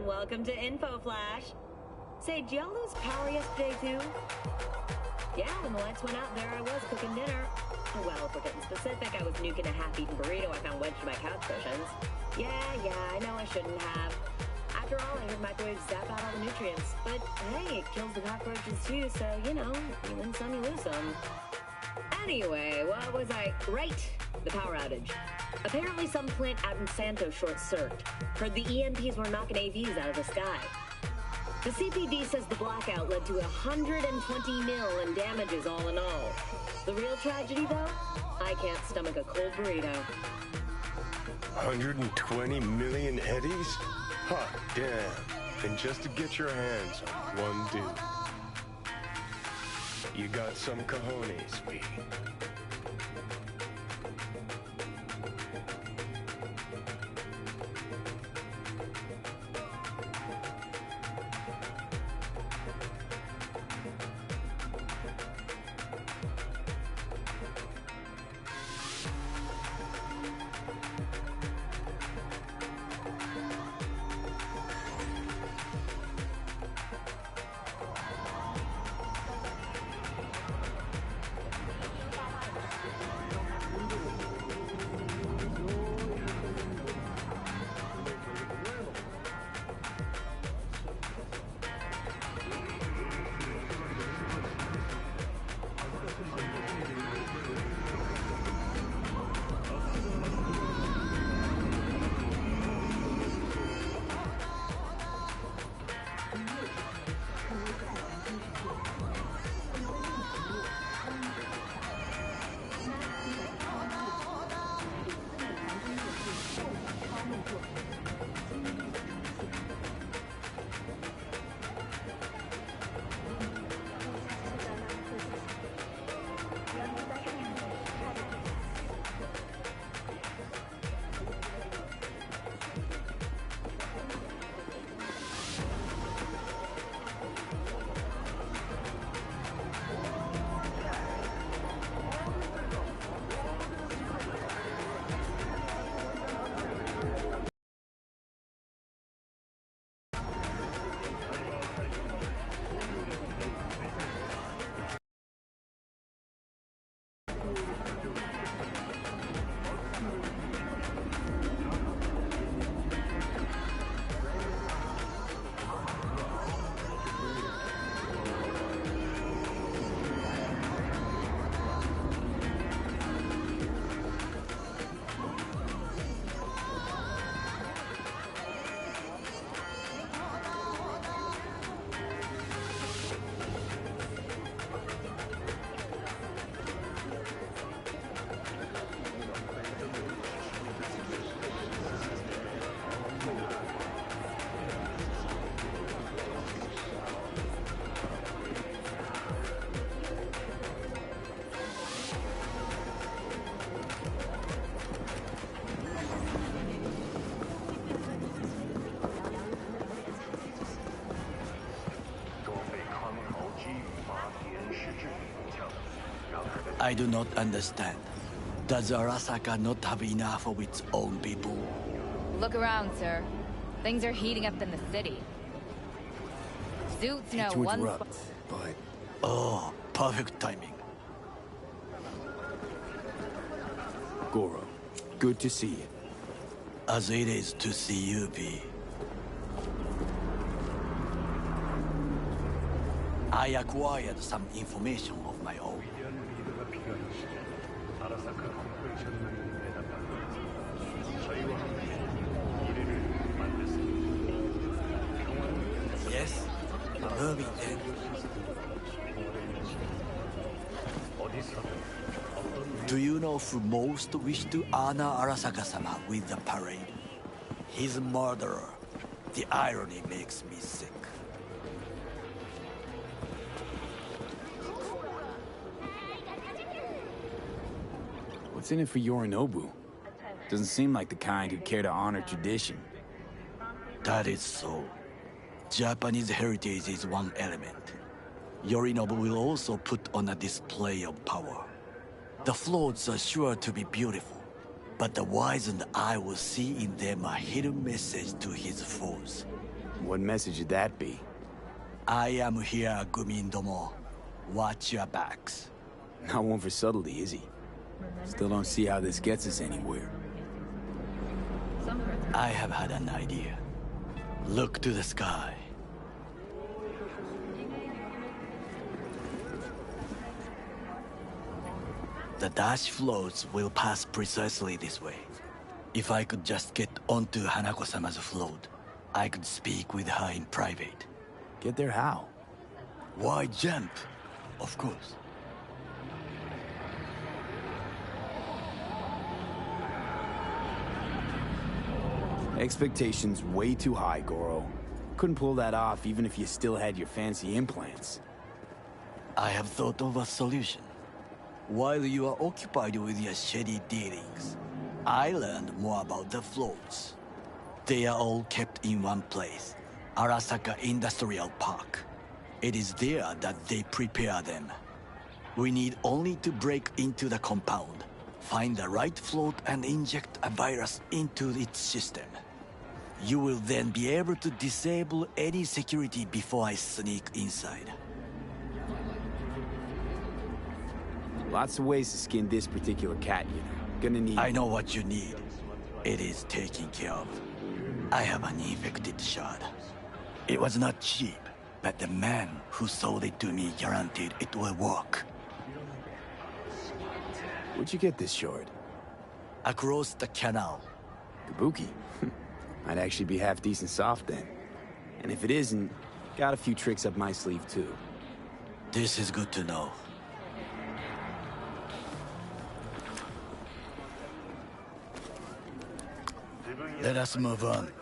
welcome to Info Flash. Say, did y'all lose power yesterday too? Yeah, when the lights went out, there I was cooking dinner. Oh, well, if we're getting specific, I was nuking a half-eaten burrito I found wedged to my couch cushions. Yeah, I know I shouldn't have. After all, I heard microwaves zap out all the nutrients. But hey, it kills the cockroaches too, so, you know, you win some, you lose some. Anyway, what was I? Right, the power outage. Apparently some plant out in Santo short-circuited. Heard the EMPs were knocking AVs out of the sky. The CPD says the blackout led to 120 mil in damages all in all. The real tragedy, though? I can't stomach a cold burrito. 120 million eddies? Hot damn. And just to get your hands on one dude. You got some cojones, V. I do not understand. Does Arasaka not have enough of its own people? Look around, sir. Things are heating up in the city. Suits know one spot. But... Oh, perfect timing. Goro, good to see you. As it is to see you, B. I acquired some information of my own. Yes, moving then. Do you know who most wished to honor Arasaka-sama with the parade? His murderer. The irony makes me sick. What's in it for Yorinobu? Doesn't seem like the kind who care to honor tradition. That is so. Japanese heritage is one element. Yorinobu will also put on a display of power. The floats are sure to be beautiful, but the wizened eye will see in them a hidden message to his foes. What message would that be? I am here, Gumindomo. Watch your backs. Not one for subtlety, is he? Still don't see how this gets us anywhere. I have had an idea. Look to the sky. The dash floats will pass precisely this way. If I could just get onto Hanako-sama's float, I could speak with her in private. Get there how? Why jump? Of course. Expectations way too high, Goro. Couldn't pull that off even if you still had your fancy implants. I have thought of a solution. While you are occupied with your shady dealings, I learned more about the floats. They are all kept in one place, Arasaka Industrial Park. It is there that they prepare them. We need only to break into the compound, find the right float and inject a virus into its system. You will then be able to disable any security before I sneak inside. Lots of ways to skin this particular cat, you know. Gonna need... I know what you need. It is taken care of. I have an infected shard. It was not cheap, but the man who sold it to me guaranteed it will work. Where'd you get this shard? Across the canal. Kabuki? Might actually be half decent soft then. And if it isn't, got a few tricks up my sleeve too. This is good to know. Let us move on.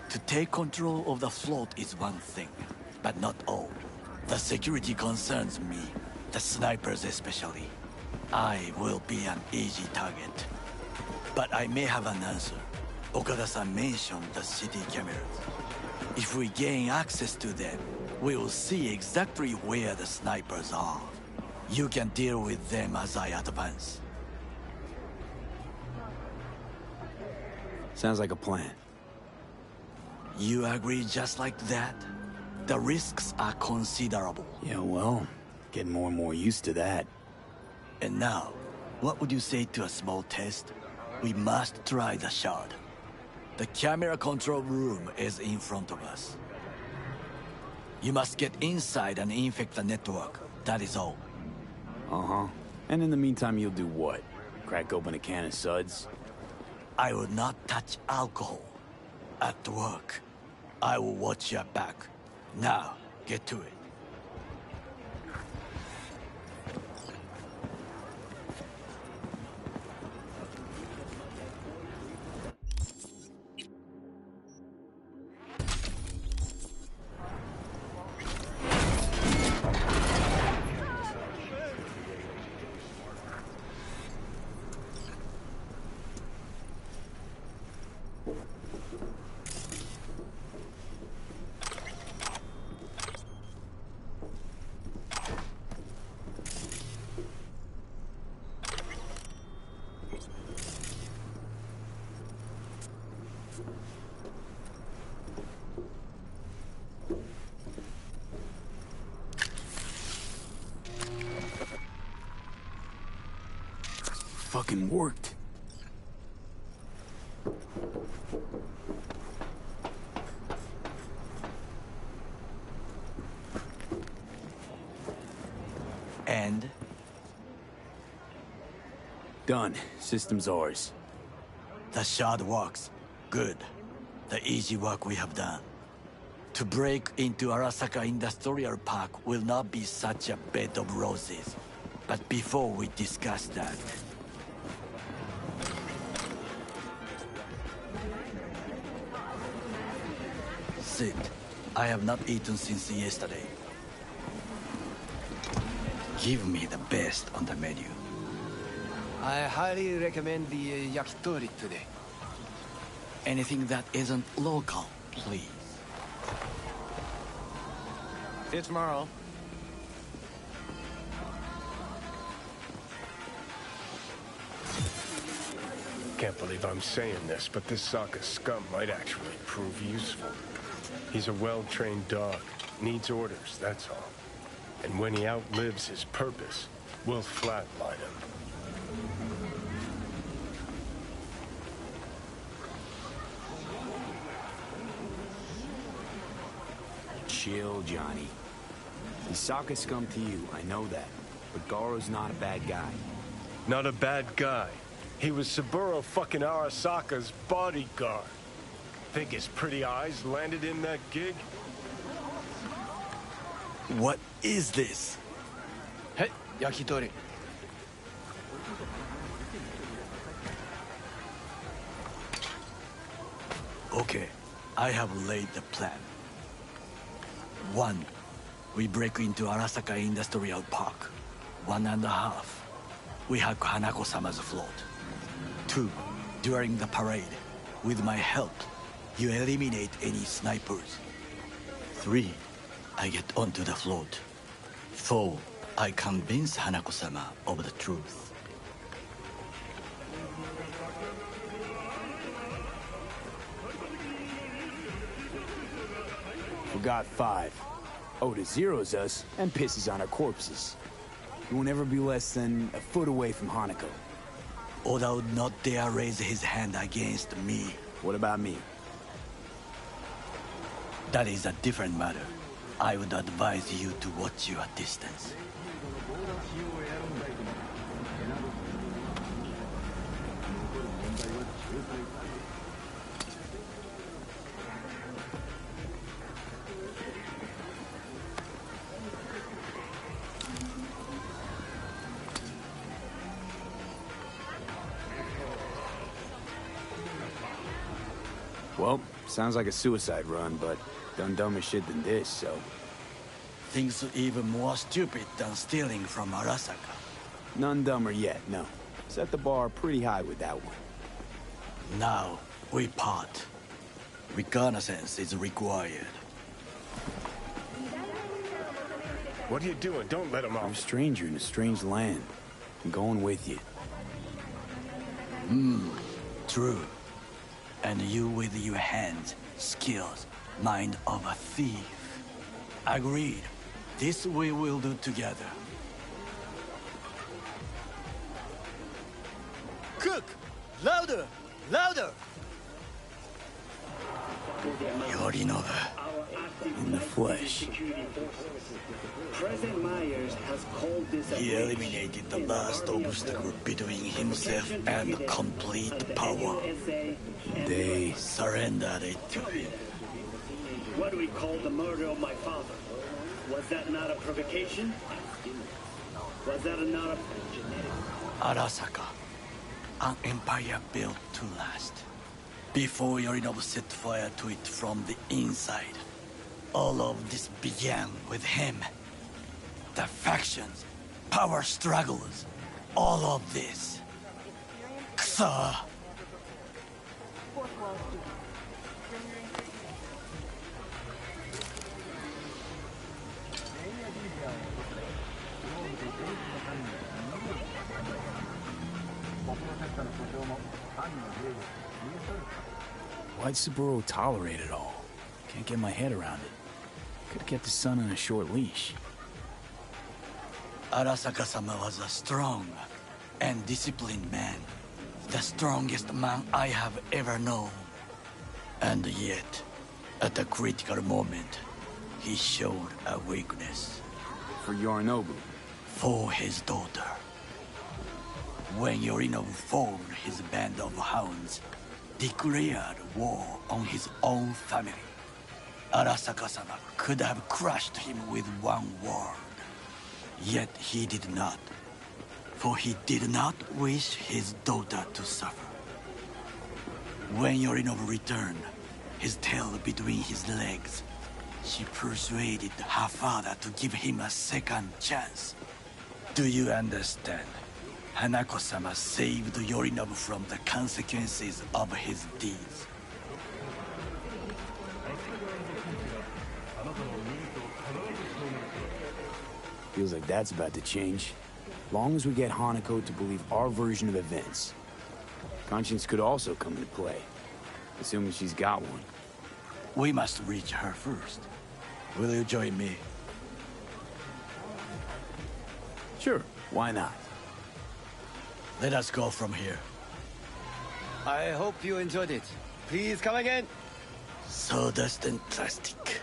To take control of the float is one thing, but not all. The security concerns me, the snipers especially. I will be an easy target. But I may have an answer. Okada-san mentioned the city cameras. If we gain access to them, we will see exactly where the snipers are. You can deal with them as I advance. Sounds like a plan. You agree just like that? The risks are considerable. Yeah, well, getting more and more used to that. And now, what would you say to a small test? We must try the shard. The camera control room is in front of us. You must get inside and infect the network. That is all. Uh-huh. And in the meantime, you'll do what? Crack open a can of suds? I will not touch alcohol. At work, I will watch your back. Now, get to it. Fucking worked. And? Done. System's ours. The shard works. Good. The easy work we have done. To break into Arasaka Industrial Park will not be such a bed of roses. But before we discuss that... Sit. I have not eaten since yesterday. Give me the best on the menu. I highly recommend the yakitori today. Anything that isn't local, please. See you tomorrow. Can't believe I'm saying this, but this Sokka scum might actually prove useful. He's a well-trained dog. Needs orders, that's all. And when he outlives his purpose, we'll flatline him. Chill, Johnny. He's Sokka scum to you, I know that. But Garo's not a bad guy. Not a bad guy. He was Saburo fucking Arasaka's bodyguard. Think his pretty eyes landed in that gig? What is this? Hey, yakitori. Okay, I have laid the plan. 1. We break into Arasaka Industrial Park. 1.5. We hack Hanako-sama's float. 2. During the parade, with my help, you eliminate any snipers. 3. I get onto the float. 4. I convince Hanako-sama of the truth. Forgot 5. Oda zeros us and pisses on our corpses. He won't ever be less than a foot away from Hanako. Oda would not dare raise his hand against me. What about me? That is a different matter. I would advise you to watch your distance. Well, sounds like a suicide run, but done dumber shit than this, so... Things even more stupid than stealing from Arasaka. None dumber yet, no. Set the bar pretty high with that one. Now, we part. Reconnaissance is required. What are you doing? Don't let him I'm a off. stranger in a strange land. I'm going with you. True. And you with your hands, skills, mind of a thief. Agreed. This we will do together. Cook! Louder! Louder! Yorinobu. In the flesh. President Myers has called this a He breach eliminated the in last Army obstacle Observer. between himself and complete power. They... Surrendered it to him. What do we call the murder of my father? Was that not a provocation? Was that not a... Arasaka, an empire built to last. Before Yorinobu set fire to it from the inside, all of this began with him. The factions, power struggles, all of this. Ksa! Why'd Saburo tolerate it all? Can't get my head around it. Could've kept his son on a short leash. Arasaka-sama was a strong and disciplined man. The strongest man I have ever known. And yet, at a critical moment, he showed a weakness. For Yorinobu. For his daughter. When Yorinobu formed his band of hounds, declared war on his own family, Arasaka-sama could have crushed him with one word. Yet he did not, for he did not wish his daughter to suffer. When Yorinobu returned, his tail between his legs, she persuaded her father to give him a second chance. Do you understand? Hanako-sama saved Yorinobu from the consequences of his deeds. Feels like that's about to change. Long as we get Hanako to believe our version of events. Conscience could also come into play, assuming she's got one. We must reach her first. Will you join me? Sure, why not? Let us go from here. I hope you enjoyed it. Please come again. Sawdust and plastic.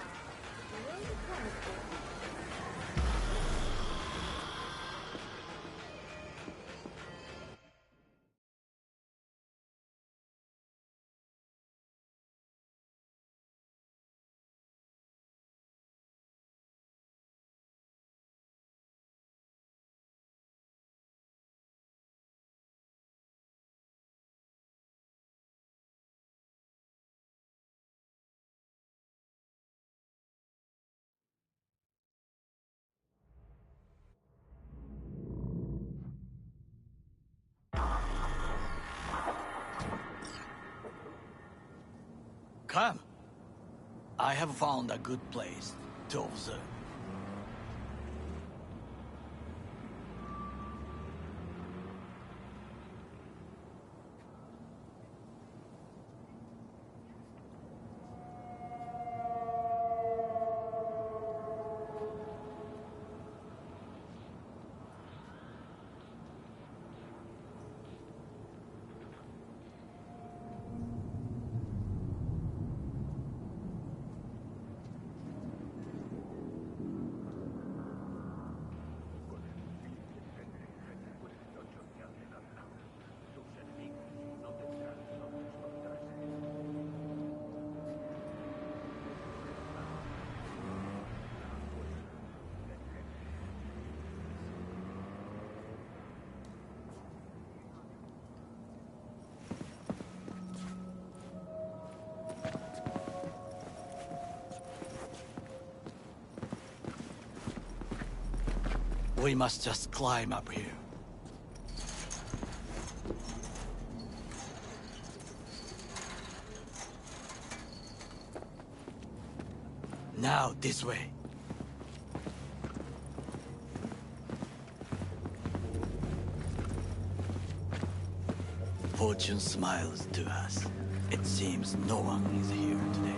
Come. I have found a good place to observe. We must just climb up here. Now, this way. Fortune smiles to us. It seems no one is here today.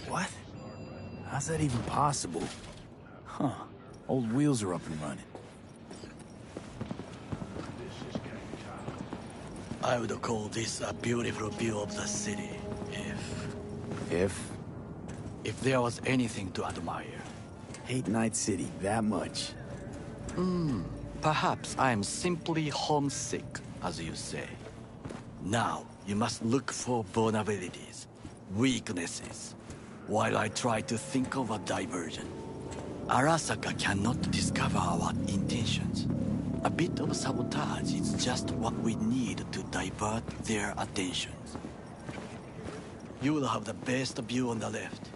What? How's that even possible? Huh. Old wheels are up and running. I would call this a beautiful view of the city, if there was anything to admire. Hate Night City that much. Perhaps I am simply homesick, as you say. Now, you must look for vulnerabilities, weaknesses, while I try to think of a diversion. Arasaka cannot discover our intentions. A bit of sabotage is just what we need to divert their attentions. You will have the best view on the left.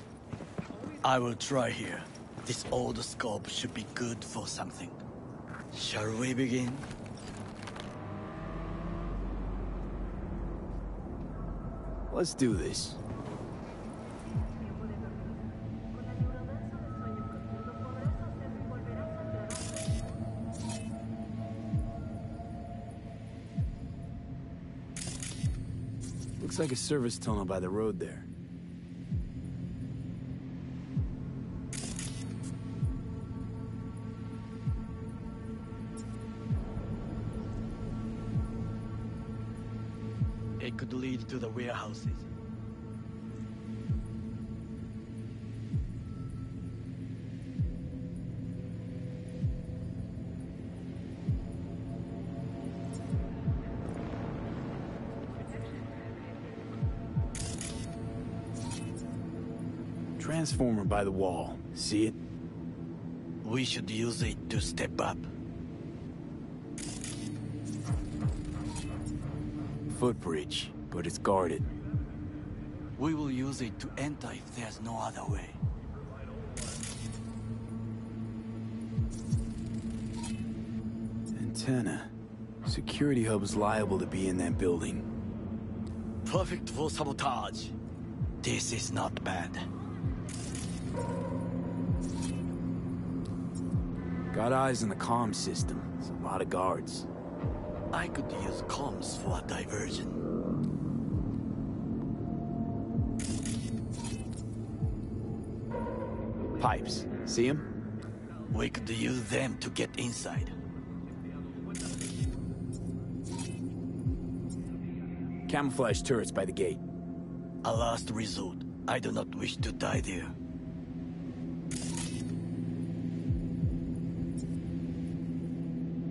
I will try here. This old scope should be good for something. Shall we begin? Let's do this. Looks like a service tunnel by the road there. It could lead to the warehouses. Transformer by the wall. See it? We should use it to step up. Footbridge, but it's guarded. We will use it to enter if there's no other way. Antenna. Security hub is liable to be in that building. Perfect for sabotage. This is not bad. Got eyes on the comm system. There's a lot of guards. I could use comms for a diversion. Pipes. See them? We could use them to get inside. Camouflage turrets by the gate. A last resort. I do not wish to die there.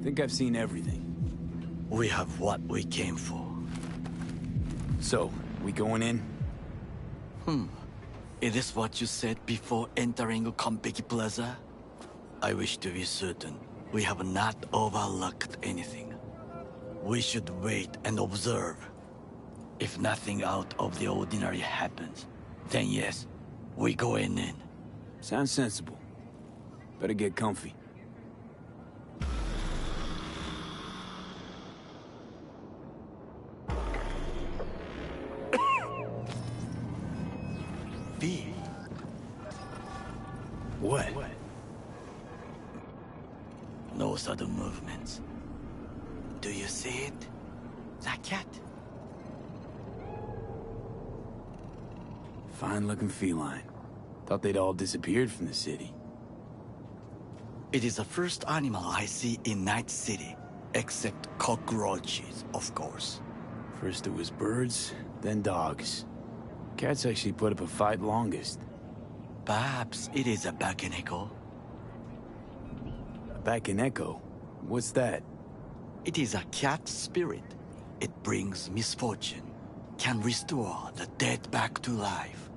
Think I've seen everything. We have what we came for. So, we going in? It is what you said before entering Konpeki Plaza? I wish to be certain we have not overlooked anything. We should wait and observe. If nothing out of the ordinary happens, then yes, we go in. Sounds sensible. Better get comfy. V. What? No sudden movements. Do you see it? The cat. Fine-looking feline. Thought they'd all disappeared from the city. It is the first animal I see in Night City, except cockroaches, of course. First it was birds, then dogs. Cats actually put up a fight longest. Perhaps it is a Bakeneko. Back in Echo? What's that? It is a cat spirit. It brings misfortune, can restore the dead back to life.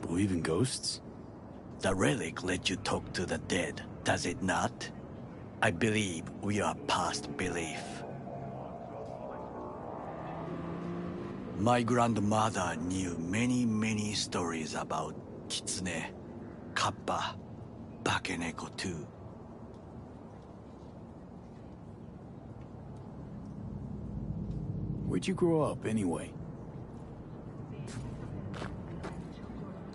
Believe in ghosts? The relic let you talk to the dead, does it not? I believe we are past belief. My grandmother knew many stories about Kitsune, Kappa, Bakeneko too. Where'd you grow up, anyway?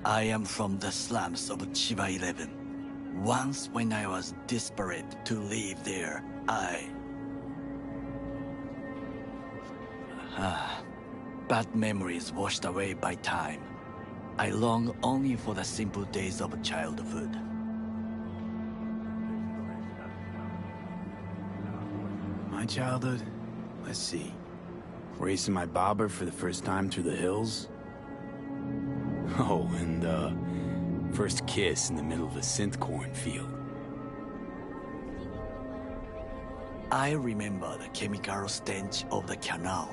I am from the slums of Chiba 11. Once when I was desperate to live there, bad memories washed away by time. I long only for the simple days of childhood. My childhood? Let's see. Racing my bobber for the first time through the hills? Oh, and, first kiss in the middle of a synth cornfield. I remember the chemical stench of the canal,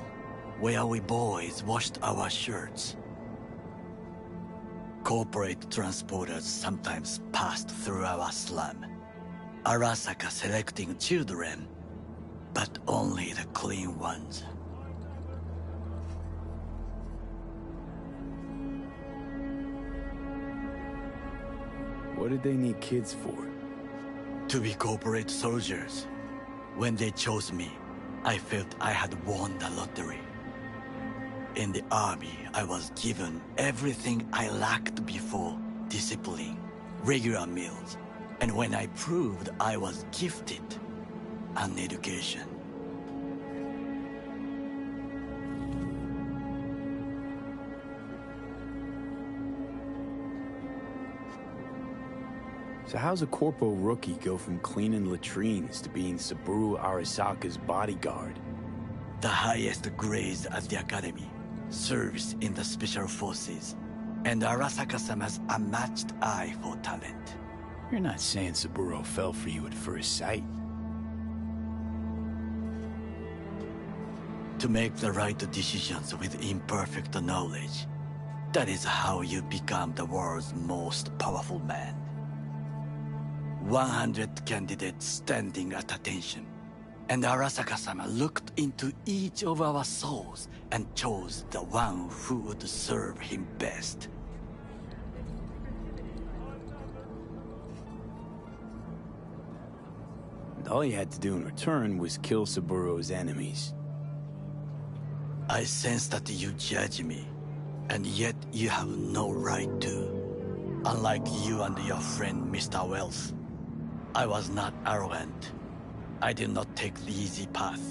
where we boys washed our shirts. Corporate transporters sometimes passed through our slum. Arasaka selecting children, but only the clean ones. What did they need kids for? To be corporate soldiers. When they chose me, I felt I had won the lottery. In the army, I was given everything I lacked before: discipline, regular meals, and when I proved I was gifted, an education. So how's a corpo rookie go from cleaning latrines to being Saburo Arasaka's bodyguard? The highest grades at the academy, service in the special forces, and Arasaka-sama's unmatched eye for talent. You're not saying Saburo fell for you at first sight. To make the right decisions with imperfect knowledge. That is how you become the world's most powerful man. 100 candidates standing at attention. And Arasaka-sama looked into each of our souls and chose the one who would serve him best. And all you had to do in return was kill Saburo's enemies. I sense that you judge me, and yet you have no right to. Unlike you and your friend Mr. Wells, I was not arrogant. I did not take the easy path.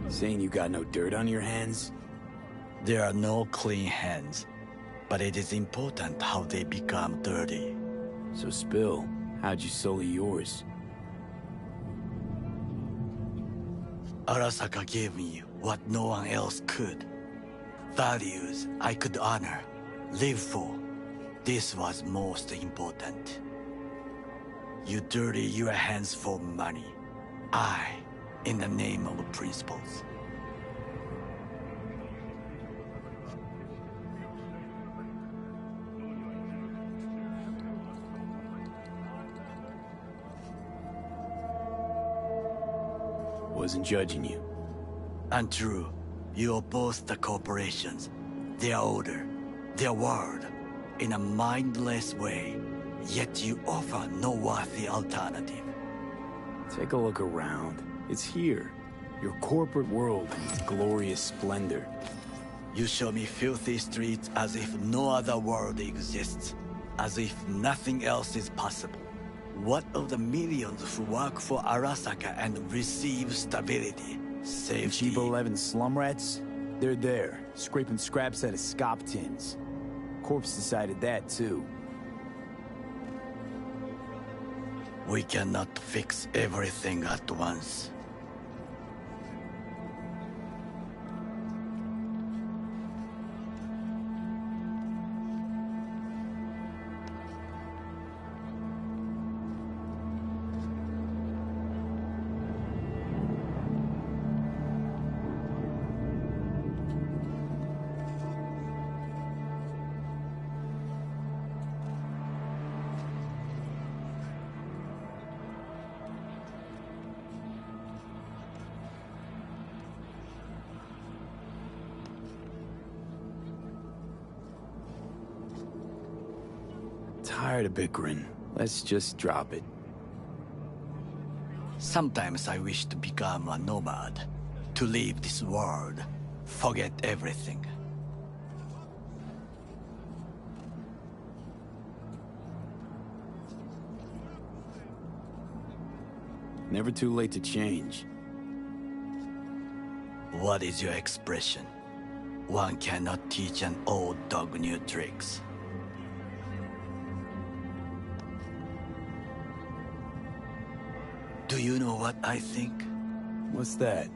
Saying you got no dirt on your hands? There are no clean hands, but it is important how they become dirty. So spill, how'd you sully yours? Arasaka gave me what no one else could. Values I could honor, live for. This was most important. You dirty your hands for money. I, in the name of principles. Wasn't judging you. Untrue. You oppose the corporations, their order, their word, in a mindless way, yet you offer no worthy alternative. Take a look around. It's here. Your corporate world in its glorious splendor. You show me filthy streets as if no other world exists, as if nothing else is possible. What of the millions who work for Arasaka and receive stability, safety? Chiba 11 slum rats? They're there, scraping scraps out of scop tins. Corpse decided that, too. We cannot fix everything at once. Tired of bickering. Let's just drop it. Sometimes I wish to become a nomad, to leave this world, forget everything. Never too late to change. What is your expression? One cannot teach an old dog new tricks. Do you know what I think? What's that?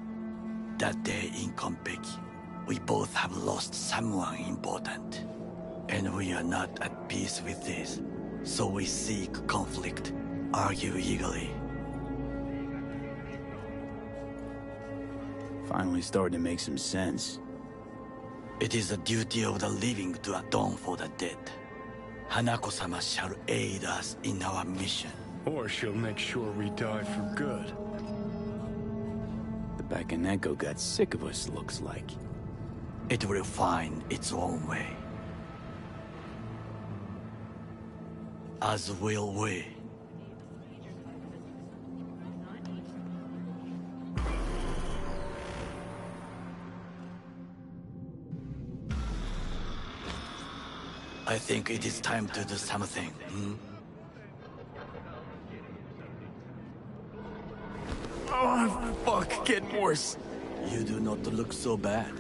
That day in Konpeki, we both have lost someone important. And we are not at peace with this. So we seek conflict, argue eagerly. Finally starting to make some sense. It is the duty of the living to atone for the dead. Hanako-sama shall aid us in our mission. Or she'll make sure we die for good. The Bakaneko got sick of us, looks like. It will find its own way. As will we. I think it is time to do something, Oh, fuck, getting worse. You do not look so bad.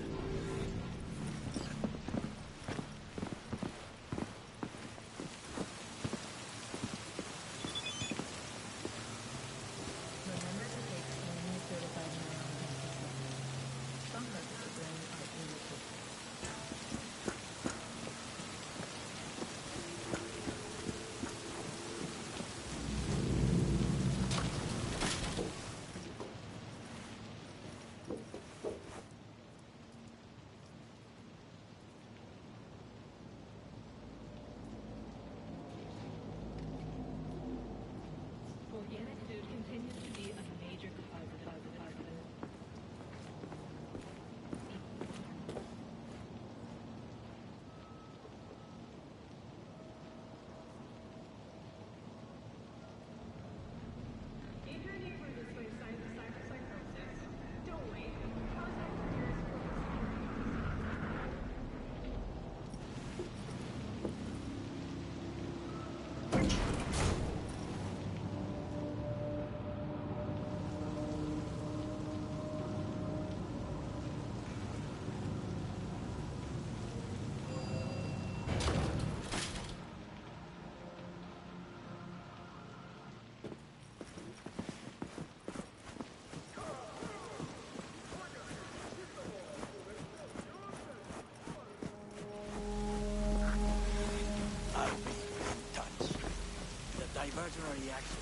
reaction.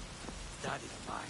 That is fine.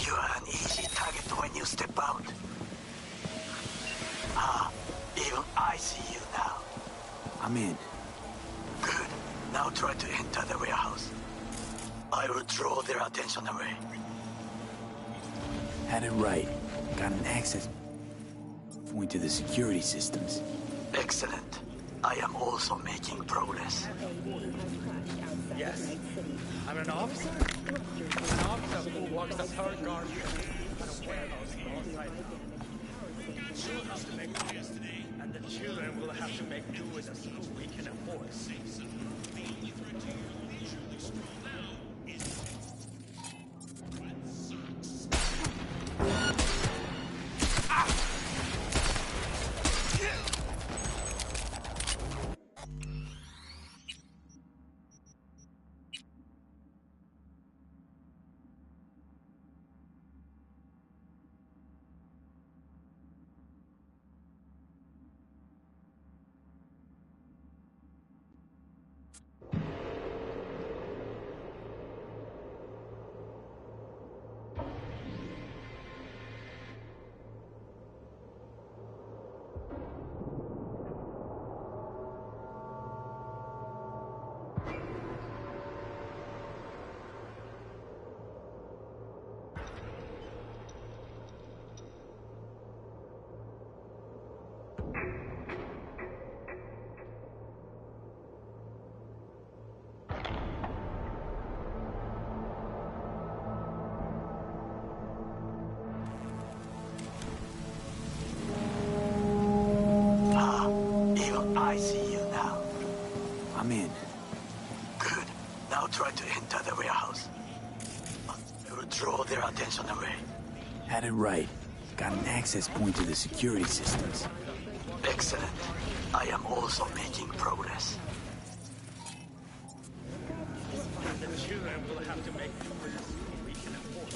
You are an easy target when you step out. Ah, even I see you now. I'm in. Good. Now try to enter the warehouse. I will draw their attention away. Had it right. Got an access point to the security systems. Excellent. I am also making progress. Yes. I'm an officer? An officer who walks the third guard at a warehouse outside town. She'll have to make do yesterday, and the children will have to make do with a school we can afford. The only threat to your leisurely stroll now is... I see you now. I'm in. Good. Now try to enter the warehouse. I will draw their attention away. Had it right. Got an access point to the security systems. Excellent. I am also making progress. The children will have to make do with a school we can afford.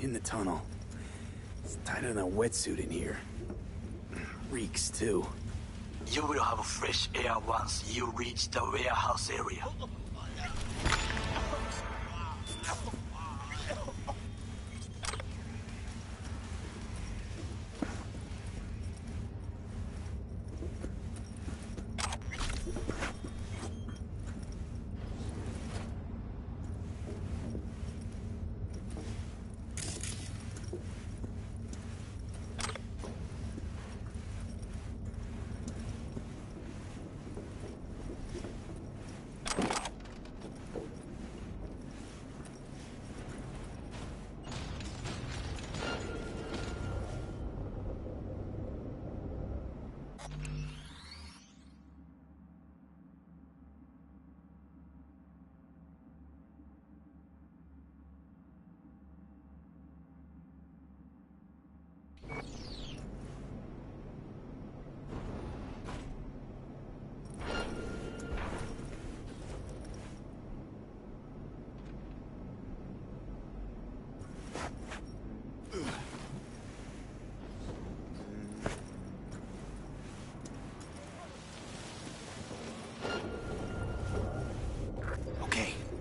in the tunnel. It's tighter than a wetsuit in here. Reeks, too. You will have fresh air once you reach the warehouse area.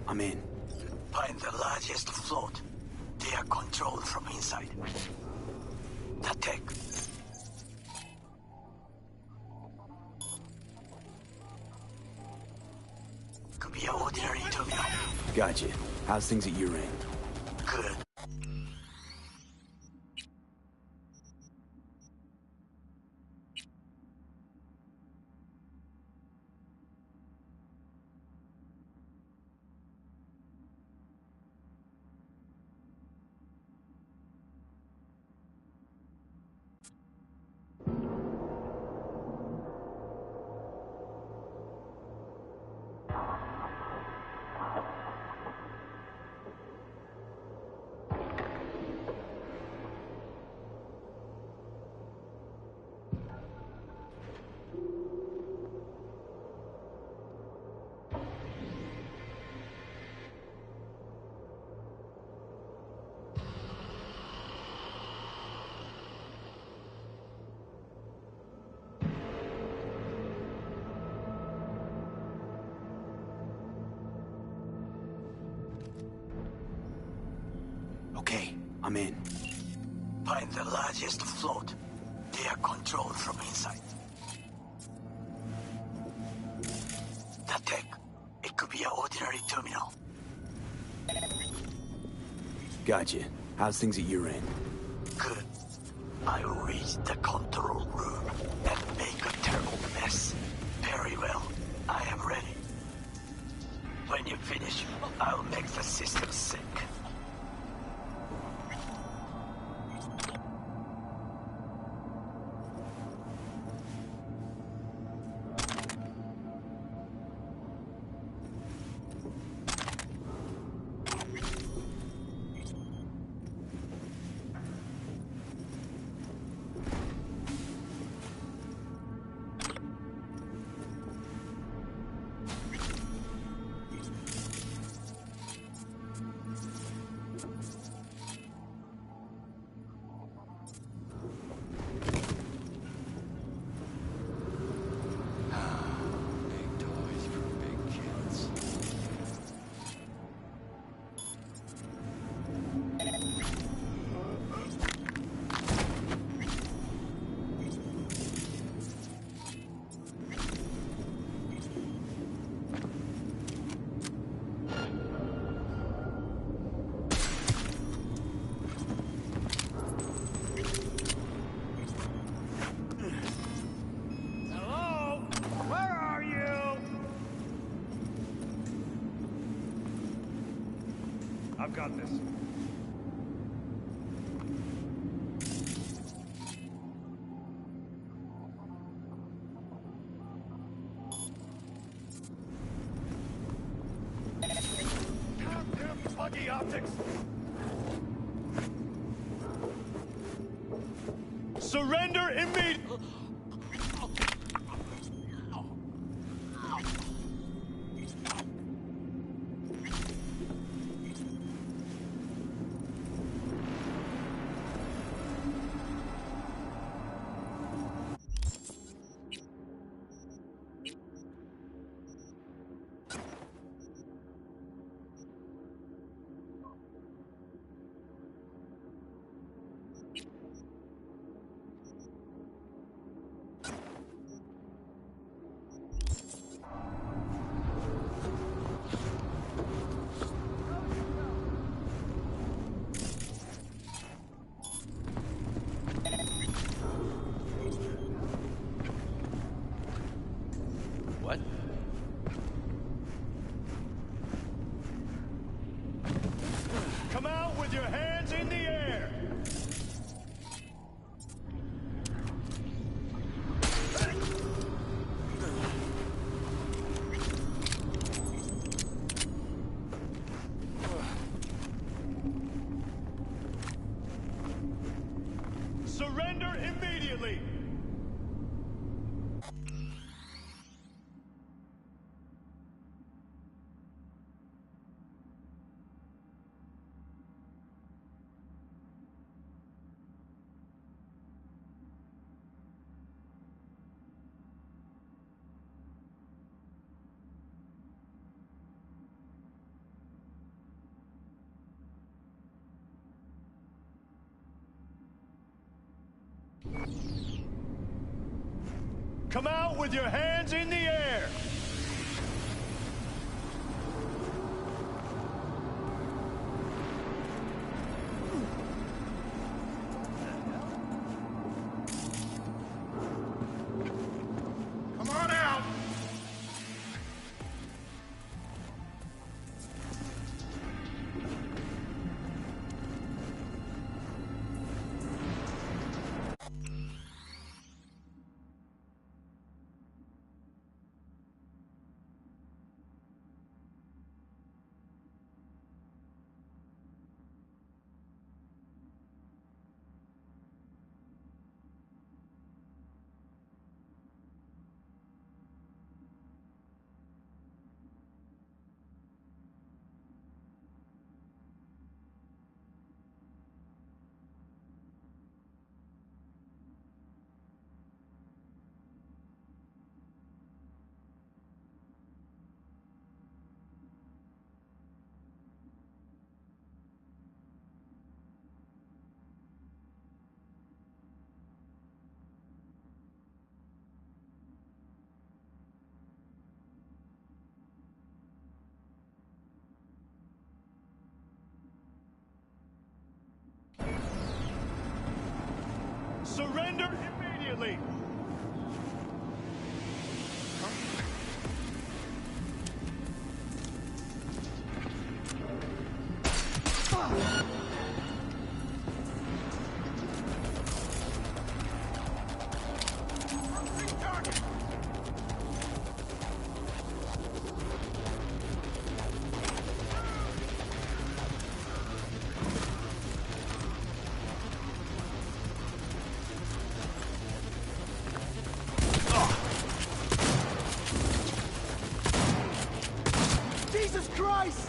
I'm in. Find the largest float. They are controlled from inside. The tech. Could be an ordinary terminal. Gotcha. How's things at your end? Good. Okay, I'm in. Find the largest float. They are controlled from inside. The tech. It could be an ordinary terminal. Gotcha. How's things at your end? Good. I will reach the control room and make a terrible mess. Very well. I am ready. When you finish, I'll make the system sync. I've got this. Goddamn buggy optics! Surrender immediately! immediately! Come out with your hands in the air! Come on out! Surrender immediately! Jesus Christ!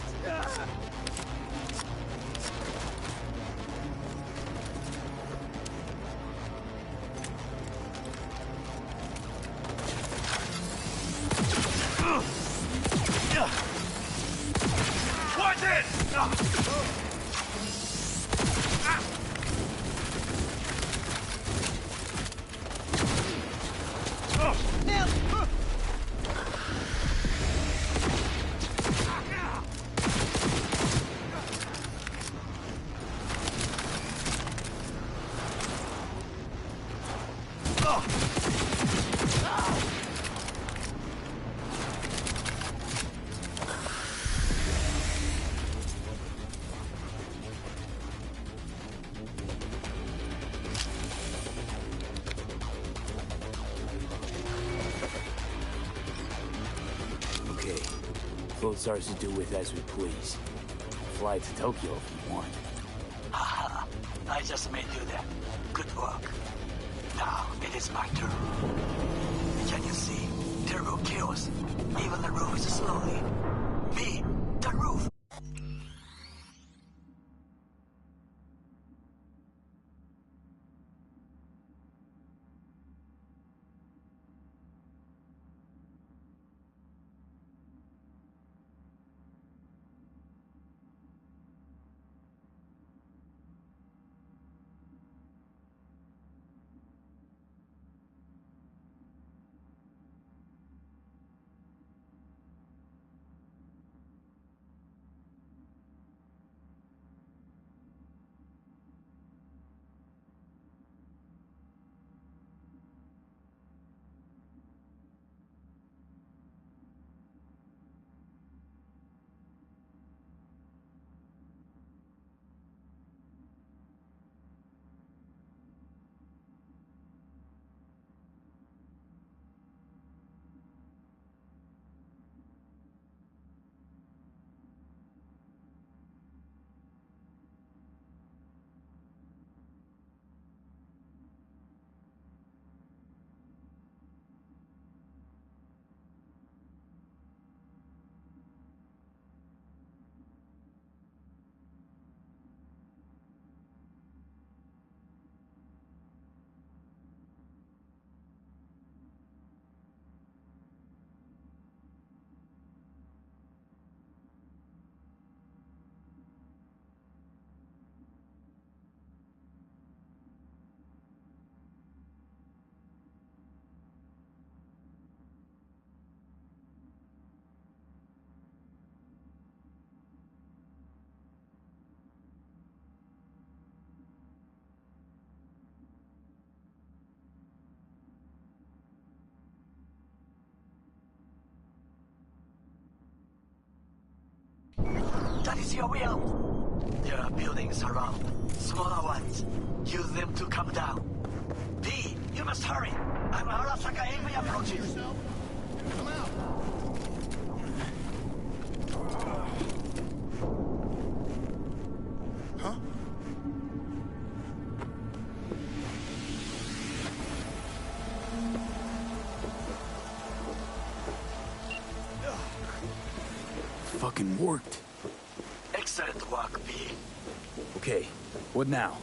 Watch it! Okay. Float's ours to do with as we please. Fly to Tokyo if we want. Haha, I just made you that. Good work. Now it is my turn. Can you see? Turbo kills. Even the roof is slowly. Me, the roof. is your will? There are buildings around, smaller ones. Use them to come down. D, you must hurry. I'm Arasaka Amy approaches. Come out. Huh? Fucking worked. Excellent work, B. Okay, what now?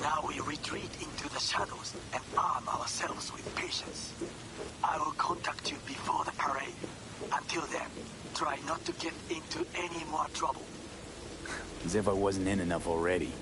Now we retreat into the shadows and arm ourselves with patience. I will contact you before the parade. Until then, try not to get into any more trouble. As if I wasn't in enough already.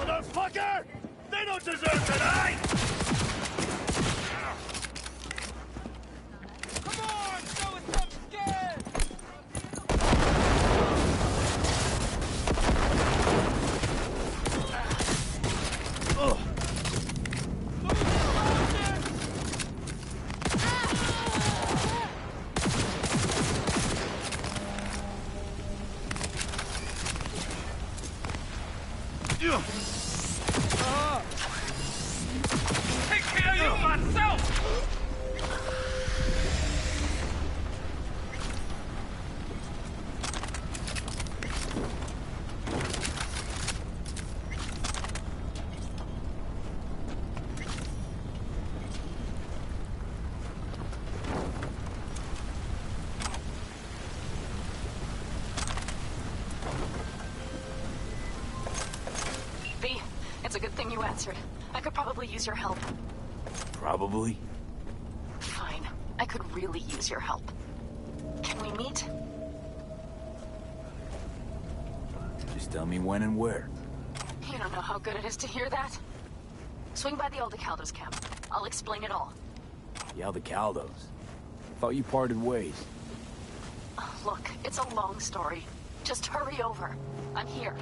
Motherfucker! They don't deserve tonight! Come on, show us some skin! Take care of you myself! B, it's a good thing you answered. I could probably use your help. Probably. Fine. I could really use your help. Can we meet? Just tell me when and where. You don't know how good it is to hear that. Swing by the Aldecaldos camp. I'll explain it all. The Aldecaldos. Thought you parted ways. Look, it's a long story. Just hurry over. I'm here.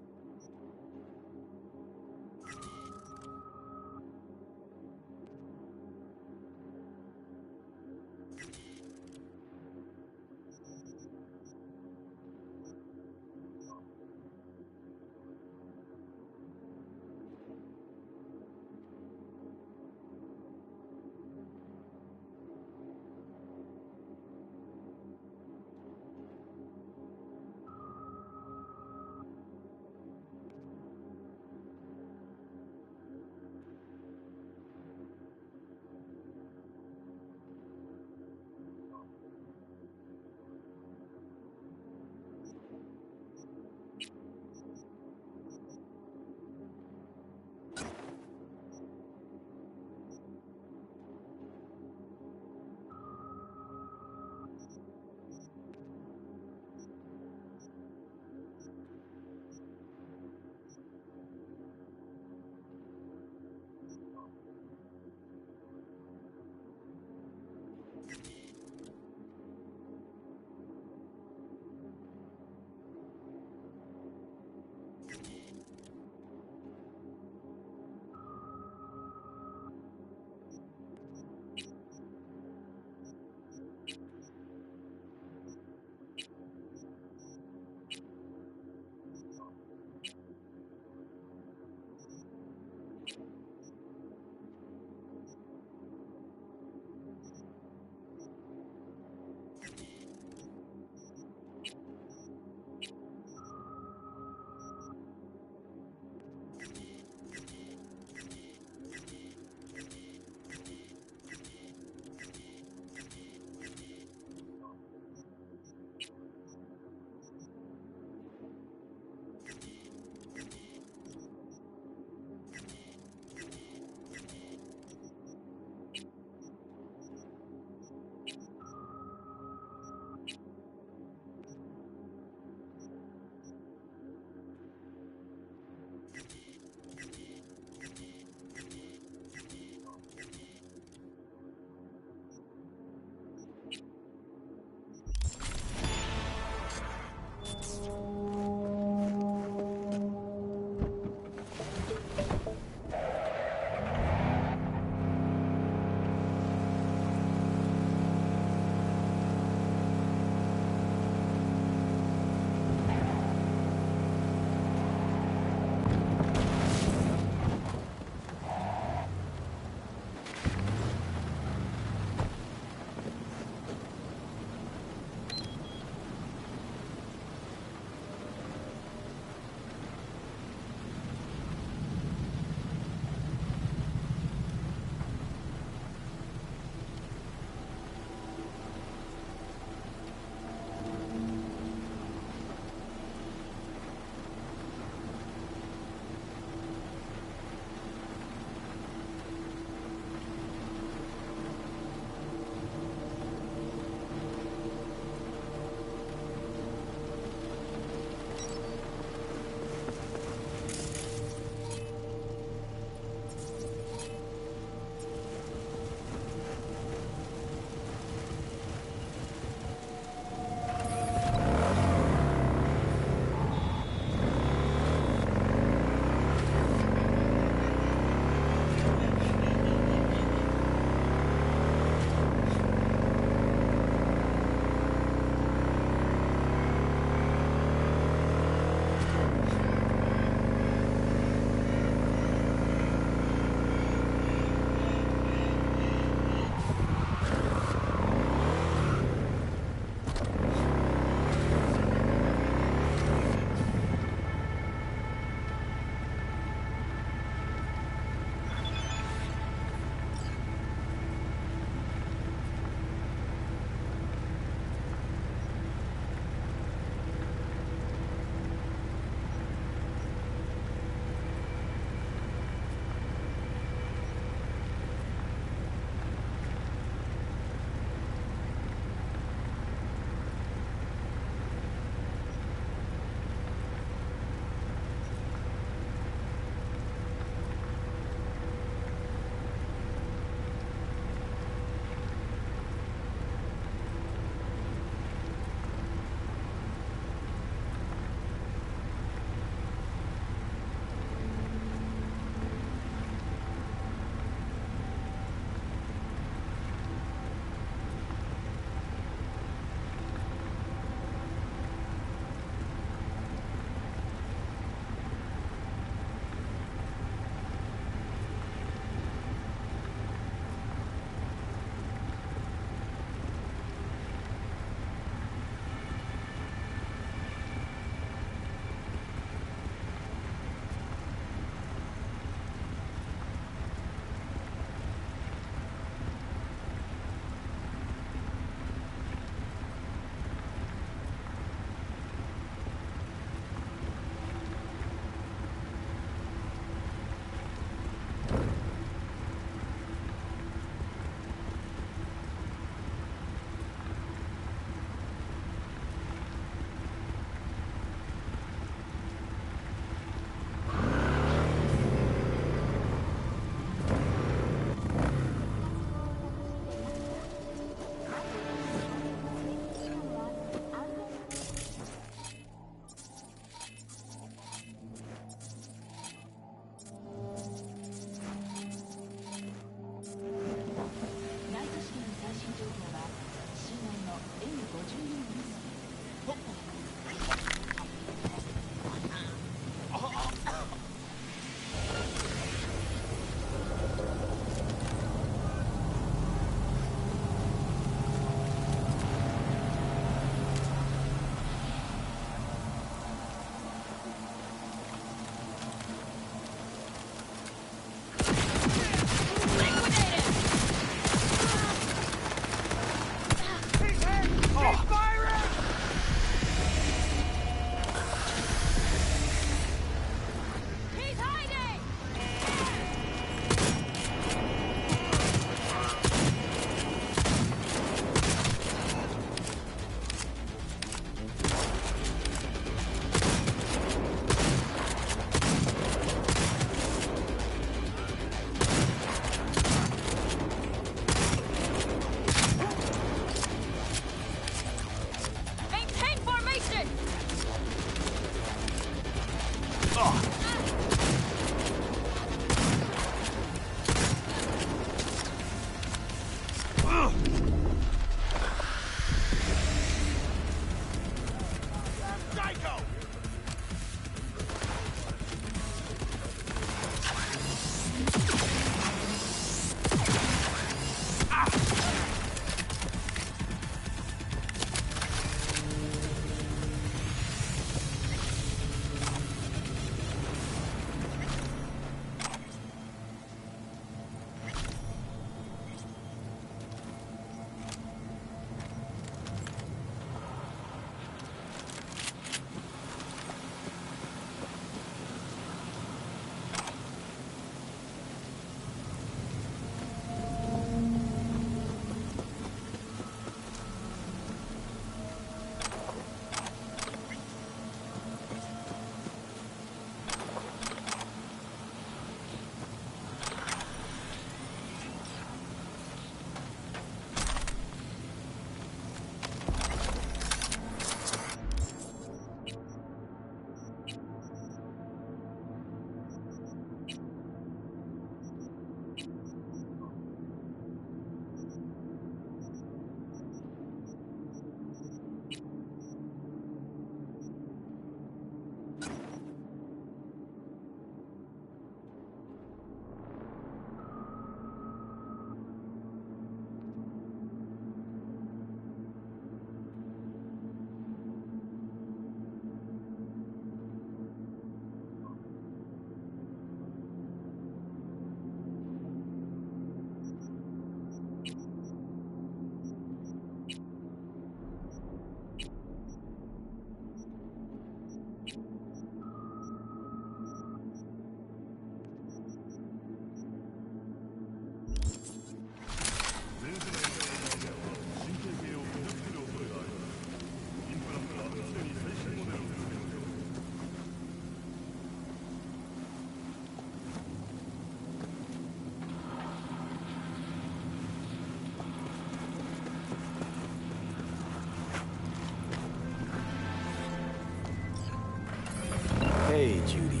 Hey, Judy.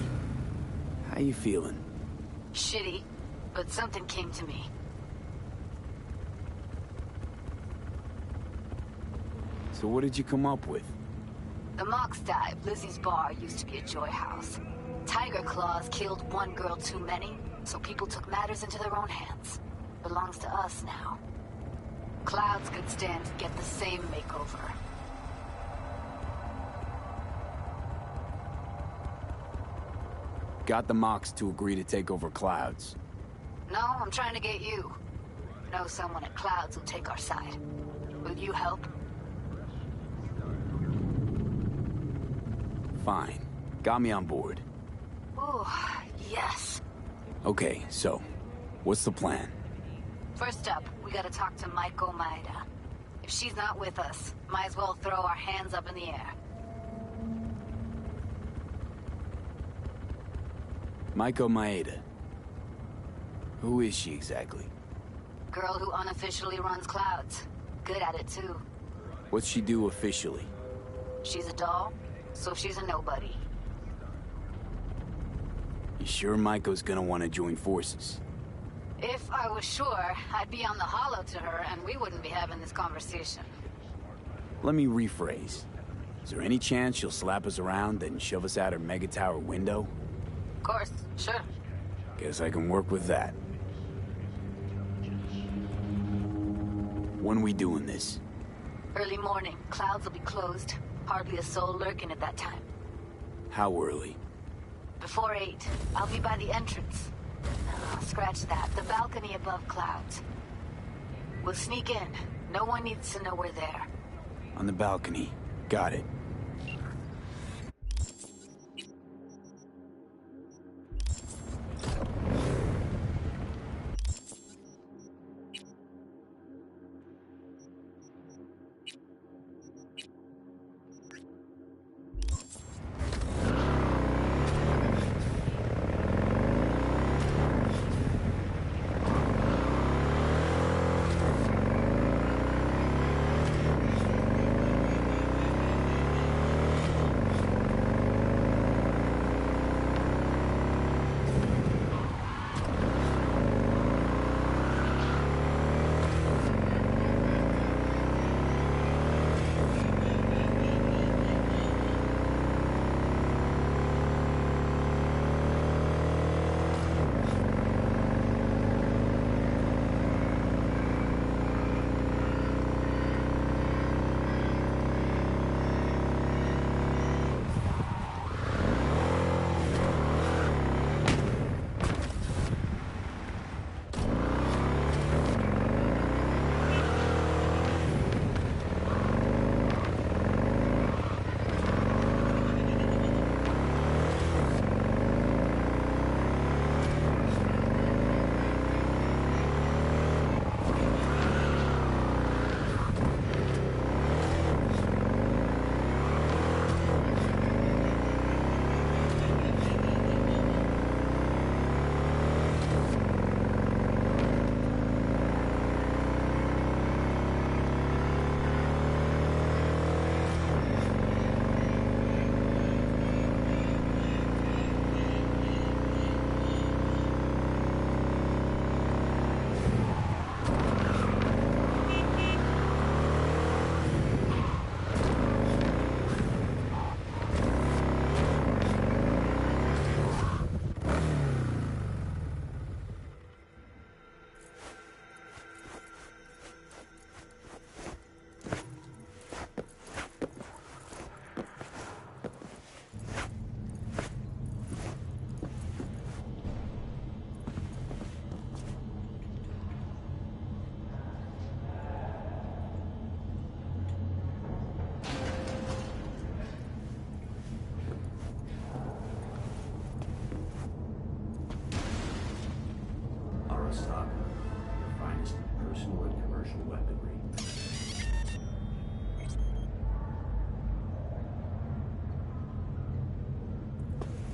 How you feeling? Shitty, but something came to me. So what did you come up with? The Mox Dive, Lizzie's bar, used to be a joy house. Tiger Claws killed one girl too many, so people took matters into their own hands. Belongs to us now. Clouds could stand to get the same makeover. Got the Mox to agree to take over Clouds. No, I'm trying to get you. Know someone at Clouds who'll take our side. Will you help? Fine. Got me on board. Ooh, yes. Okay, so, what's the plan? First up, we gotta talk to Maiko Maeda. If she's not with us, might as well throw our hands up in the air. Maiko Maeda. Who is she exactly? Girl who unofficially runs Clouds. Good at it, too. What's she do officially? She's a doll, so she's a nobody. You sure Maiko's gonna want to join forces? If I was sure, I'd be on the hollow to her and we wouldn't be having this conversation. Let me rephrase. Is there any chance she'll slap us around, then shove us out her mega tower window? Of course, sure. Guess I can work with that. When we doing this? Early morning, Clouds will be closed. Hardly a soul lurking at that time. How early? Before 8, I'll be by the entrance. Scratch that. The balcony above Clouds. We'll sneak in. No one needs to know we're there. On the balcony. Got it.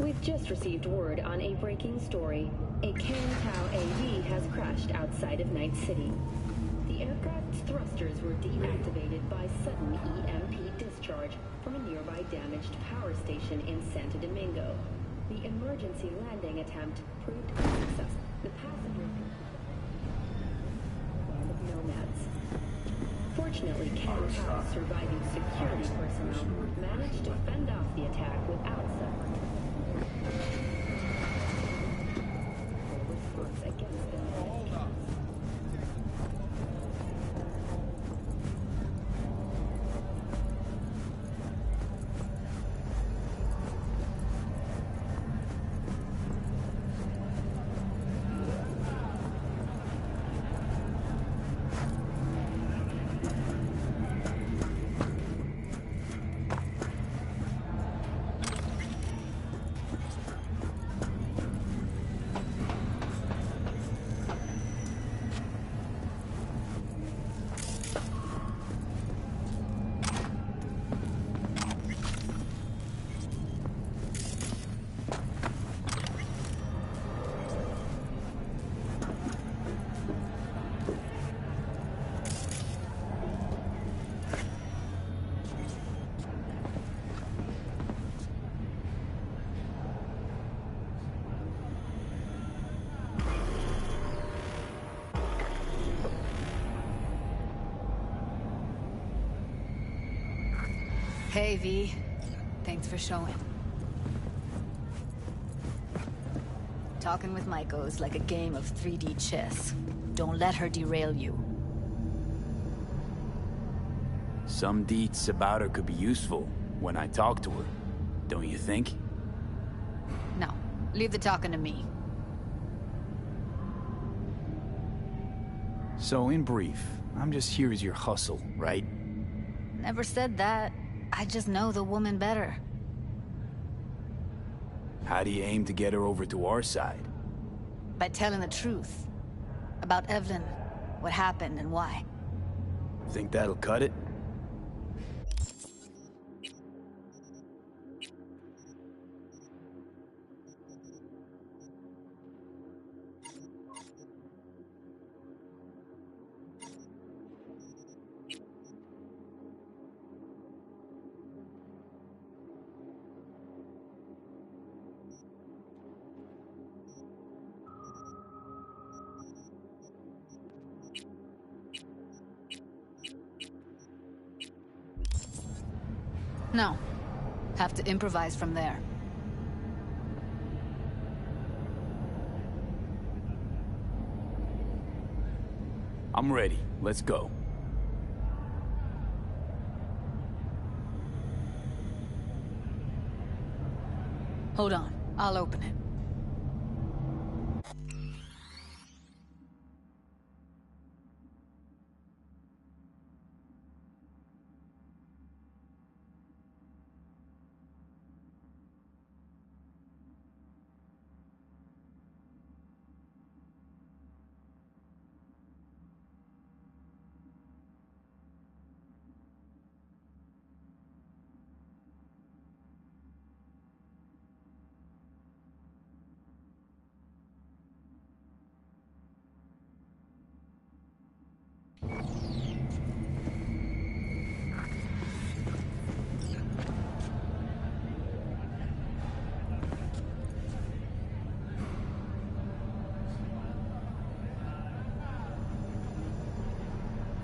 We've just received word on a breaking story. A Can-Tau AV has crashed outside of Night City. The aircraft's thrusters were deactivated by sudden EMP discharge from a nearby damaged power station in Santo Domingo. The emergency landing attempt proved unsuccessful. The passenger land of nomads. Fortunately, Can-Tau's surviving security personnel managed to fend off the attack without suffering. Response against them. Hold up. Hey, V. Thanks for showing. Talking with Maiko is like a game of 3D chess. Don't let her derail you. Some deets about her could be useful when I talk to her, don't you think? No, leave the talking to me. So in brief, I'm just here as your hustle, right? Never said that. I just know the woman better. How do you aim to get her over to our side? By telling the truth. About Evelyn, what happened and why. Think that'll cut it? No. Have to improvise from there. I'm ready. Let's go. Hold on. I'll open it.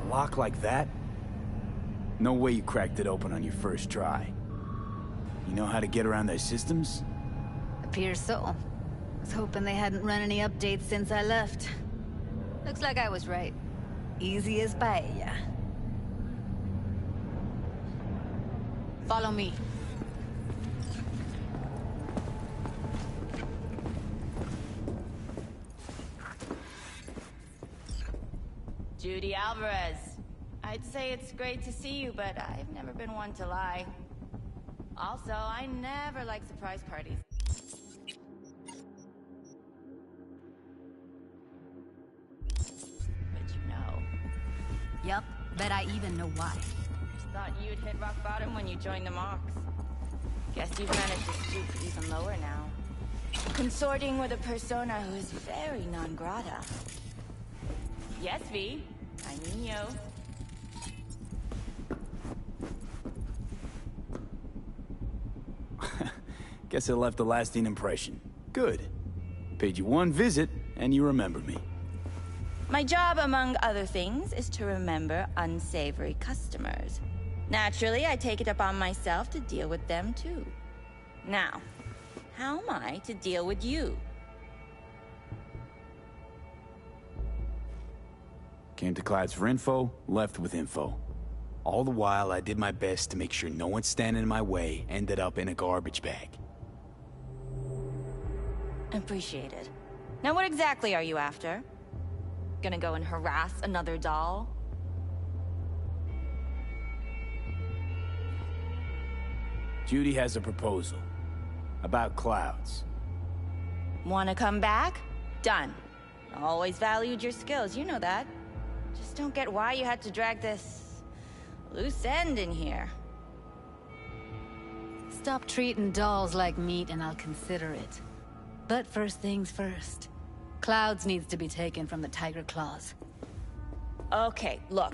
A lock like that? No way you cracked it open on your first try. You know how to get around their systems? Appears so. Was hoping they hadn't run any updates since I left. Looks like I was right. Easy as paella. Follow me. Judy Alvarez. I'd say it's great to see you, but I've never been one to lie. Also, I never like surprise parties. But you know. Yep, bet I even know why. Thought you'd hit rock bottom when you joined the Mox. Guess you've managed to stoop even lower now. Consorting with a persona who is very non grata. Yes, V. I mean you. Guess it left a lasting impression. Good. Paid you one visit, and you remember me. My job, among other things, is to remember unsavory customers. Naturally, I take it upon myself to deal with them too. Now, how am I to deal with you? Came to Clouds for info, left with info. All the while, I did my best to make sure no one standing in my way ended up in a garbage bag. Appreciated. Now what exactly are you after? Gonna go and harass another doll? Judy has a proposal. About Clouds. Wanna come back? Done. Always valued your skills, you know that. Just don't get why you had to drag this loose end in here. Stop treating dolls like meat and I'll consider it. But first things first. Clouds needs to be taken from the Tiger Claws. Okay, look.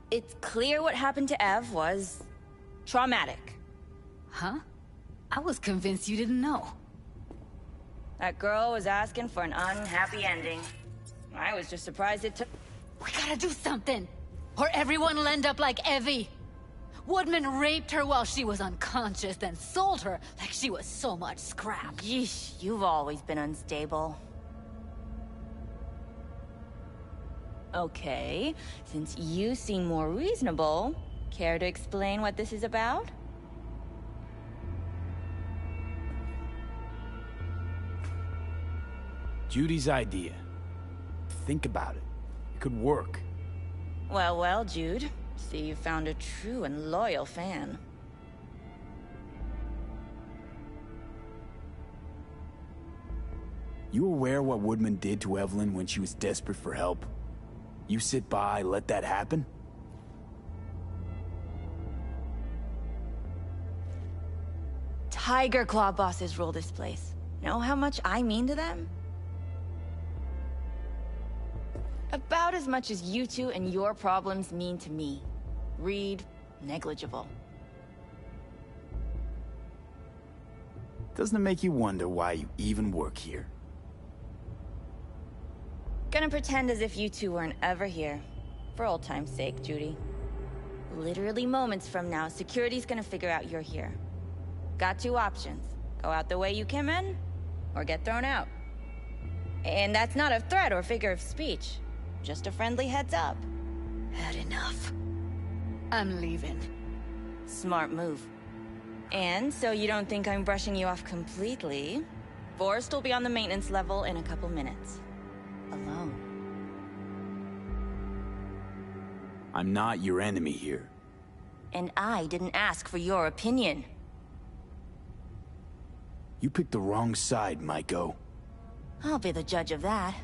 It's clear what happened to Ev was traumatic. Huh? I was convinced you didn't know. That girl was asking for an unhappy ending. I was just surprised it took... We gotta do something! Or everyone will end up like Evie! Woodman raped her while she was unconscious, then sold her like she was so much scrap. Yeesh, you've always been unstable. Okay, since you seem more reasonable, care to explain what this is about? Judy's idea. Think about it. It could work. Well, well, Jude. See, you found a true and loyal fan. You aware what Woodman did to Evelyn when she was desperate for help? You sit by, let that happen? Tiger Claw bosses rule this place. Know how much I mean to them? About as much as you two and your problems mean to me. Read, negligible. Doesn't it make you wonder why you even work here? Gonna pretend as if you two weren't ever here. For old time's sake, Judy. Literally moments from now, security's gonna figure out you're here. Got two options. Go out the way you came in, or get thrown out. And that's not a threat or figure of speech. Just a friendly heads up. Had enough. I'm leaving. Smart move. And so you don't think I'm brushing you off completely, Forrest will be on the maintenance level in a couple minutes. Alone. I'm not your enemy here. And I didn't ask for your opinion. You picked the wrong side, Maiko. I'll be the judge of that.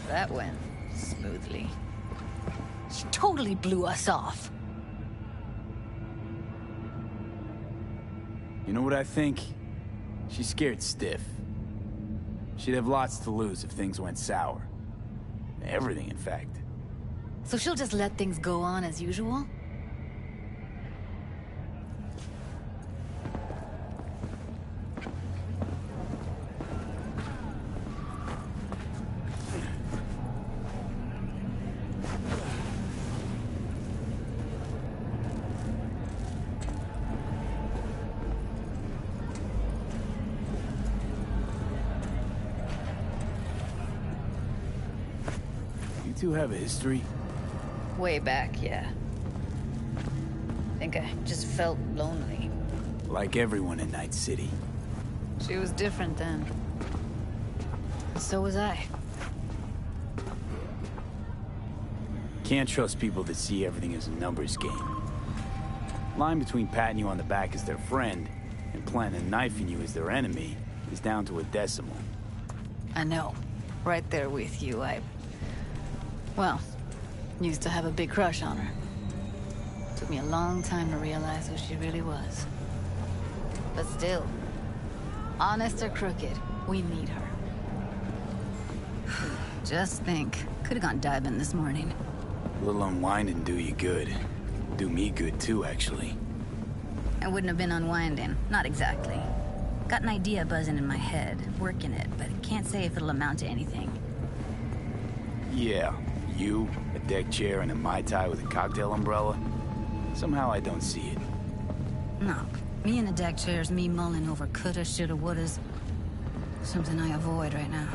That went smoothly. She totally blew us off. You know what I think? She's scared stiff. She'd have lots to lose if things went sour. Everything, in fact. So she'll just let things go on as usual? You two have a history? Way back, yeah. Think I just felt lonely. Like everyone in Night City. She was different then. So was I. Can't trust people that see everything as a numbers game. Line between patting you on the back as their friend and planning on knifing you as their enemy is down to a decimal. I know. Right there with you. Well, used to have a big crush on her. Took me a long time to realize who she really was. But still, honest or crooked, we need her. Just think, could have gone diving this morning. A little unwinding do you good. Do me good too, actually. I wouldn't have been unwinding, not exactly. Got an idea buzzing in my head, working it, but can't say if it'll amount to anything. Yeah, you, a deck chair, and a Mai Tai with a cocktail umbrella. Somehow I don't see it. No, me in the deck chair's me mulling over coulda, shoulda, wouldas. Something I avoid right now.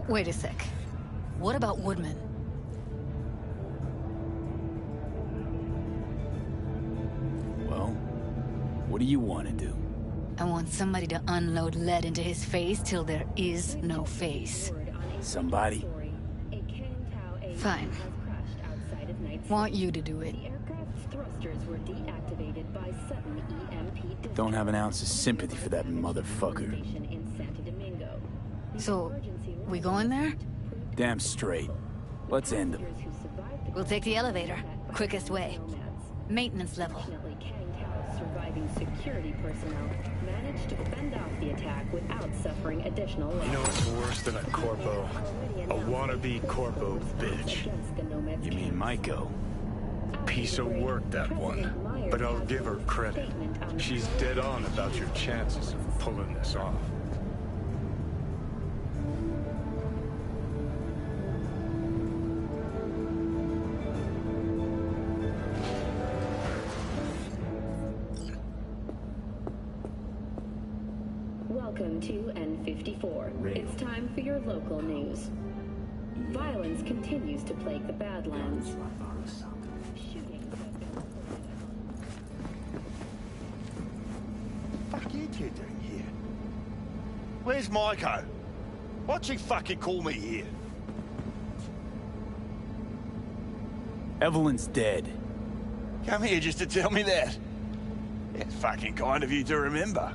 Wait a sec. What about Woodman? Well, what do you want to do? I want somebody to unload lead into his face till there is no face. Somebody? Fine. Want you to do it. Don't have an ounce of sympathy for that motherfucker. So, we going there? Damn straight. Let's end him. We'll take the elevator. Quickest way. Maintenance level. Surviving security personnel managed to fend off the attack without suffering additional loss. You know what's worse than a corpo? A wannabe corpo bitch. You mean Maiko? Piece of work, that one. But I'll give her credit. She's dead on about your chances of pulling this off. Welcome to N54. It's time for your local news. Violence continues to plague the Badlands. Fuck you two doing here? Where's Maiko? Why'd she fucking call me here? Evelyn's dead. Come here just to tell me that? It's fucking kind of you to remember.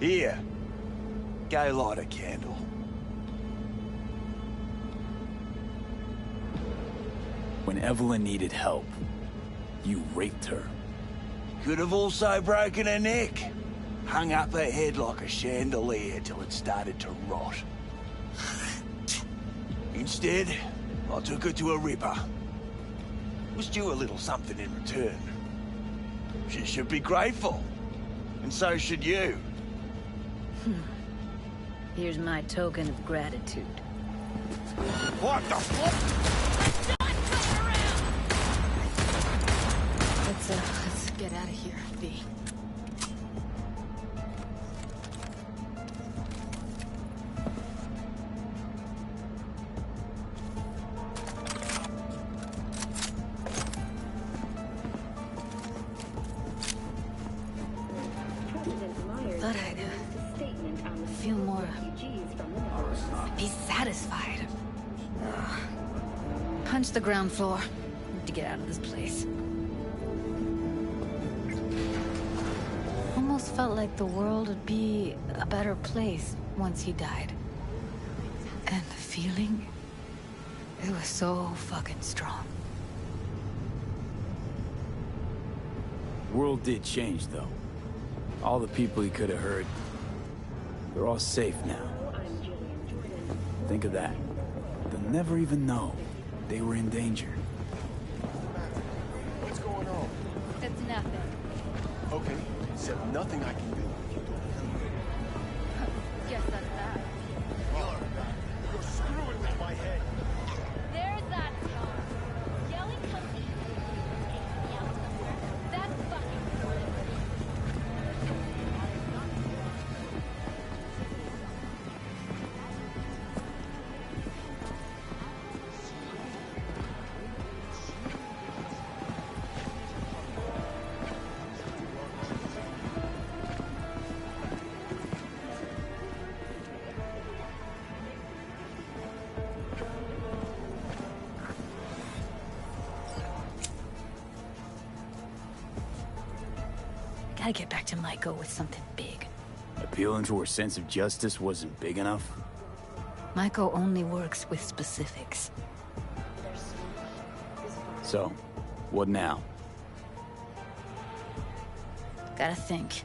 Here. Go light a candle. When Evelyn needed help, you raped her. Could have also broken her neck. Hung up her head like a chandelier till it started to rot. Instead, I took her to a ripper. Was due a little something in return. She should be grateful. And so should you. Here's my token of gratitude. What the fuck? Let's get out of here, V. Thought I'd feel more... be satisfied. Punch the ground floor. Need to get out of this place. Almost felt like the world would be a better place once he died. And the feeling... it was so fucking strong. The world did change, though. All the people he could have heard, they're all safe now. Think of that. They'll never even know they were in danger. What's going on? It's nothing. Okay, so nothing I can do. Guess that's that. Gotta get back to Maiko with something big. Appealing to her sense of justice wasn't big enough? Maiko only works with specifics. So, what now? Gotta think.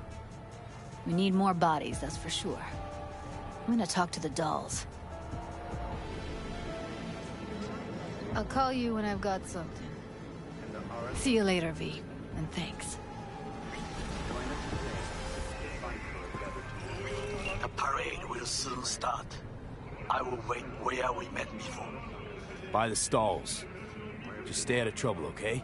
We need more bodies, that's for sure. I'm gonna talk to the dolls. I'll call you when I've got something. See you later, V. And thanks. The parade will soon start. I will wait where we met before. By the stalls. Just stay out of trouble, okay?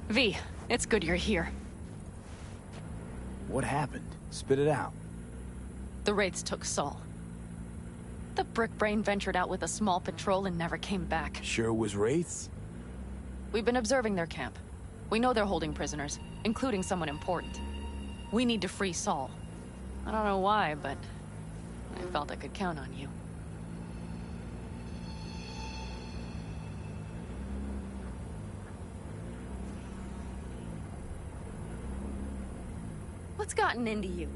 V, it's good you're here. What happened? Spit it out. The Wraiths took Saul. The Brick Brain ventured out with a small patrol and never came back. Sure was Wraiths? We've been observing their camp. We know they're holding prisoners, including someone important. We need to free Saul. I don't know why, but I felt I could count on you. What's gotten into you?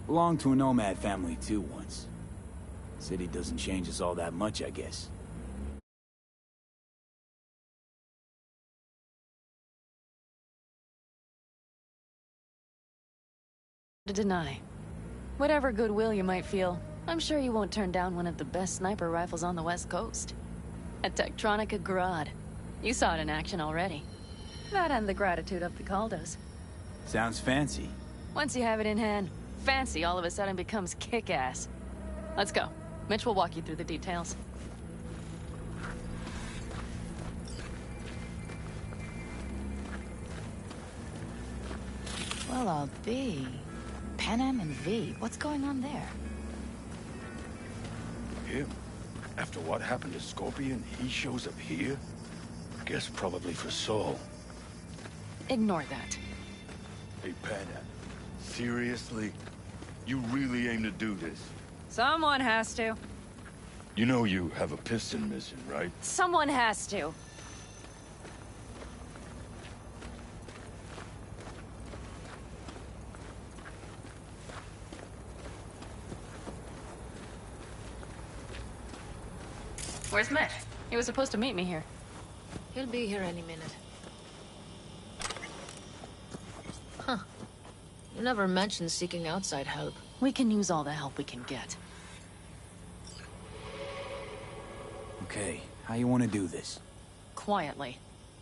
Belonged to a nomad family too once. City doesn't change us all that much, I guess. To deny. Whatever goodwill you might feel, I'm sure you won't turn down one of the best sniper rifles on the West Coast. A Tektronica Grad. You saw it in action already. That and the gratitude of the Caldos. Sounds fancy. Once you have it in hand, fancy all of a sudden becomes kick-ass. Let's go. Mitch will walk you through the details. Well, I'll be. Panam and V, what's going on there? Him? After what happened to Scorpion, he shows up here? Guess probably for Saul. Ignore that. Hey, Panam. Seriously? You really aim to do this? Someone has to. You know you have a piston missing, right? Someone has to. Where's Mitch? He was supposed to meet me here. He'll be here any minute. Huh. You never mentioned seeking outside help. We can use all the help we can get. Okay, how you want to do this? Quietly.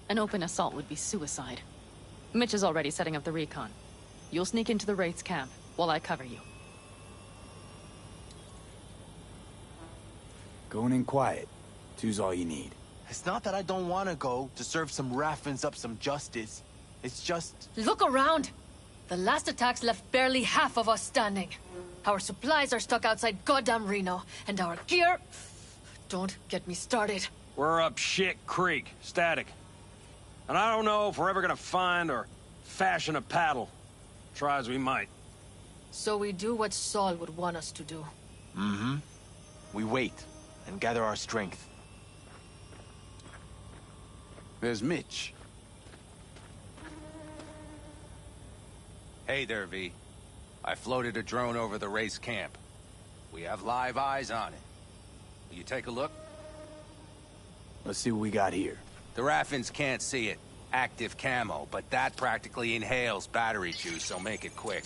An open assault would be suicide. Mitch is already setting up the recon. You'll sneak into the Wraith's camp, while I cover you. Going in quiet. Two's all you need. It's not that I don't want to go to serve some Raffins up some justice. It's just... Look around! The last attacks left barely half of us standing. Our supplies are stuck outside goddamn Reno, and our gear... Don't get me started. We're up shit creek, static. And I don't know if we're ever gonna find or fashion a paddle. Try as we might. So we do what Saul would want us to do. Mm-hmm. We wait, and gather our strength. There's Mitch. Hey there, V. I floated a drone over the race camp. We have live eyes on it. Will you take a look? Let's see what we got here. The Raffins can't see it. Active camo, but that practically inhales battery juice, so make it quick.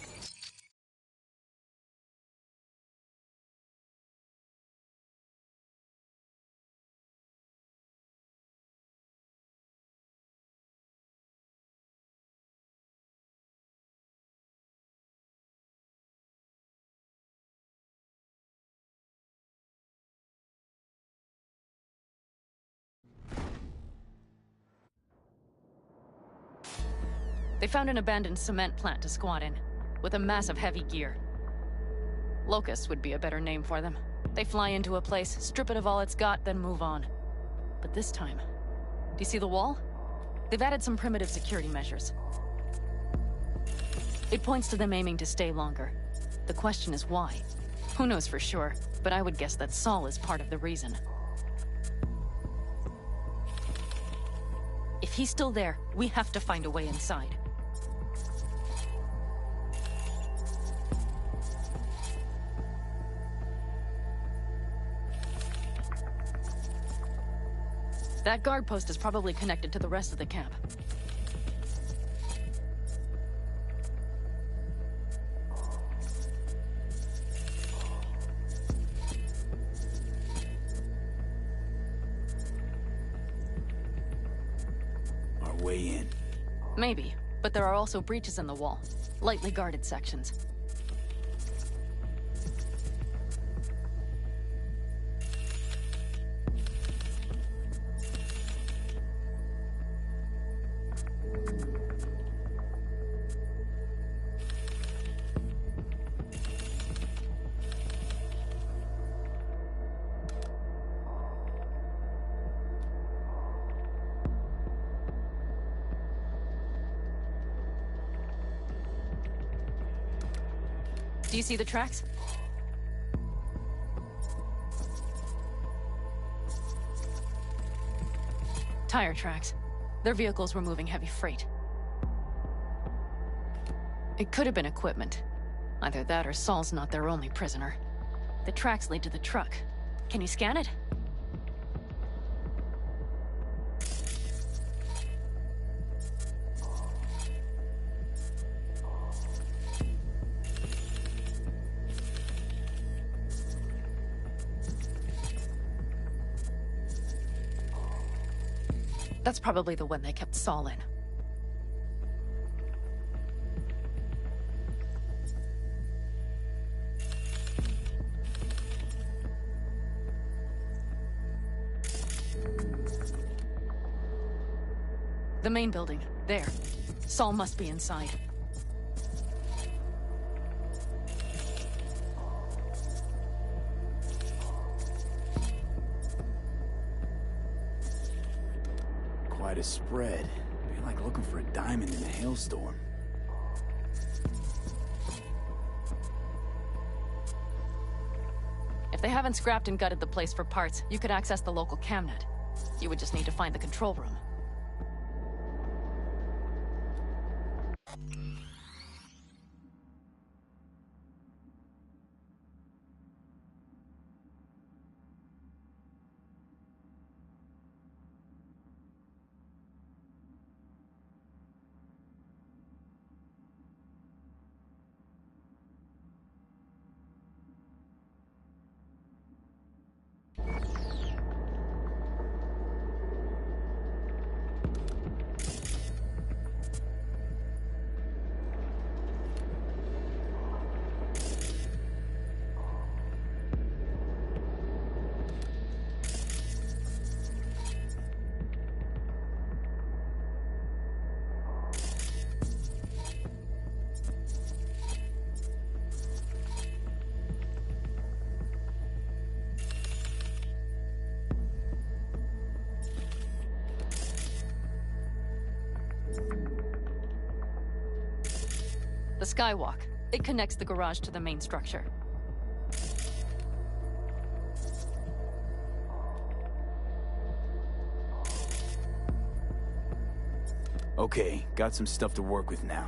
They found an abandoned cement plant to squat in, with a massive heavy gear. Locusts would be a better name for them. They fly into a place, strip it of all it's got, then move on. But this time, do you see the wall? They've added some primitive security measures. It points to them aiming to stay longer. The question is why? Who knows for sure, but I would guess that Saul is part of the reason. If he's still there, we have to find a way inside. That guard post is probably connected to the rest of the camp. Our way in. Maybe, but there are also breaches in the wall. Lightly guarded sections. Do you see the tracks? Tire tracks. Their vehicles were moving heavy freight. It could have been equipment. Either that or Saul's not their only prisoner. The tracks lead to the truck. Can you scan it? That's probably the one they kept Saul in. The main building. There. Saul must be inside. Quite a spread. You're like looking for a diamond in a hailstorm. If they haven't scrapped and gutted the place for parts, you could access the local camnet. You would just need to find the control room. The skywalk. It connects the garage to the main structure. Okay, got some stuff to work with now.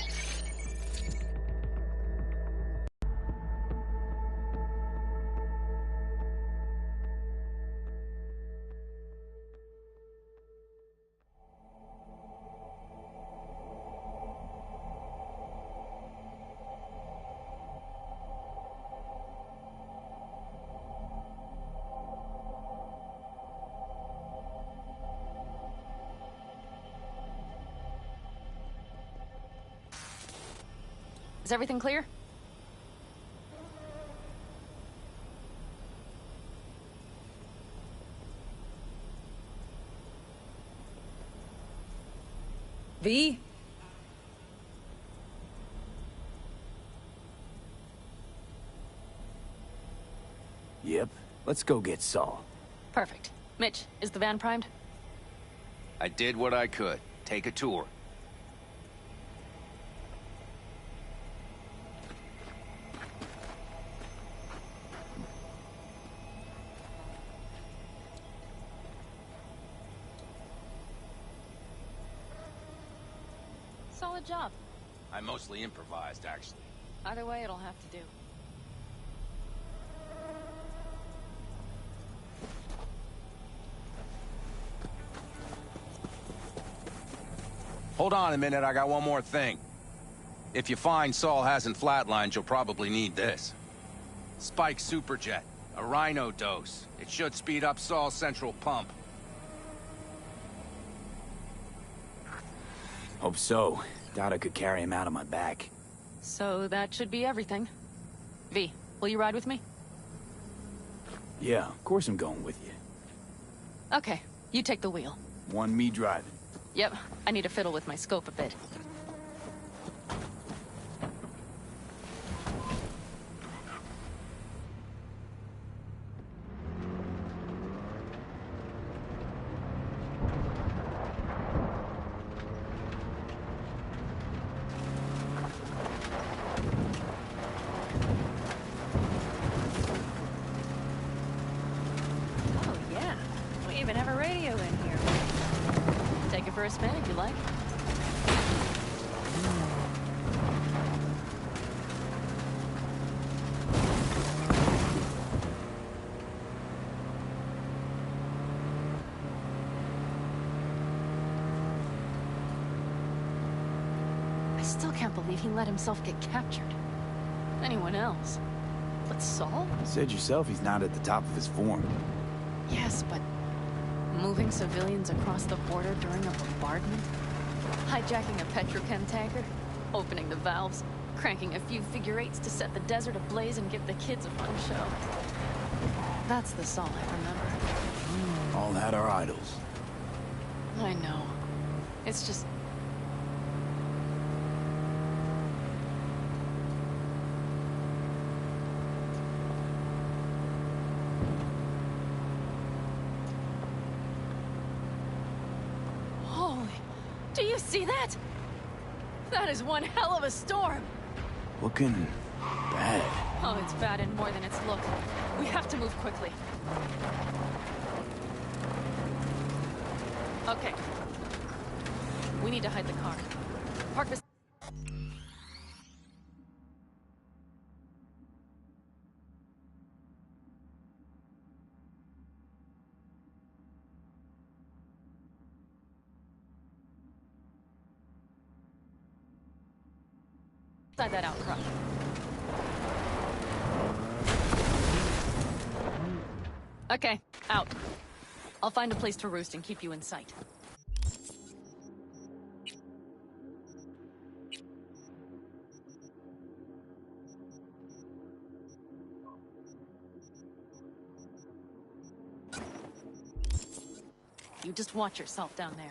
Is everything clear? V? Yep. Let's go get Saul. Perfect. Mitch, is the van primed? I did what I could. Take a tour. Solid job. I mostly improvised, actually. Either way, it'll have to do. Hold on a minute, I got one more thing. If you find Saul hasn't flatlined, you'll probably need this. Spike Superjet, a Rhino dose. It should speed up Saul's central pump. Hope so. Doubt I could carry him out on my back. So that should be everything. V, will you ride with me? Yeah, of course I'm going with you. Okay, you take the wheel. Want me driving? Yep, I need to fiddle with my scope a bit. first man if you like. I still can't believe he let himself get captured. Anyone else? But Saul? You said yourself he's not at the top of his form. Yes, but moving civilians across the border during a bombardment? Hijacking a petrochem tanker? Opening the valves? Cranking a few figure eights to set the desert ablaze and give the kids a fun show? That's the Saul I remember. All had our idols. I know. It's just... Do you see that? That is one hell of a storm. Looking bad. Oh, it's bad and more than its look. We have to move quickly. Okay. We need to hide the car. Park this. That out front. Okay, out. I'll find a place to roost and keep you in sight. You just watch yourself down there.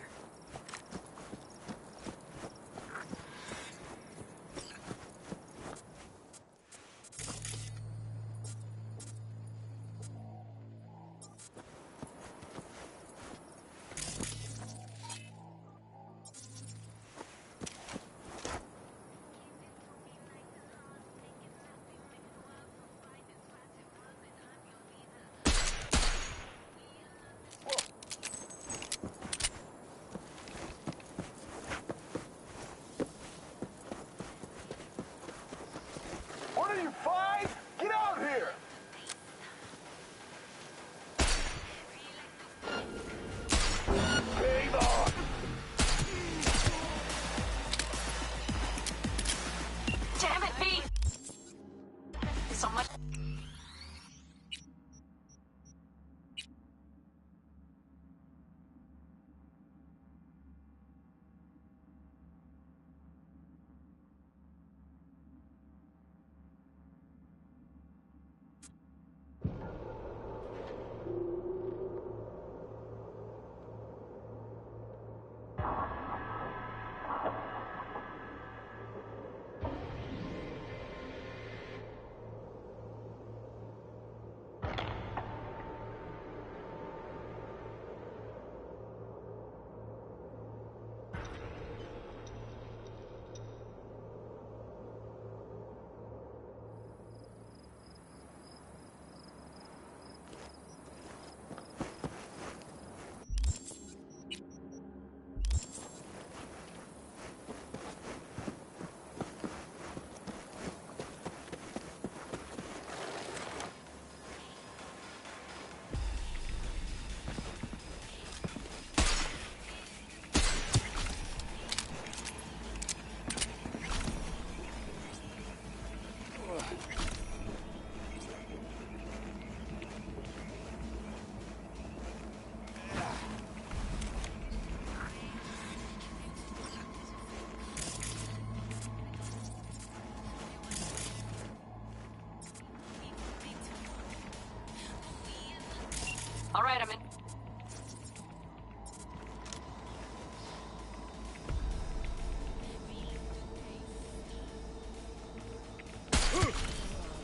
All right, I'm in.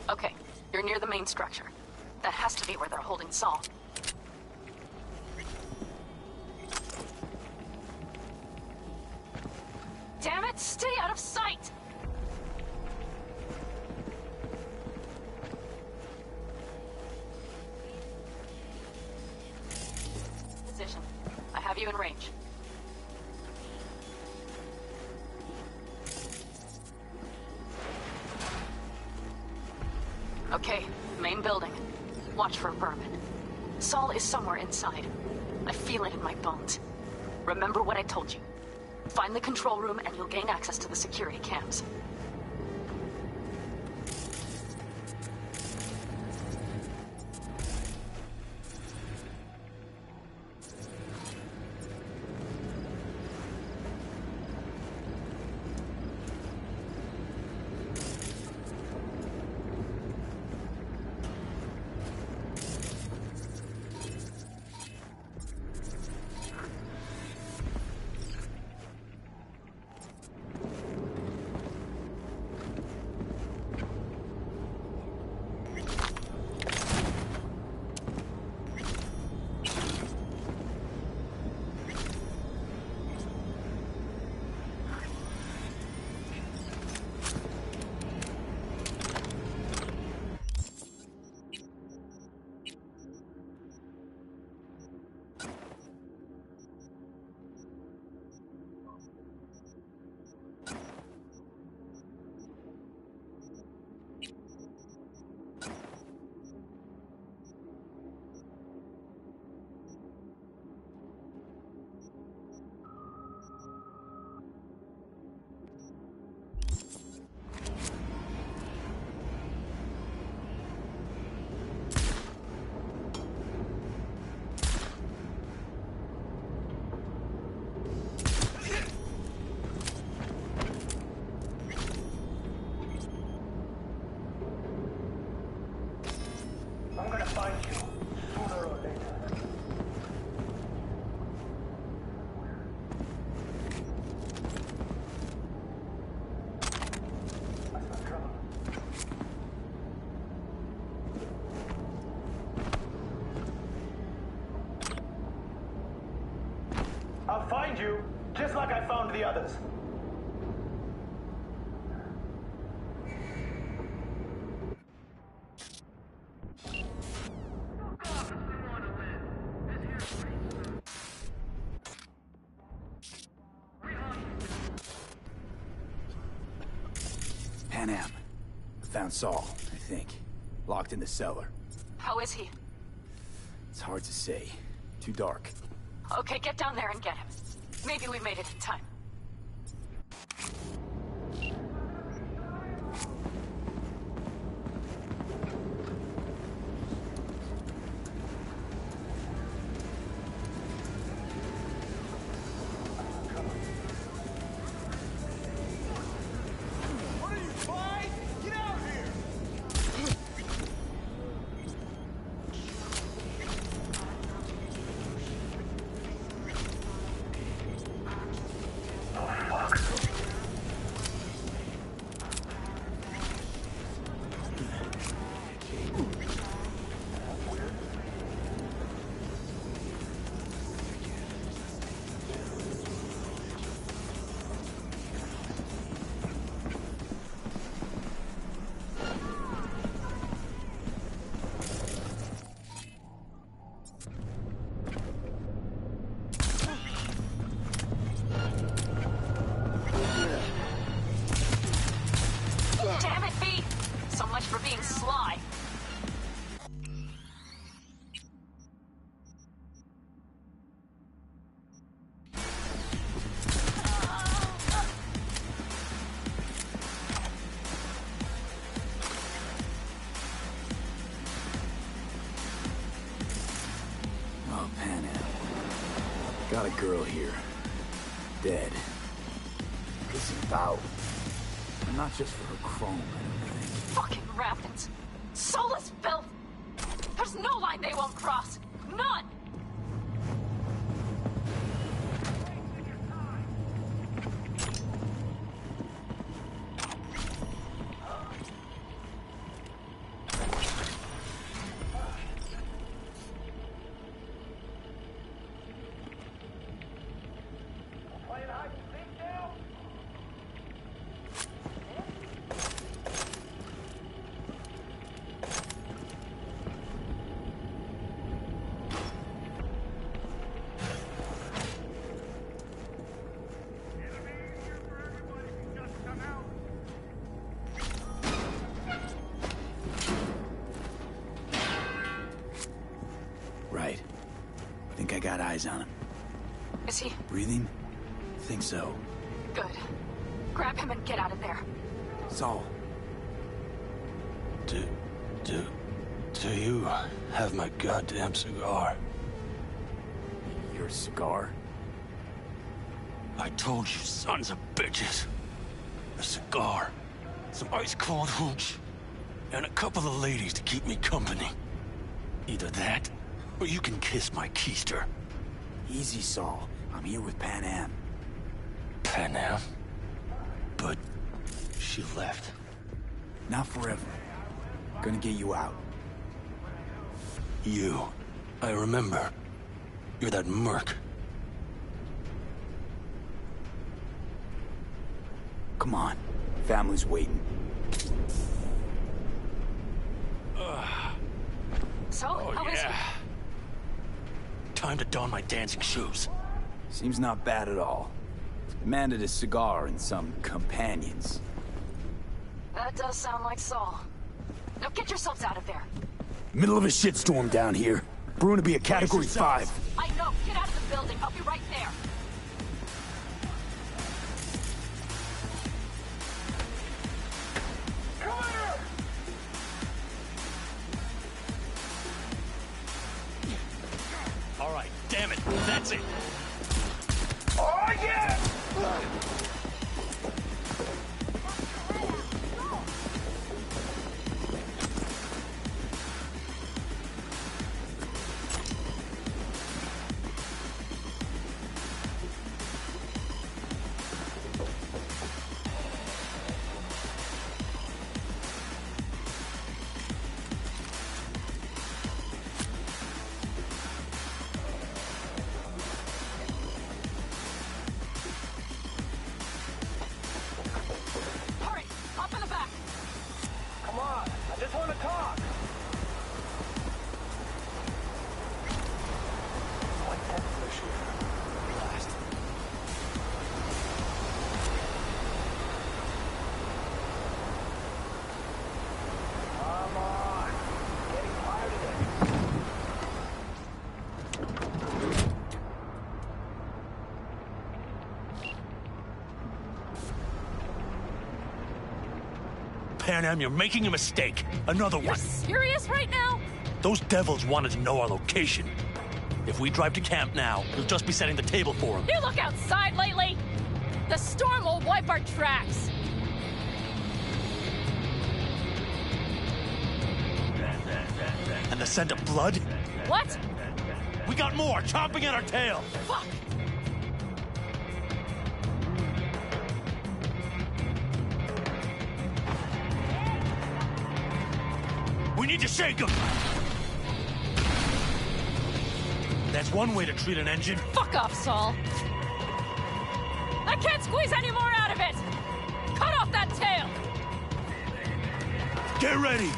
Okay, you're near the main structure. That has to be where they're holding Saul. Damn it, stay out of sight! Position. I have you in range. Okay, main building. Watch for vermin. Saul is somewhere inside. I feel it in my bones. Remember what I told you. Find the control room and you'll gain access to the security cams. I'm gonna find you, sooner or later. I'll find you, just like I found the others. Pan Am. Found Saul, I think. Locked in the cellar. How is he? It's hard to say. Too dark. Okay, get down there and get him. Maybe we made it in time. Damn it, V! So much for being sly. Oh, Pan Am. Got a girl here. Dead. This is about. And not just for her chrome, I don't think. Fucking rabbits. Soulless filth! There's no line they won't cross. None! Is he? Breathing? Think so. Good. Grab him and get out of there. Saul. Do you have my goddamn cigar? Your cigar? I told you, sons of bitches. A cigar, some ice-cold hooch, and a couple of ladies to keep me company. Either that, or you can kiss my keister. Easy, Saul. I'm here with Pan Am. Pan Am? But she left. Not forever. Gonna get you out. You. I remember. You're that merc. Come on. Family's waiting. So, how is he? Time to don my dancing shoes. Seems not bad at all. Demanded a cigar and some companions. That does sound like Saul. Now get yourselves out of there. Middle of a shitstorm down here. Brewing to be a Category 5. I know. Get out of the building. I'll be right there. All right, damn it. That's it. Oh, yeah! Hurry! Hop in the back! Come on, I just want to talk. Like that fish here. Blast. Come on. Getting tired of it. Pan Am, you're making a mistake. Another You're one. serious right now? Those devils wanted to know our location. If we drive to camp now, we'll just be setting the table for them. You look outside lately? The storm will wipe our tracks. And the scent of blood? What? We got more chomping at our tail. Fuck! We need to shake them. That's one way to treat an engine. Fuck off, Saul. I can't squeeze any more out of it. Cut off that tail. Get ready.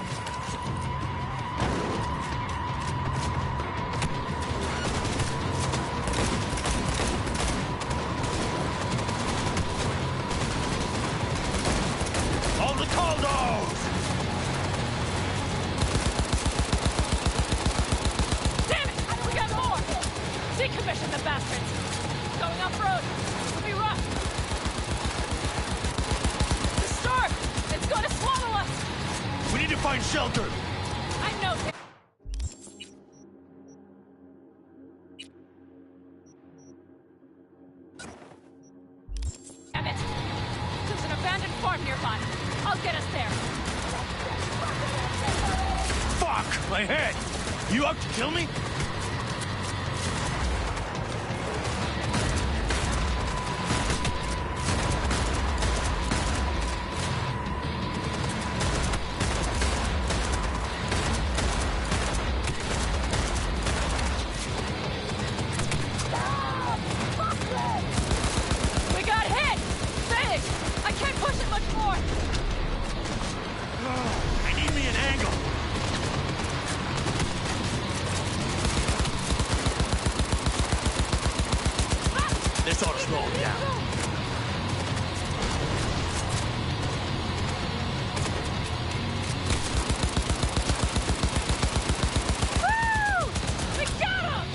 All the call dogs! Damn it! We got more. Decommission the bastards. Going off-road. It'll be rough. The storm! It's going to swallow us! We need to find shelter. I know. Damn it! There's an abandoned farm nearby. I'll get us there. Fuck! My head! You out to kill me? We got hit! Big! I can't push it much more! I need me an angle. This ought to slow him down. Woo! We got him!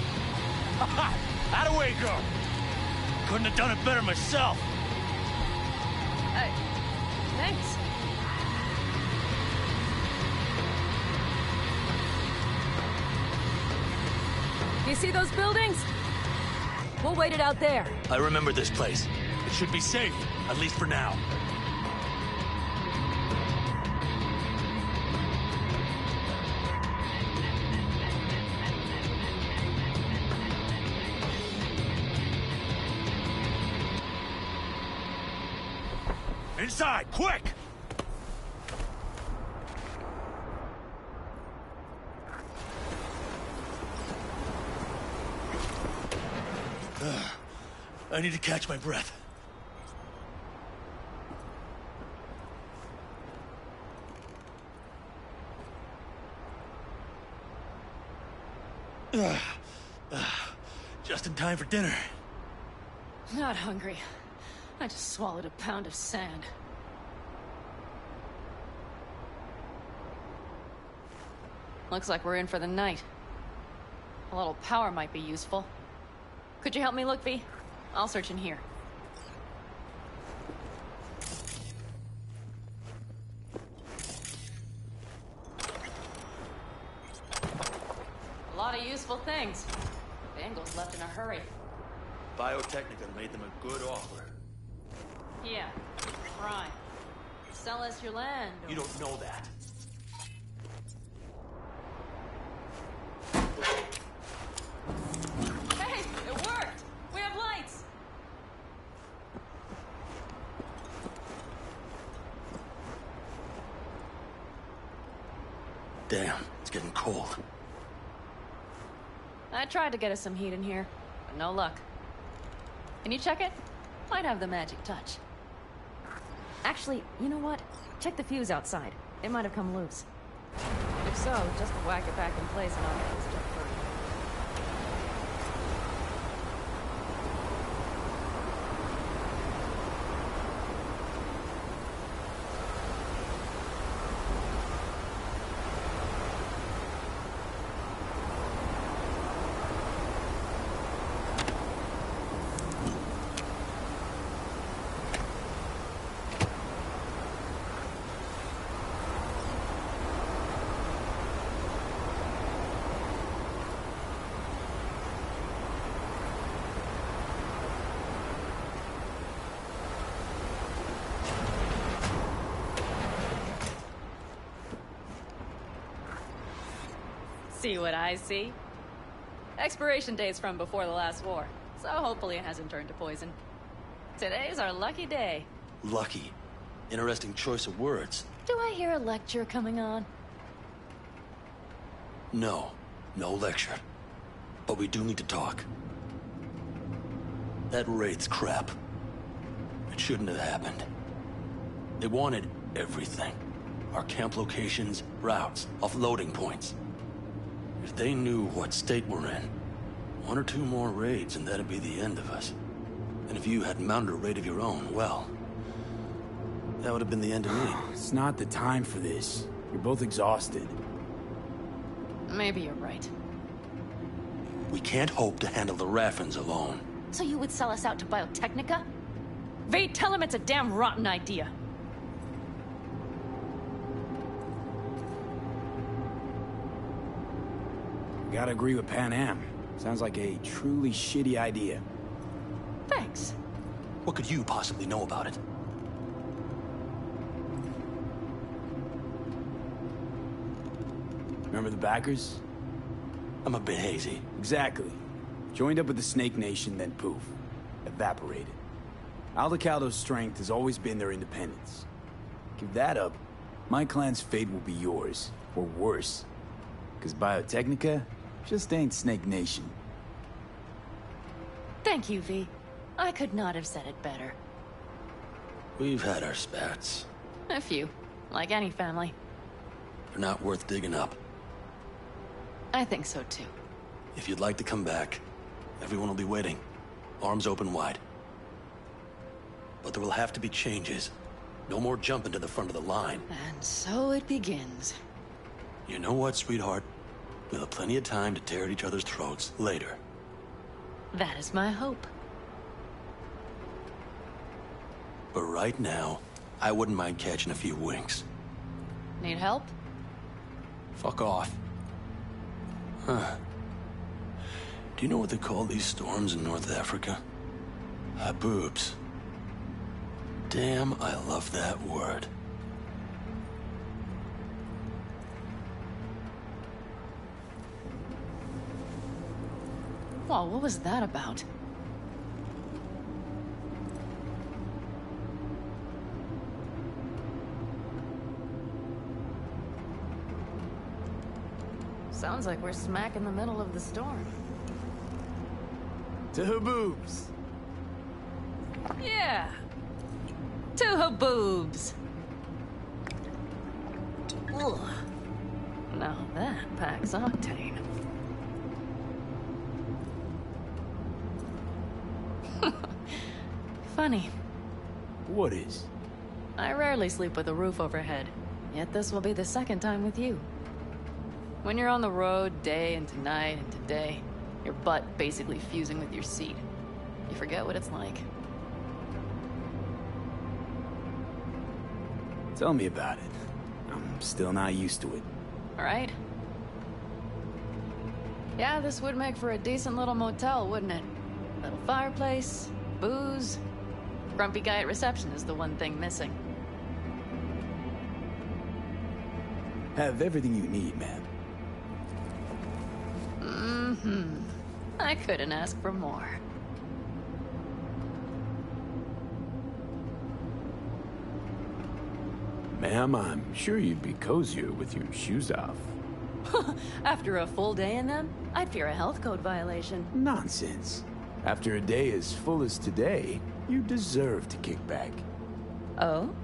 How'd away go? Couldn't have done it better myself. Thanks. You see those buildings? We'll wait it out there. I remember this place. It should be safe, at least for now. Inside, quick! I need to catch my breath. Just in time for dinner. Not hungry. I just swallowed a pound of sand. Looks like we're in for the night. A little power might be useful. Could you help me look, V? I'll search in here. A lot of useful things. Bangles left in a hurry. Biotechnica made them a good offer. Yeah, prime. Sell us your land. Or... You don't know that. Hey, it worked! We have lights! Damn, it's getting cold. I tried to get us some heat in here, but no luck. Can you check it? Might have the magic touch. Actually, you know what? Check the fuse outside. It might have come loose. If so, just whack it back in place and I'll get this stuff burning. See what I see? Expiration date's from before the last war, so hopefully it hasn't turned to poison. Today's our lucky day. Lucky. Interesting choice of words. Do I hear a lecture coming on? No. No lecture. But we do need to talk. That Wraith's crap. It shouldn't have happened. They wanted everything. Our camp locations, routes, offloading points. If they knew what state we're in, one or two more raids and that'd be the end of us. And if you had mounted a raid of your own, well, that would have been the end of me. It's not the time for this. You're both exhausted. Maybe you're right. We can't hope to handle the Raffens alone. So you would sell us out to Biotechnica? Vade, tell him it's a damn rotten idea. Gotta agree with Pan Am. Sounds like a truly shitty idea. Thanks. What could you possibly know about it? Remember the backers? I'm a bit hazy. Exactly. Joined up with the Snake Nation, then poof. Evaporated. Aldecaldo's strength has always been their independence. Give that up, my clan's fate will be yours. Or worse. Because Biotechnica just ain't Snake Nation. Thank you, V. I could not have said it better. We've had our spats. A few. Like any family. They're not worth digging up. I think so, too. If you'd like to come back, everyone will be waiting. Arms open wide. But there will have to be changes. No more jumping to the front of the line. And so it begins. You know what, sweetheart? We'll have plenty of time to tear at each other's throats later. That is my hope. But right now, I wouldn't mind catching a few winks. Need help? Fuck off. Huh. Do you know what they call these storms in North Africa? Haboobs. Damn, I love that word. Whoa, what was that about? Sounds like we're smack in the middle of the storm. To Haboobs. Yeah. To Haboobs. Ugh. Now that packs octane. Funny. What is? I rarely sleep with a roof overhead, yet this will be the second time with you. When you're on the road day into night into day, your butt basically fusing with your seat. You forget what it's like. Tell me about it. I'm still not used to it. All right? Yeah, this would make for a decent little motel, wouldn't it? Little fireplace, booze. Grumpy guy at reception is the one thing missing. Have everything you need, man. Mm-hmm. I couldn't ask for more. Ma'am, I'm sure you'd be cozier with your shoes off. After a full day in them, I'd fear a health code violation. Nonsense. After a day as full as today, you deserve to kick back. Oh?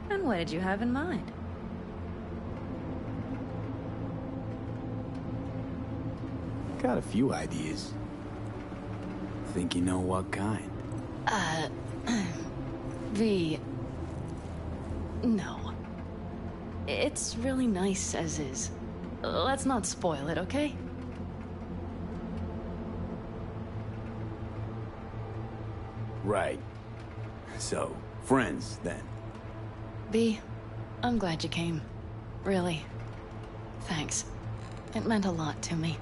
And what did you have in mind? Got a few ideas. Think you know what kind? No. It's really nice as is. Let's not spoil it, okay? Right. So, friends, then. B, I'm glad you came. Really. Thanks. It meant a lot to me.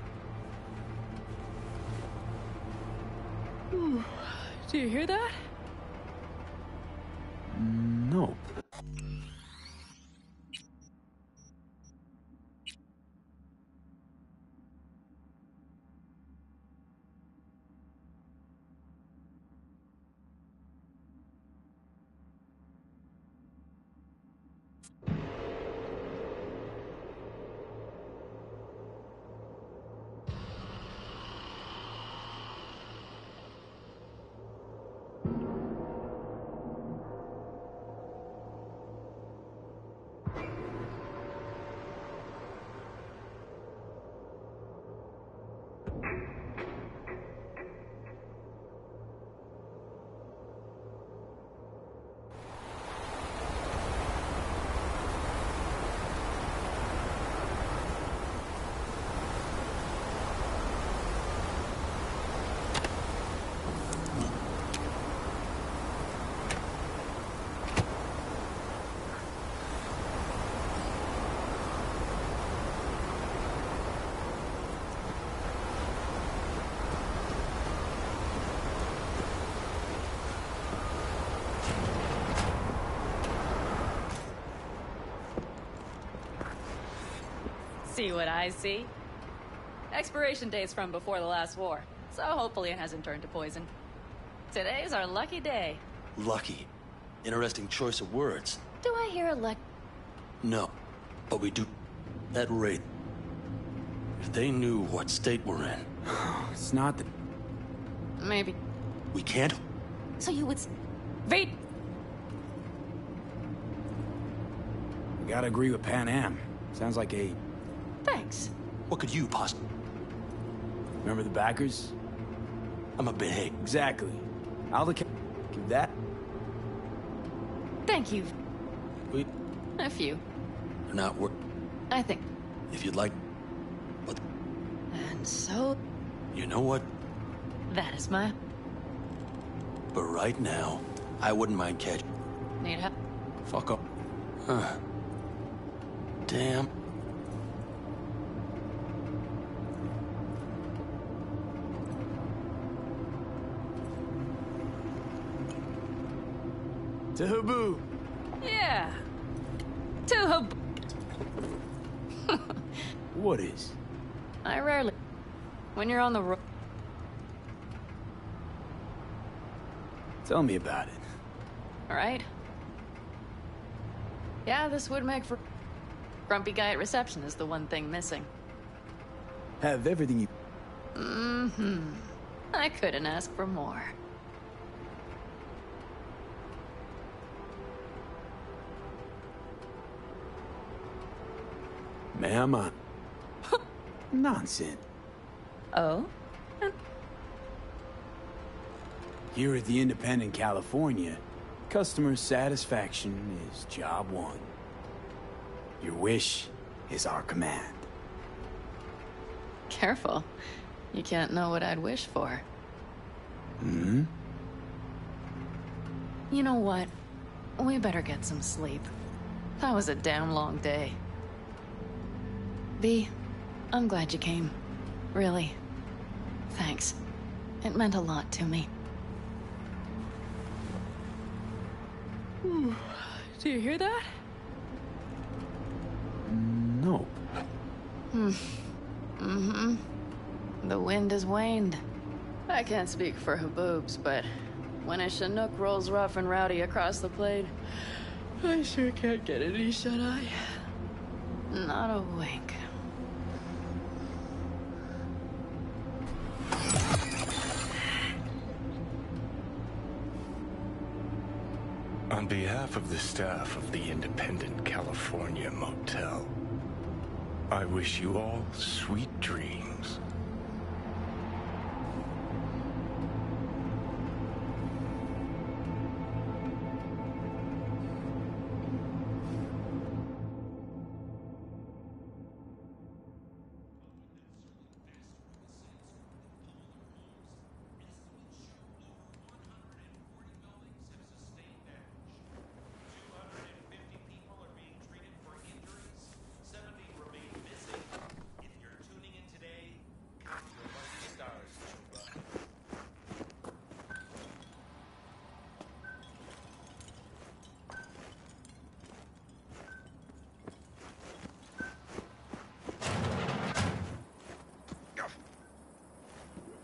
Do you hear that? Nope. See what I see? Expiration date's from before the last war, so hopefully it hasn't turned to poison. Today's our lucky day. Lucky. Interesting choice of words. Do I hear No, but we do. At rate. If they knew what state we're in. It's not that... Maybe. We can't? So you would... Wait! We gotta agree with Pan Am. Sounds like a... Thanks. What could you possibly... Remember the backers? I'm a bit hate. Exactly. I'll give that... Thank you. We... A few. They're not work... I think. If you'd like... But... And so... You know what? That is my... But right now, I wouldn't mind catching... Need help? Fuck up. Damn. Tahaboo! Yeah. To What is? I rarely... When you're on the road... Tell me about it. Alright? Yeah, this would make for... Grumpy guy at reception is the one thing missing. Have everything you... Mm-hmm. I couldn't ask for more. Ma'am, nonsense. Oh? Here at the Independent California, customer satisfaction is job one. Your wish is our command. Careful. You can't know what I'd wish for. Hmm? You know what? We better get some sleep. That was a damn long day. V, I'm glad you came. Really. Thanks. It meant a lot to me. Do you hear that? No. Mm-hmm. The wind has waned. I can't speak for Haboobs, but when a Chinook rolls rough and rowdy across the plain, I sure can't get any shut-eye. Not a wink. On behalf of the staff of the Independent California Motel, I wish you all sweet dreams.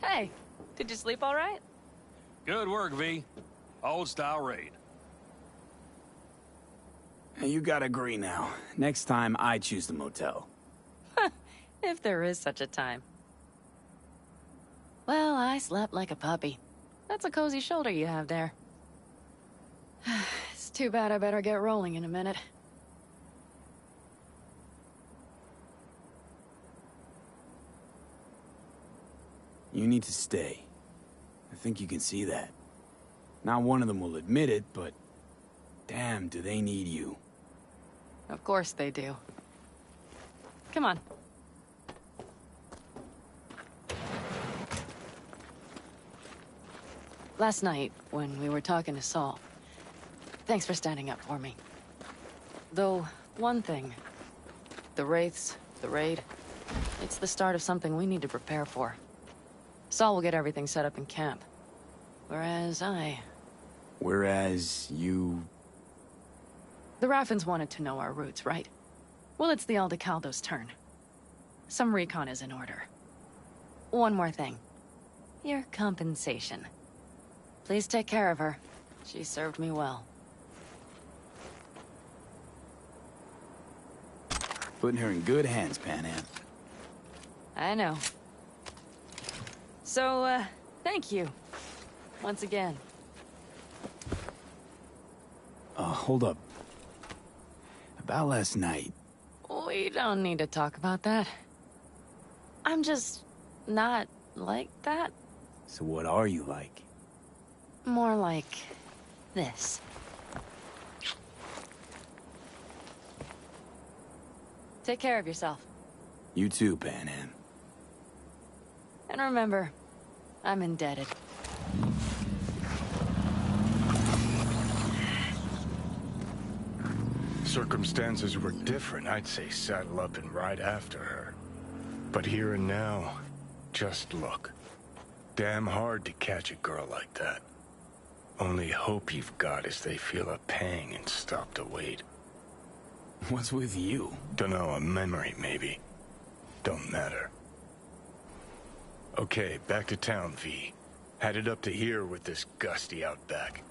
Hey, did you sleep all right? Good work, V. Old style raid. You gotta agree now. Next time, I choose the motel. If there is such a time. Well, I slept like a puppy. That's a cozy shoulder you have there. It's too bad I better get rolling in a minute. You need to stay. I think you can see that. Not one of them will admit it, but... damn, do they need you. Of course they do. Come on. Last night, when we were talking to Saul, thanks for standing up for me. Though, one thing. The Wraiths, the raid, it's the start of something we need to prepare for. Saul will get everything set up in camp. Whereas Whereas you... The Raffins wanted to know our roots, right? Well, it's the Aldecaldo's turn. Some recon is in order. One more thing. Your compensation. Please take care of her. She served me well. Putting her in good hands, Pan Am. I know. So, thank you. Once again. Hold up. About last night. We don't need to talk about that. I'm just not like that. So what are you like? More like this. Take care of yourself. You too, Pan Am. And remember, I'm indebted. circumstances were different, I'd say saddle up and ride after her. But here and now, just look. Damn hard to catch a girl like that. Only hope you've got is they feel a pang and stop to wait. What's with you? Dunno, a memory maybe. Don't matter. Okay, back to town, V. Headed up to here with this gusty outback.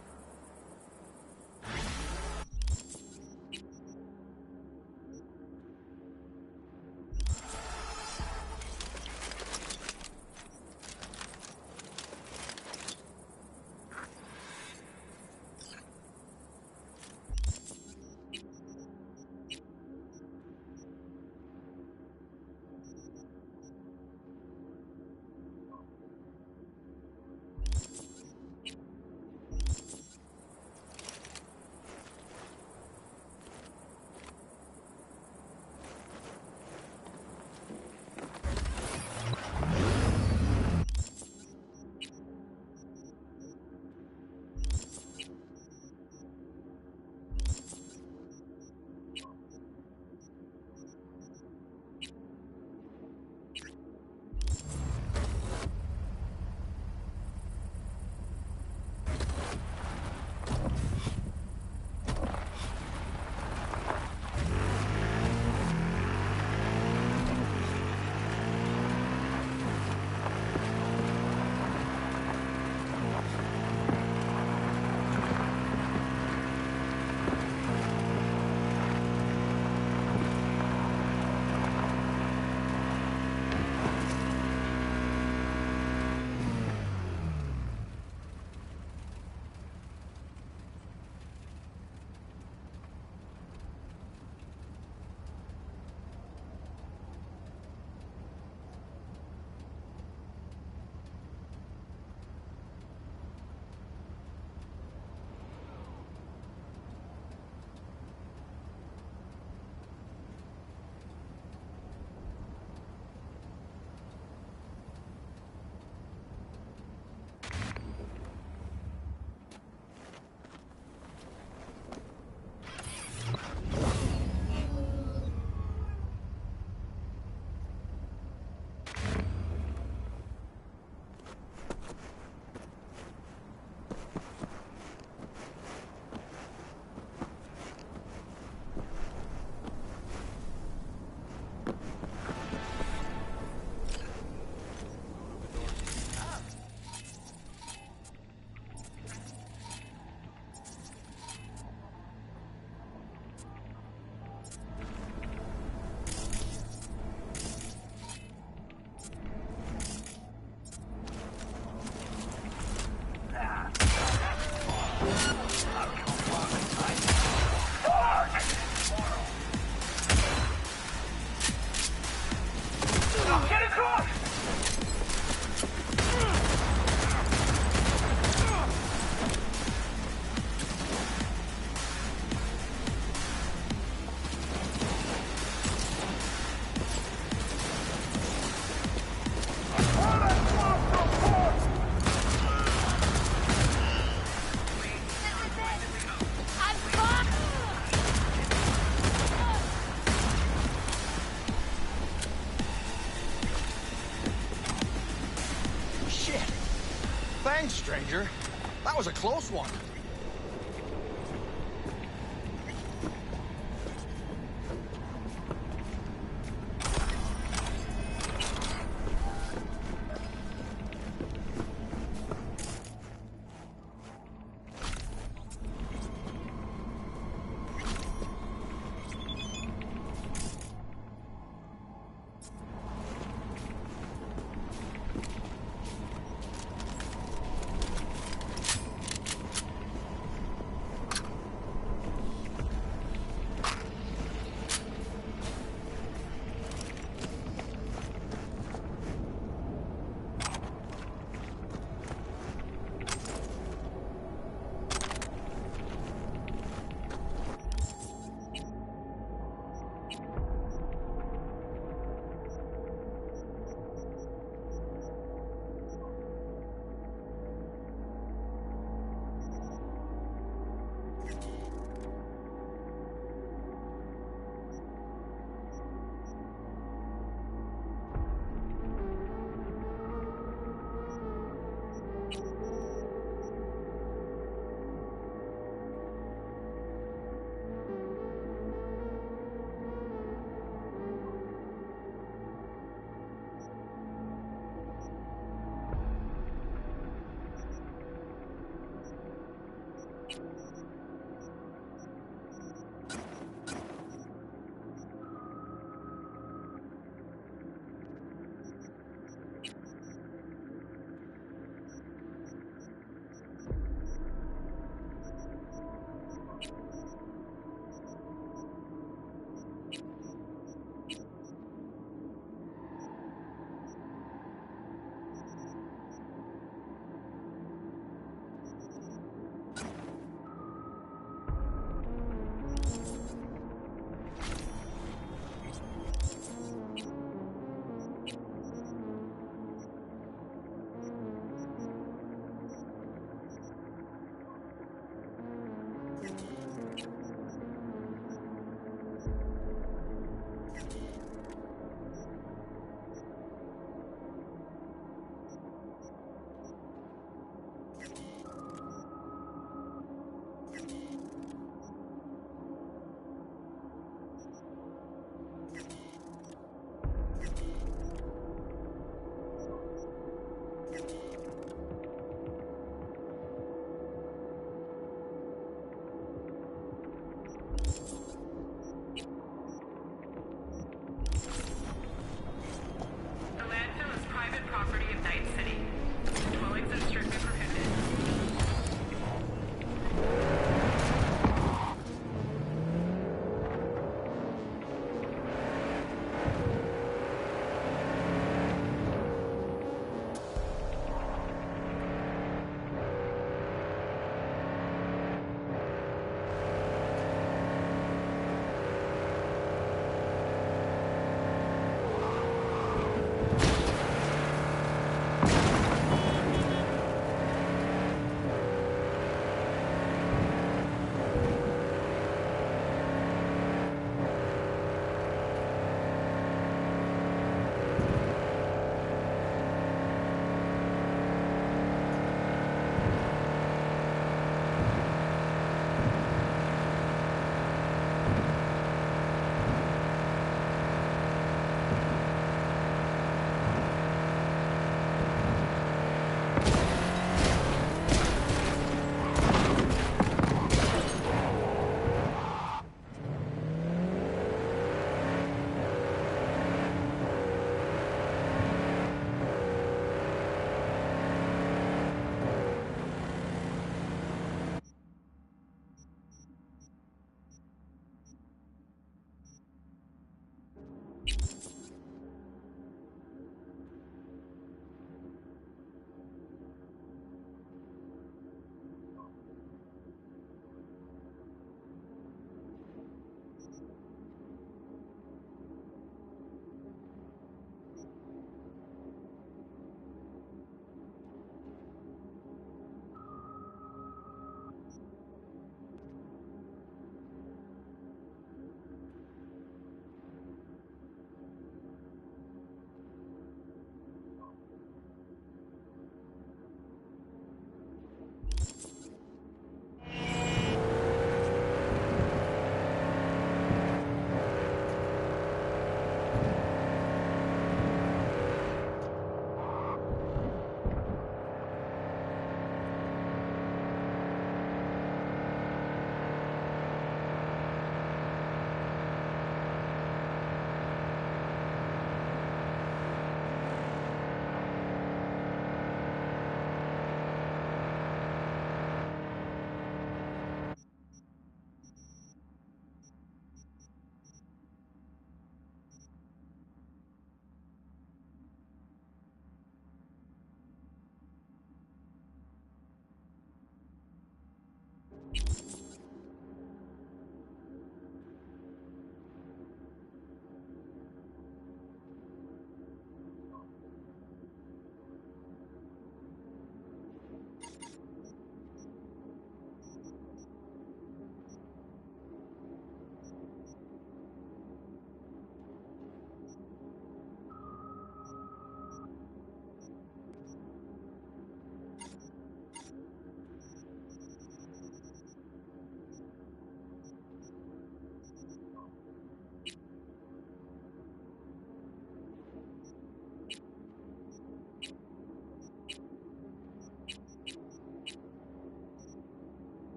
Thanks, stranger. That was a close one.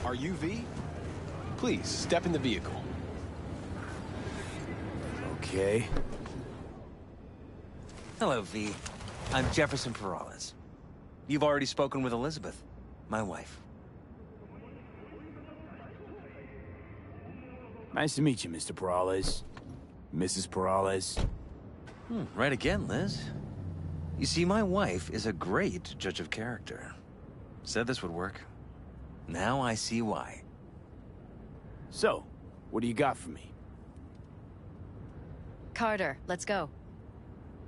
Are you V? Please, step in the vehicle. Okay. Hello, V. I'm Jefferson Peralez. You've already spoken with Elizabeth, my wife. Nice to meet you, Mr. Peralez. Mrs. Peralez. Right again, Liz. You see, my wife is a great judge of character. Said this would work. Now I see why. So, what do you got for me? Carter, let's go.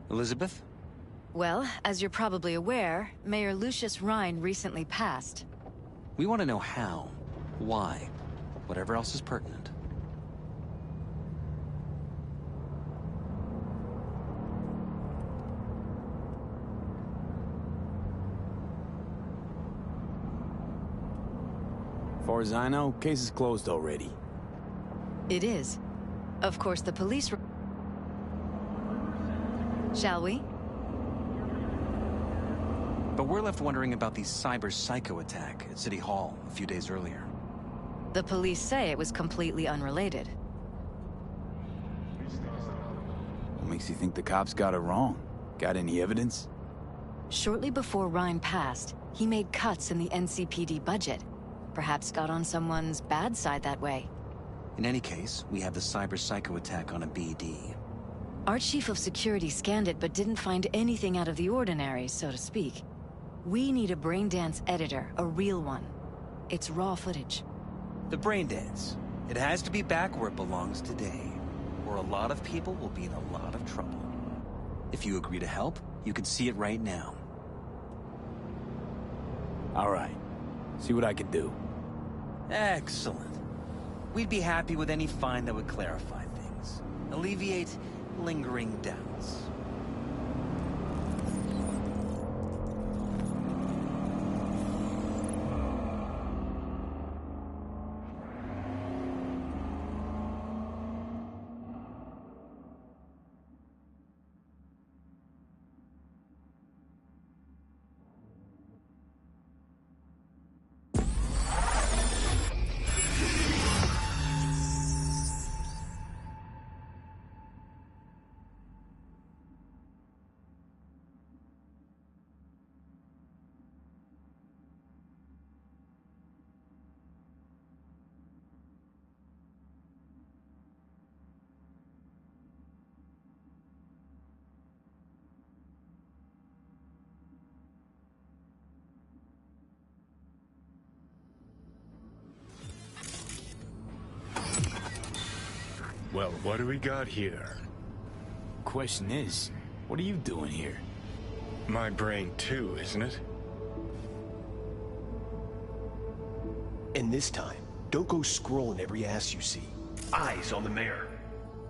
Elizabeth? Well, as you're probably aware, Mayor Lucius Rhine recently passed. We want to know how, why, whatever else is pertinent. As far as I know, case is closed already. It is. Of course, the police... Shall we? But we're left wondering about the cyber psycho attack at City Hall a few days earlier. The police say it was completely unrelated. What makes you think the cops got it wrong? Got any evidence? Shortly before Rhine passed, he made cuts in the NCPD budget. Perhaps got on someone's bad side that way. In any case, we have the cyber psycho attack on a BD. Our chief of security scanned it but didn't find anything out of the ordinary, so to speak. We need a braindance editor, a real one. It's raw footage. The braindance. It has to be back where it belongs today, or a lot of people will be in a lot of trouble. If you agree to help, you can see it right now. All right. See what I can do. Excellent. We'd be happy with any find that would clarify things. Alleviate lingering doubts. Well, what do we got here? Question is, what are you doing here? My brain too, isn't it? And this time, don't go scrolling every ass you see. Eyes on the mayor.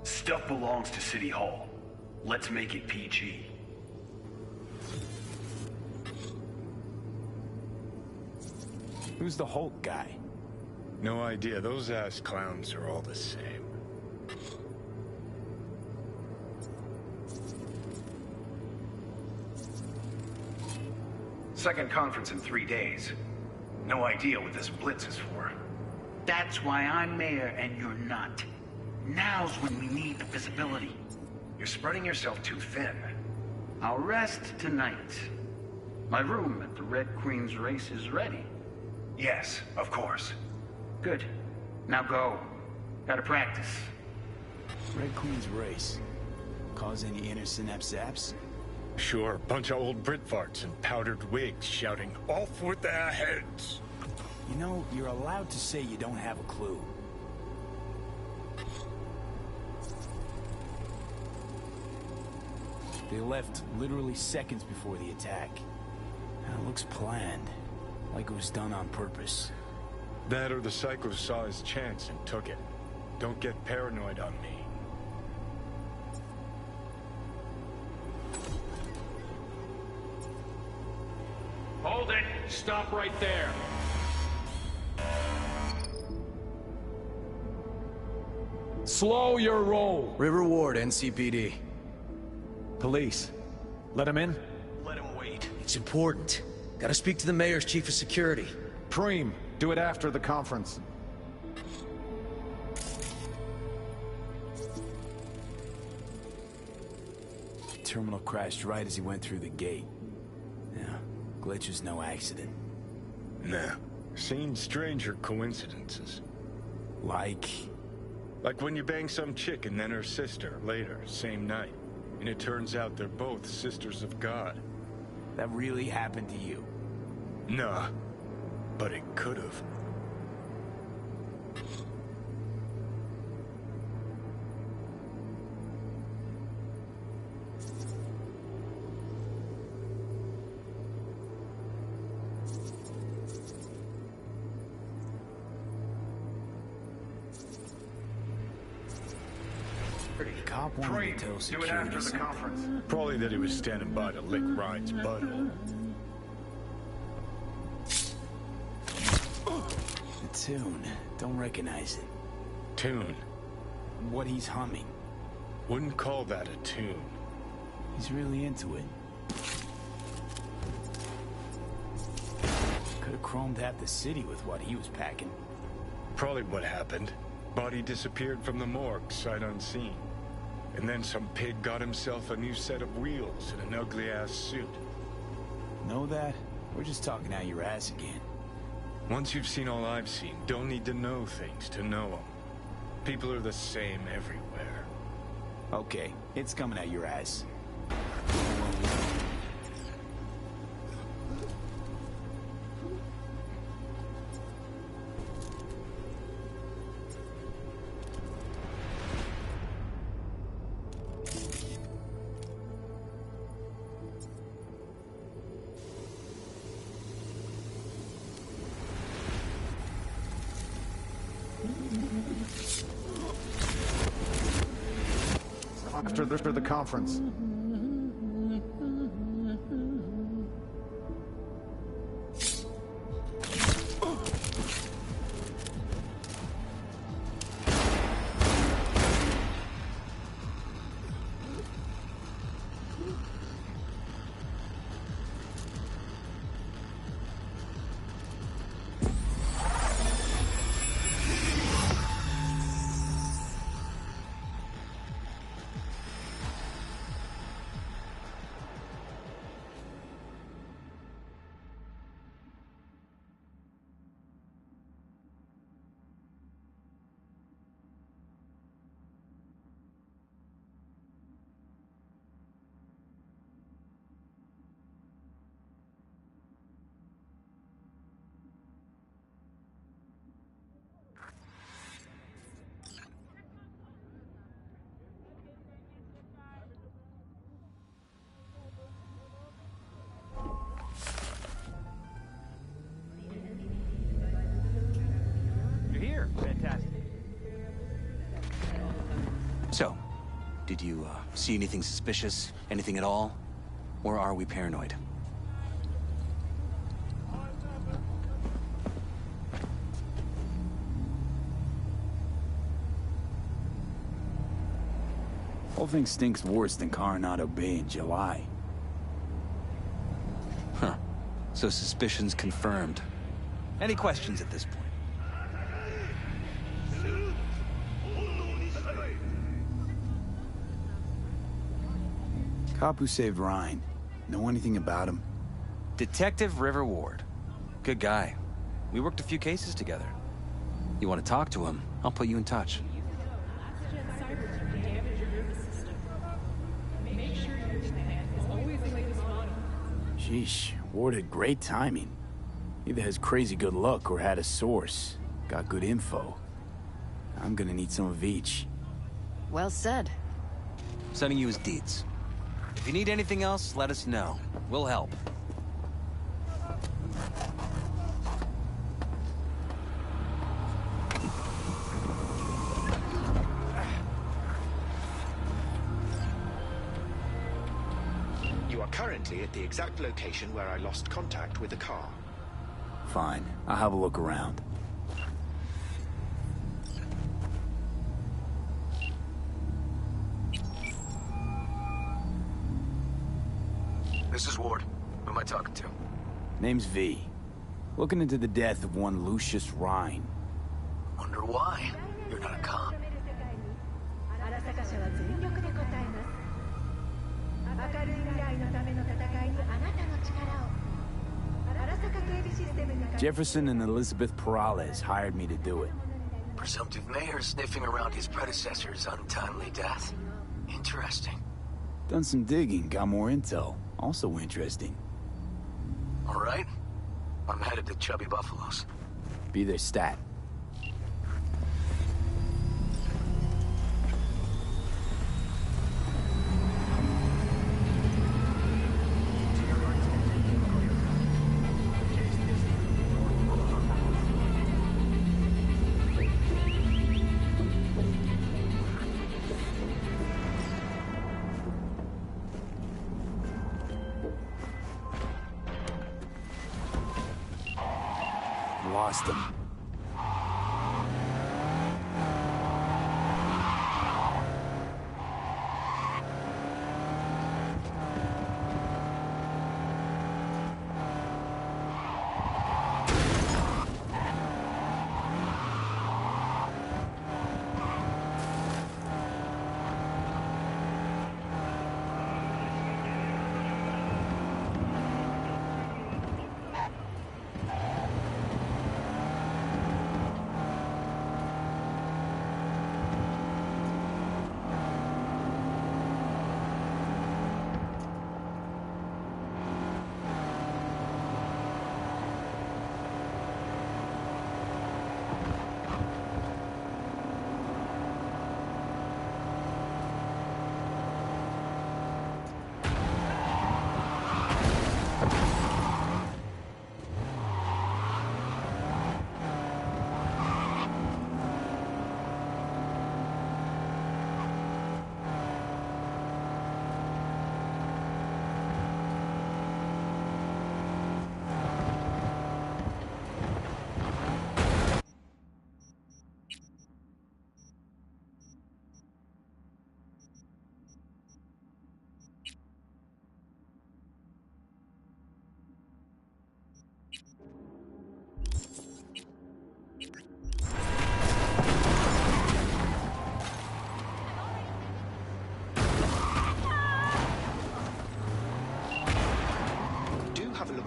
Stuff belongs to City Hall. Let's make it PG. Who's the Hulk guy? No idea. Those ass clowns are all the same. Second conference in 3 days. No idea what this blitz is for. That's why I'm mayor and you're not. Now's when we need the visibility. You're spreading yourself too thin. I'll rest tonight. My room at the Red Queen's race is ready. Yes, of course. Good. Now go. Gotta practice. Red Queen's race. Cause any inner synapse zaps? Sure, bunch of old Brit farts in powdered wigs shouting, "Off with their heads!" You know, you're allowed to say you don't have a clue. They left literally seconds before the attack. It looks planned, like it was done on purpose. That or the psycho saw his chance and took it. Don't get paranoid on me. Hold it! Stop right there! Slow your roll! River Ward, NCPD. Police. Let him in? Let him wait. It's important. Gotta speak to the mayor's chief of security. Preem, Do it after the conference. Terminal crashed right as he went through the gate. Yeah, glitch was no accident. Nah, seen stranger coincidences. Like when you bang some chick and then her sister later, same night. And it turns out they're both sisters of God. That really happened to you? Nah, but it could've. Cop wanted to tell Do it after the conference. Probably that he was standing by to lick Ryan's butthole. The tune. Don't recognize it. Tune. What he's humming. Wouldn't call that a tune. He's really into it. Could have chromed half the city with what he was packing. Probably what happened. Body disappeared from the morgue, sight unseen. And then some pig got himself a new set of wheels and an ugly-ass suit. Know that? We're just talking out your ass again. Once you've seen all I've seen, don't need to know things to know them. People are the same everywhere. Okay, it's coming out your ass. After the conference. So, did you see anything suspicious? Anything at all? Or are we paranoid? Whole thing stinks worse than Coronado Bay in July. Huh. So suspicions confirmed. Any questions at this point? Cop who saved Ryan. Know anything about him? Detective River Ward. Good guy. We worked a few cases together. You want to talk to him? I'll put you in touch. Sheesh, Ward had great timing. Either has crazy good luck or had a source. Got good info. I'm gonna need some of each. Well said. Sending you his deeds. If you need anything else, let us know. We'll help. You are currently at the exact location where I lost contact with the car. Fine, I'll have a look around. This is Ward. Who am I talking to? Name's V. Looking into the death of one Lucius Rhine. Wonder why you're not a cop. Jefferson and Elizabeth Perales hired me to do it. Presumptive mayor sniffing around his predecessor's untimely death. Interesting. Done some digging, got more intel. Also interesting. All right. I'm headed to Chubby Buffalo's. Be there stat. Lost him.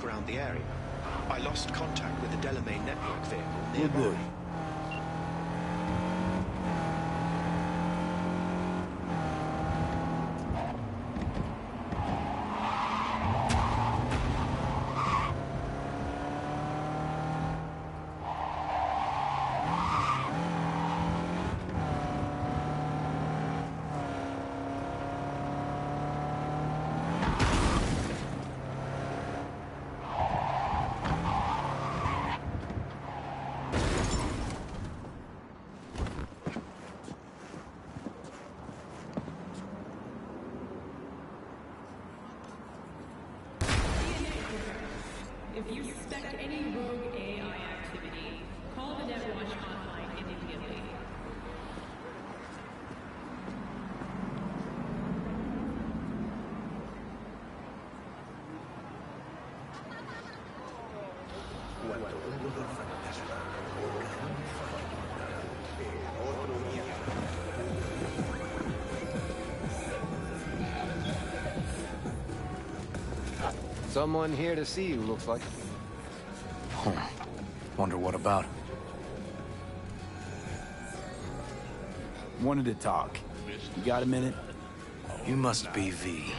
Around the area. I lost contact with the Delamain network vehicle nearby. Good. If you suspect any rogue AI activity, call the NetWatch hotline immediately. Someone here to see you, looks like. Wonder what about? Wanted to talk. You got a minute? You must be V.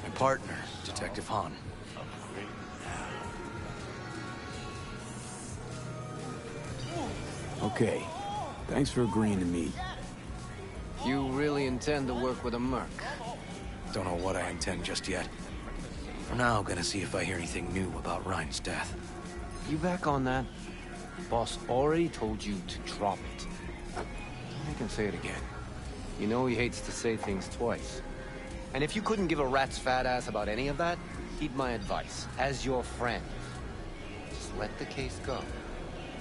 My partner, Detective Han. Okay. Thanks for agreeing to meet. You really intend to work with a merc? Don't know what I intend just yet. For now, gonna see if I hear anything new about Ryan's death. You back on that? Boss already told you to drop it. I can say it again. You know he hates to say things twice. And if you couldn't give a rat's fat ass about any of that, heed my advice. As your friend, just let the case go.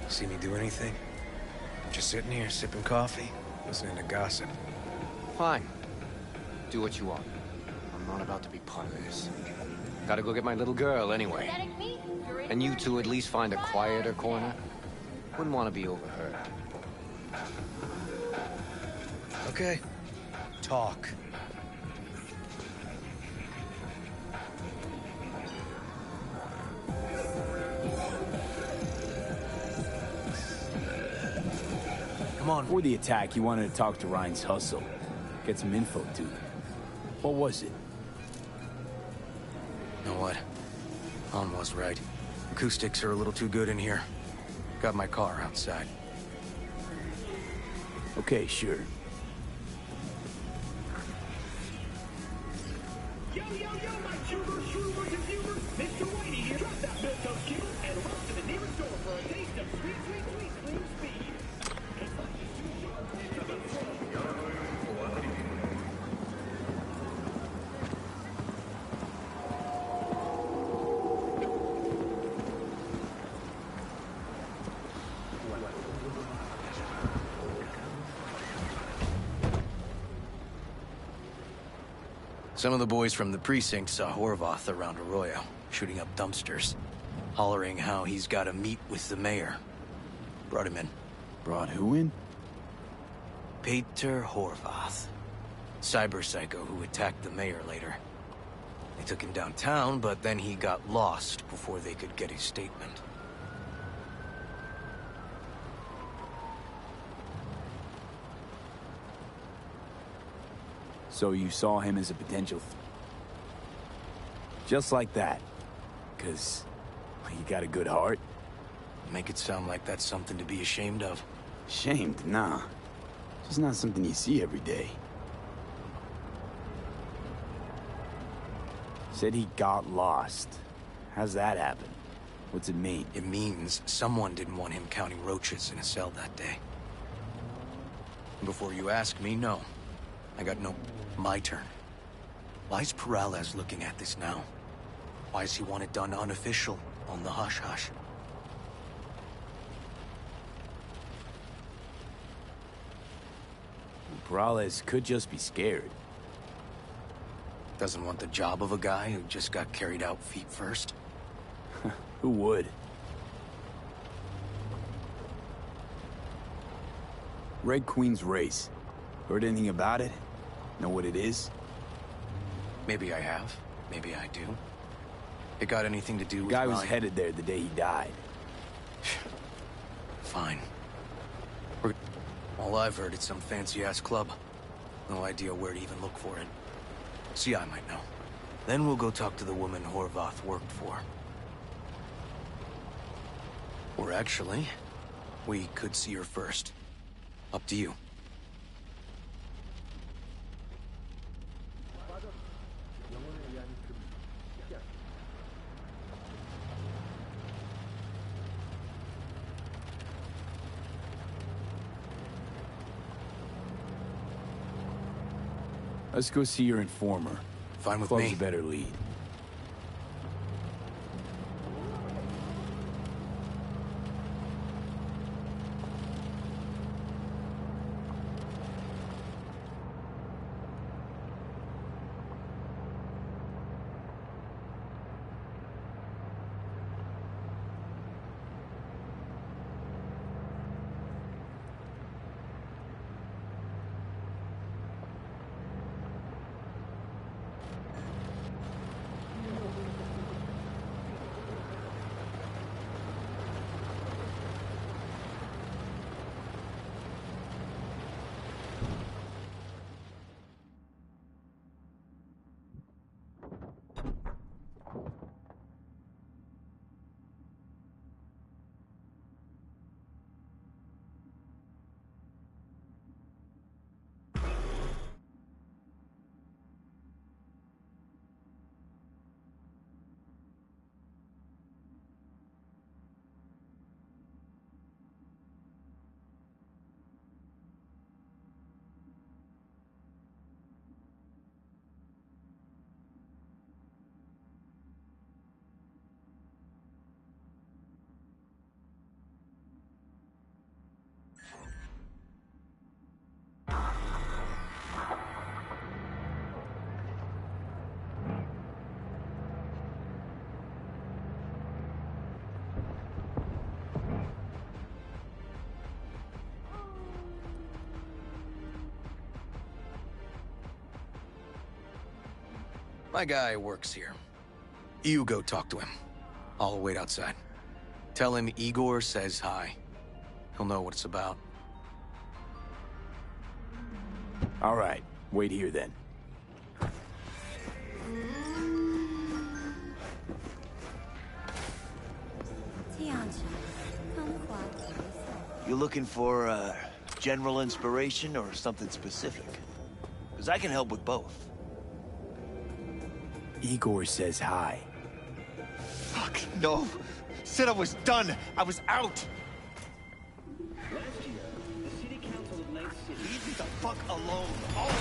See me do anything? I'm just sitting here, sipping coffee, listening to gossip. Fine. Do what you want. I'm not about to be part of this. Gotta go get my little girl anyway. And you two at least find a quieter corner? Wouldn't want to be overheard. Okay. Talk. Come on. Before the attack, you wanted to talk to Ryan's hustle. Get some info, too. What was it? You know what? Han was right. Acoustics are a little too good in here. Got my car outside. Okay, sure. Yo, yo, yo, my tubers, shroomers, and viewers! Mr. Whitey here. Drop that milk cube and run to the nearest door for a taste of sweet, sweet, sweet cruise speed. Some of the boys from the precinct saw Horvath around Arroyo, shooting up dumpsters, hollering how he's got to meet with the mayor. Brought him in. Brought who in? Peter Horvath. Cyber psycho who attacked the mayor later. They took him downtown, but then he got lost before they could get his statement. So you saw him as a potential... Just like that. 'Cause you got a good heart? Make it sound like that's something to be ashamed of. Ashamed? Nah. Just not something you see every day. Said he got lost. How's that happen? What's it mean? It means someone didn't want him counting roaches in a cell that day. Before you ask me, no. I got no... My turn. Why's Peralez looking at this now? Why does he want it done unofficial, on the hush-hush? Peralez could just be scared. Doesn't want the job of a guy who just got carried out feet first? Who would? Red Queen's race. Heard anything about it? Know what it is? Maybe I have. Maybe I do. It got anything to do with the guy was Ryan? headed there the day he died. Fine. All I've heard, it's some fancy-ass club. No idea where to even look for it. CI might know. Then we'll go talk to the woman Horvath worked for. Or actually, we could see her first. Up to you. Let's go see your informer. Fine with Close me. a better lead. My guy works here. You go talk to him. I'll wait outside. Tell him Igor says hi. He'll know what it's about. All right, wait here then. You looking for, general inspiration or something specific? Because I can help with both. Igor says hi. Fuck, no. Said I was done. I was out. Last year, the City Council of Night City... Leave me the fuck alone. All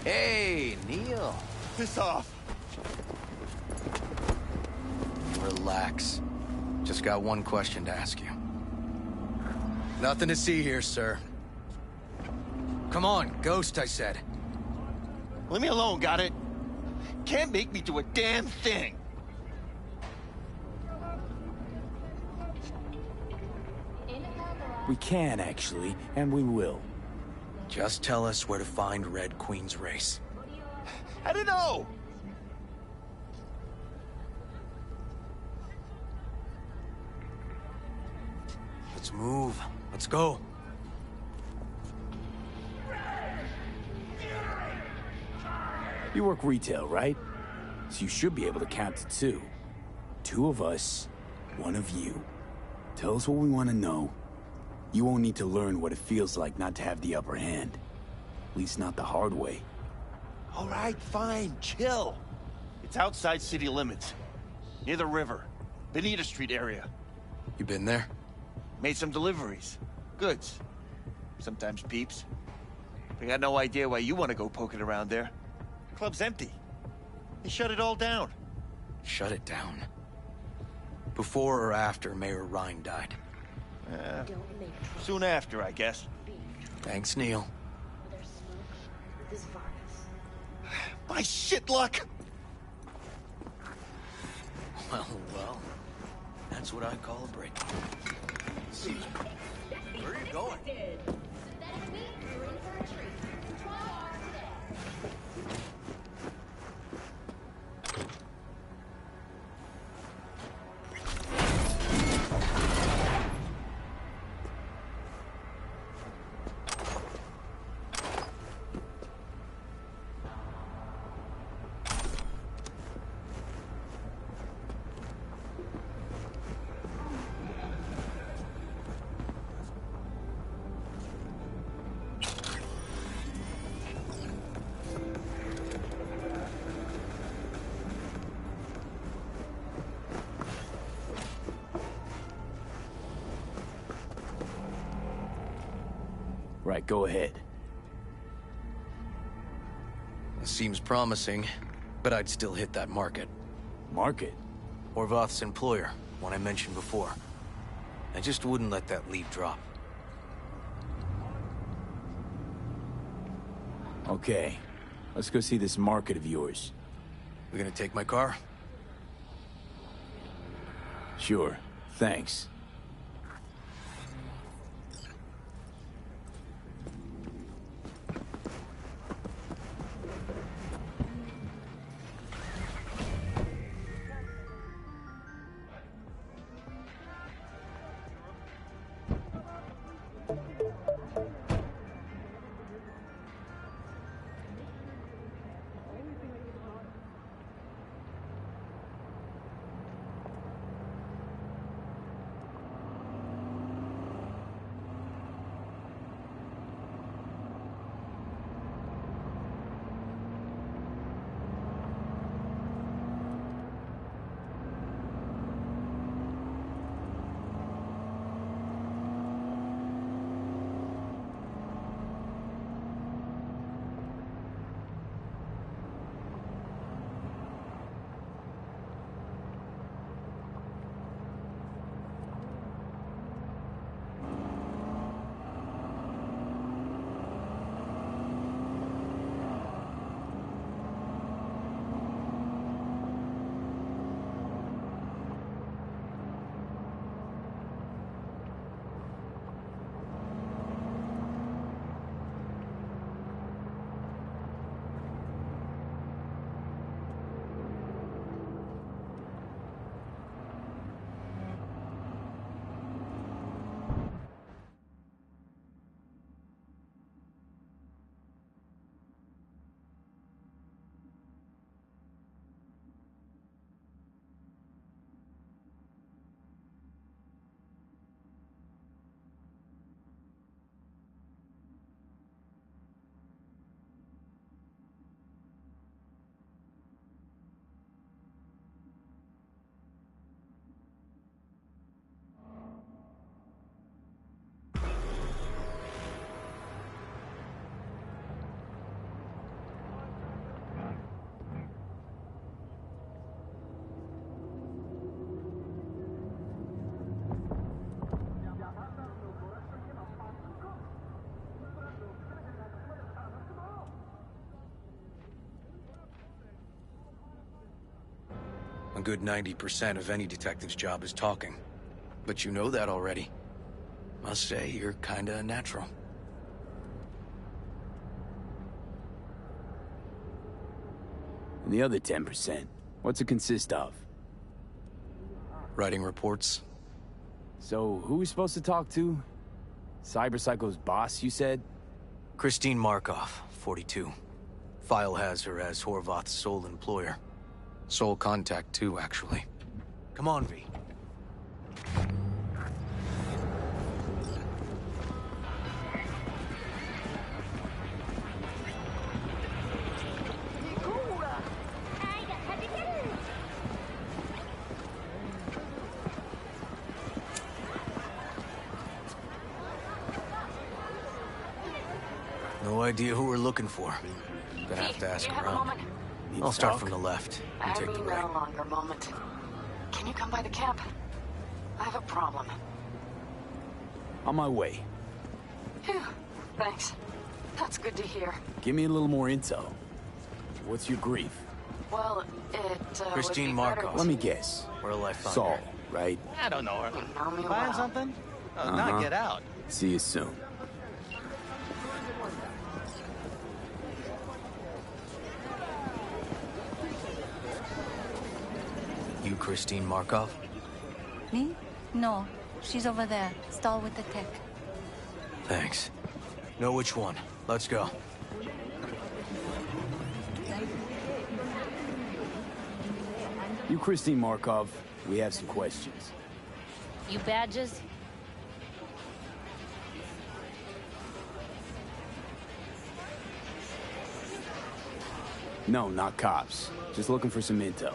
Hey, Neil. Piss off. Relax. Just got one question to ask you. Nothing to see here, sir. Come on, Ghost, I said. Leave me alone, got it? Can't make me do a damn thing. We can, actually, and we will. Just tell us where to find Red Queen's race. I don't know. Let's move. Let's go. You work retail, right? So you should be able to count to two. Two of us, one of you. Tell us what we want to know. You won't need to learn what it feels like not to have the upper hand. At least not the hard way. All right, fine, chill. It's outside city limits. Near the river. Benita Street area. You been there? Made some deliveries. Goods. Sometimes peeps. I got no idea why you want to go poking around there. Club's empty. They shut it all down. Shut it down. Before or after Mayor Rhine died? Soon after, I guess. Thanks, Neil. My shit luck! Well, that's what I call a break. Where are you going? Right, go ahead. Seems promising, but I'd still hit that market. Market? Orvoth's employer, one I mentioned before. I just wouldn't let that lead drop. Okay, let's go see this market of yours. We gonna take my car? Sure, thanks. good 90% of any detective's job is talking. But you know that already. Must say, you're kinda a natural. And the other 10%, what's it consist of? Writing reports. So, who are we supposed to talk to? Cyberpsycho's boss, you said? Christine Markov, 42. File has her as Horvath's sole employer. Sole contact, too, actually. Come on, V. No idea who we're looking for. Gonna have to ask around. I'll start from the left and take the right. No longer moment. Can you come by the camp? I have a problem. On my way. Phew, thanks. That's good to hear. Give me a little more intel. What's your grief? Well, it, Christine Markov. Let me guess. Where'll I find Saul, her? right? I don't know her. You know me Find well. something? Not get out. See you soon. You Christine Markov? Me? No. She's over there. Stall with the tech. Thanks. Know which one. Let's go. You Christine Markov, we have some questions. You badges? No, not cops. Just looking for some intel.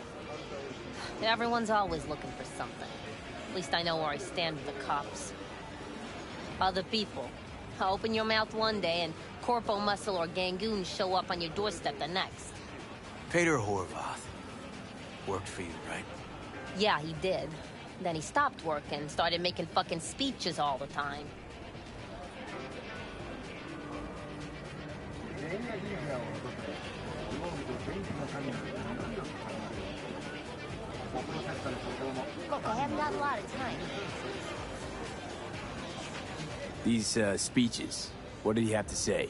Everyone's always looking for something. At least I know where I stand with the cops. Other people. Open your mouth one day and Corpo Muscle or Gangoon show up on your doorstep the next. Peter Horvath. Worked for you, right? Yeah, he did. Then he stopped working, started making fucking speeches all the time. Look, I haven't got a lot of time. These, speeches, what did he have to say?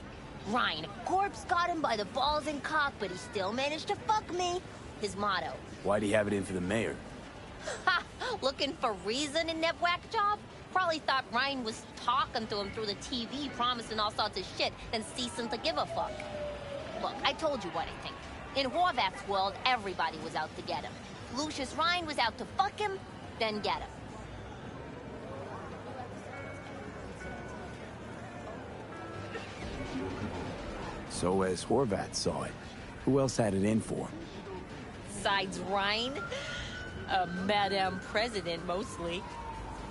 Ryan, corpse got him by the balls and cock, but he still managed to fuck me. His motto. Why'd he have it in for the mayor? Ha! Looking for reason in that whack job? Probably thought Ryan was talking to him through the TV, promising all sorts of shit, then ceasing to give a fuck. Look, I told you what I think. In Horvath's world, everybody was out to get him. Lucius Ryan was out to fuck him, then get him. So as Horvath saw it, who else had it in for him? Besides Ryan, a Madame President mostly.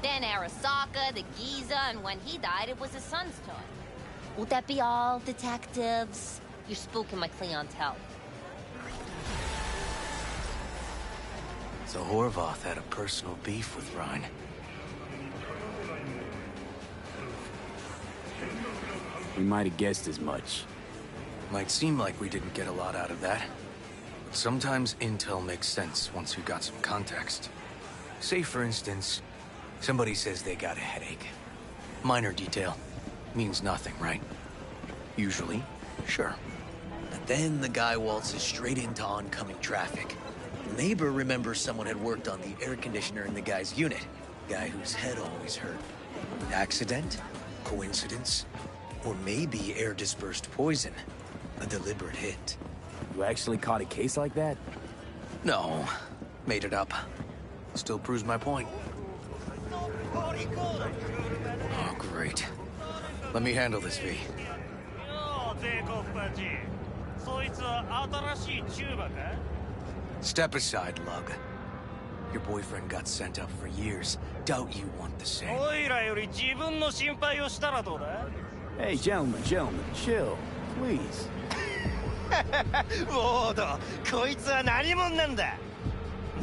Then Arasaka, the Giza, and when he died, it was his son's turn. Would that be all, detectives? You're spooking my clientele. So Horvath had a personal beef with Ryan. We might have guessed as much. Might seem like we didn't get a lot out of that. But sometimes intel makes sense once you got some context. Say, for instance, somebody says they got a headache. Minor detail. Means nothing, right? Usually, sure. But then the guy waltzes straight into oncoming traffic. The neighbor remembers someone had worked on the air conditioner in the guy's unit. Guy whose head always hurt. Accident? Coincidence? Or maybe air-dispersed poison. A deliberate hit. You actually caught a case like that? No. Made it up. Still proves my point. Oh, great. Let me handle this, V. Step aside, Lug. Your boyfriend got sent up for years. Doubt you want the same. Hey, gentlemen, chill, please. ウォード、こいつは何者なんだ。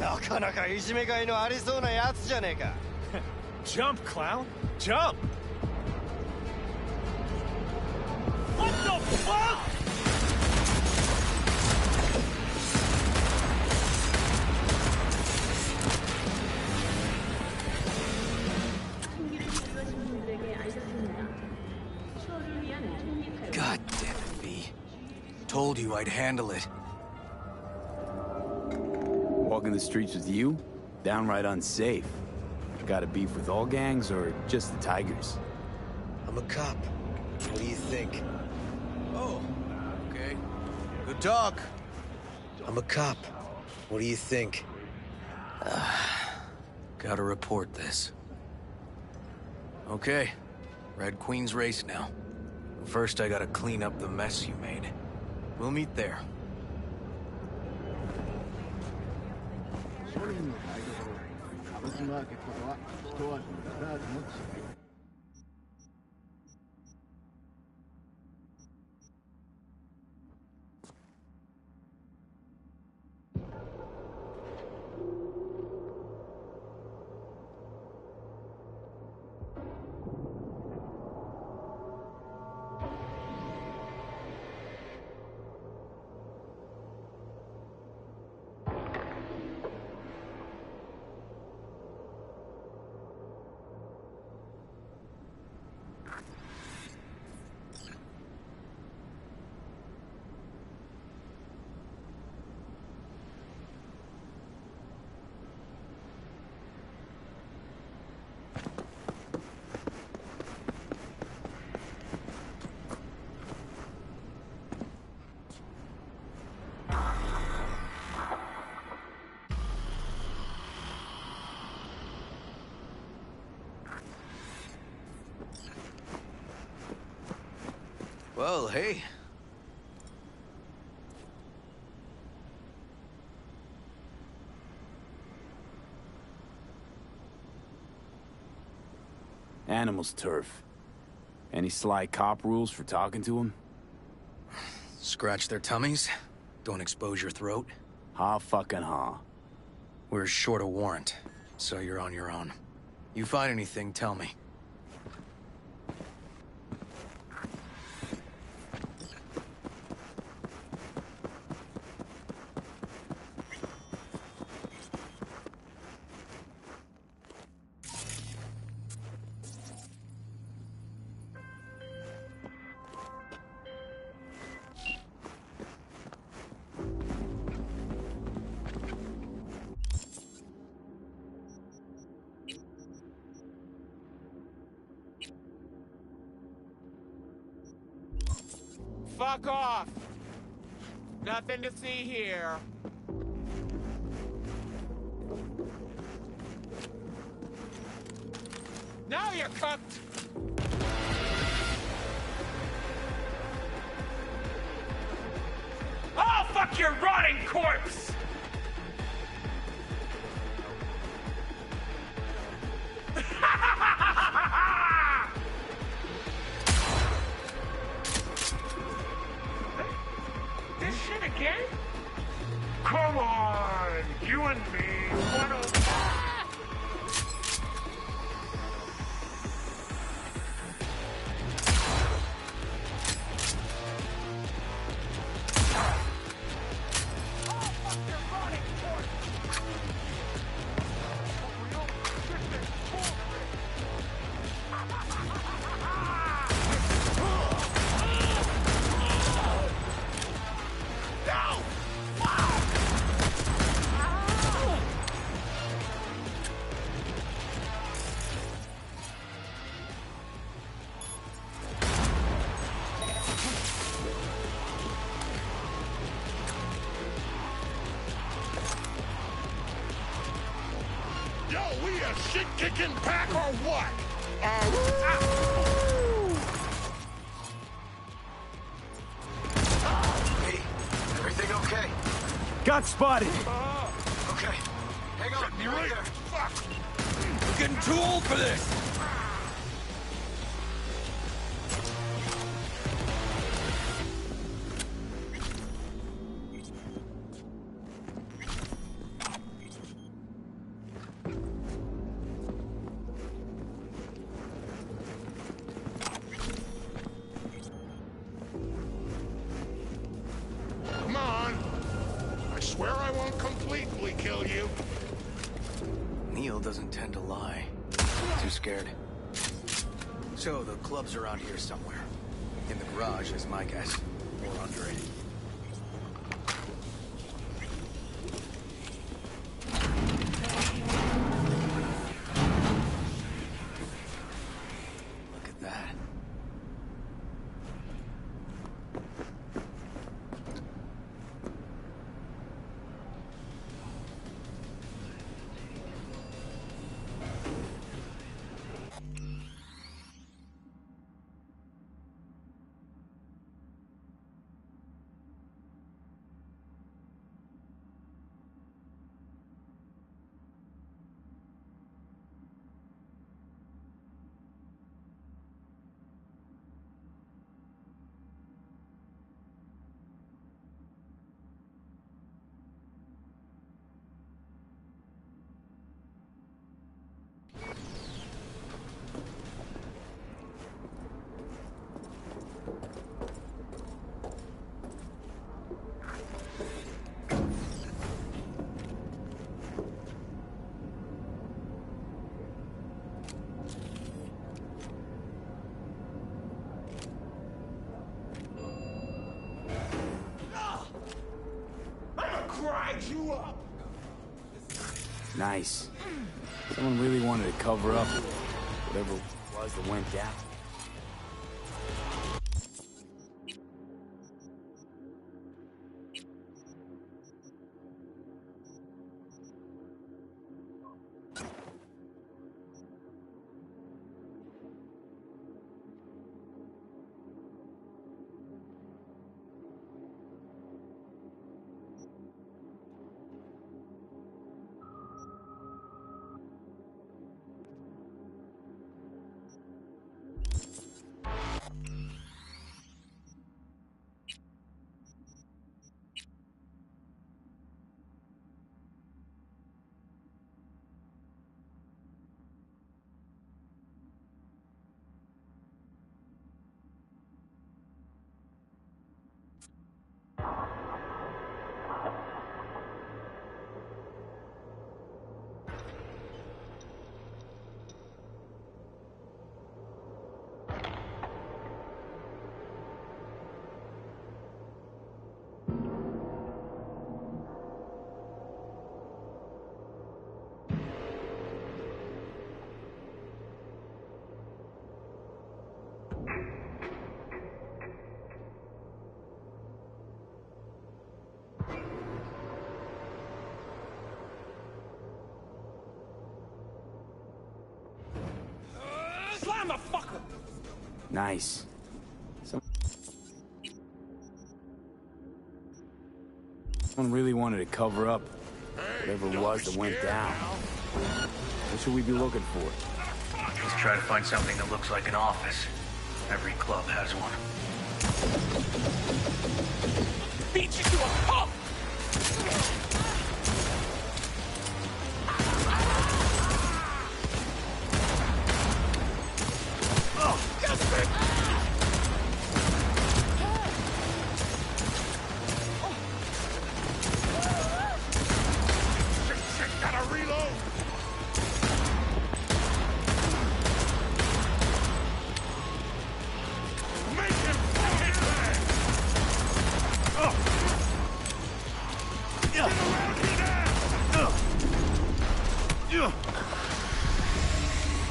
なかなかいじめがいのありそうなやつじゃねえか。Jump, clown! Jump! What the fuck? God damn it, V. Told you I'd handle it. Walking the streets with you? Downright unsafe. Got a beef with all gangs or just the Tigers? I'm a cop. What do you think? Oh, okay. Good talk. I'm a cop. What do you think? Gotta report this. Okay. Red Queen's race now. First, I gotta clean up the mess you made. We'll meet there. Well, hey. Animals turf. Any sly cop rules for talking to him? Scratch their tummies. Don't expose your throat. Ha fucking ha. We're short a warrant, so you're on your own. You find anything, tell me. Fuck off! Nothing to see here. Now you're cooked! Oh, fuck your rotting corpse! This shit again? Come on, you and me, one of... Yo, we a shit-kicking pack or what? Hey, everything okay? Got spotted! Okay. Hang on, be right there. Fuck! We're getting too old for this! Come on! I swear I won't completely kill you. Neil doesn't tend to lie. Too scared. So, the club's around here somewhere. garage is my guess. Or under it. Look at that. You up. Nice. Someone really wanted to cover up whatever it was that went down. Slam the fucker! Nice. Someone really wanted to cover up whatever it was that went down. What should we be looking for? Let's try to find something that looks like an office. Every club has one. Beat you to a pulp!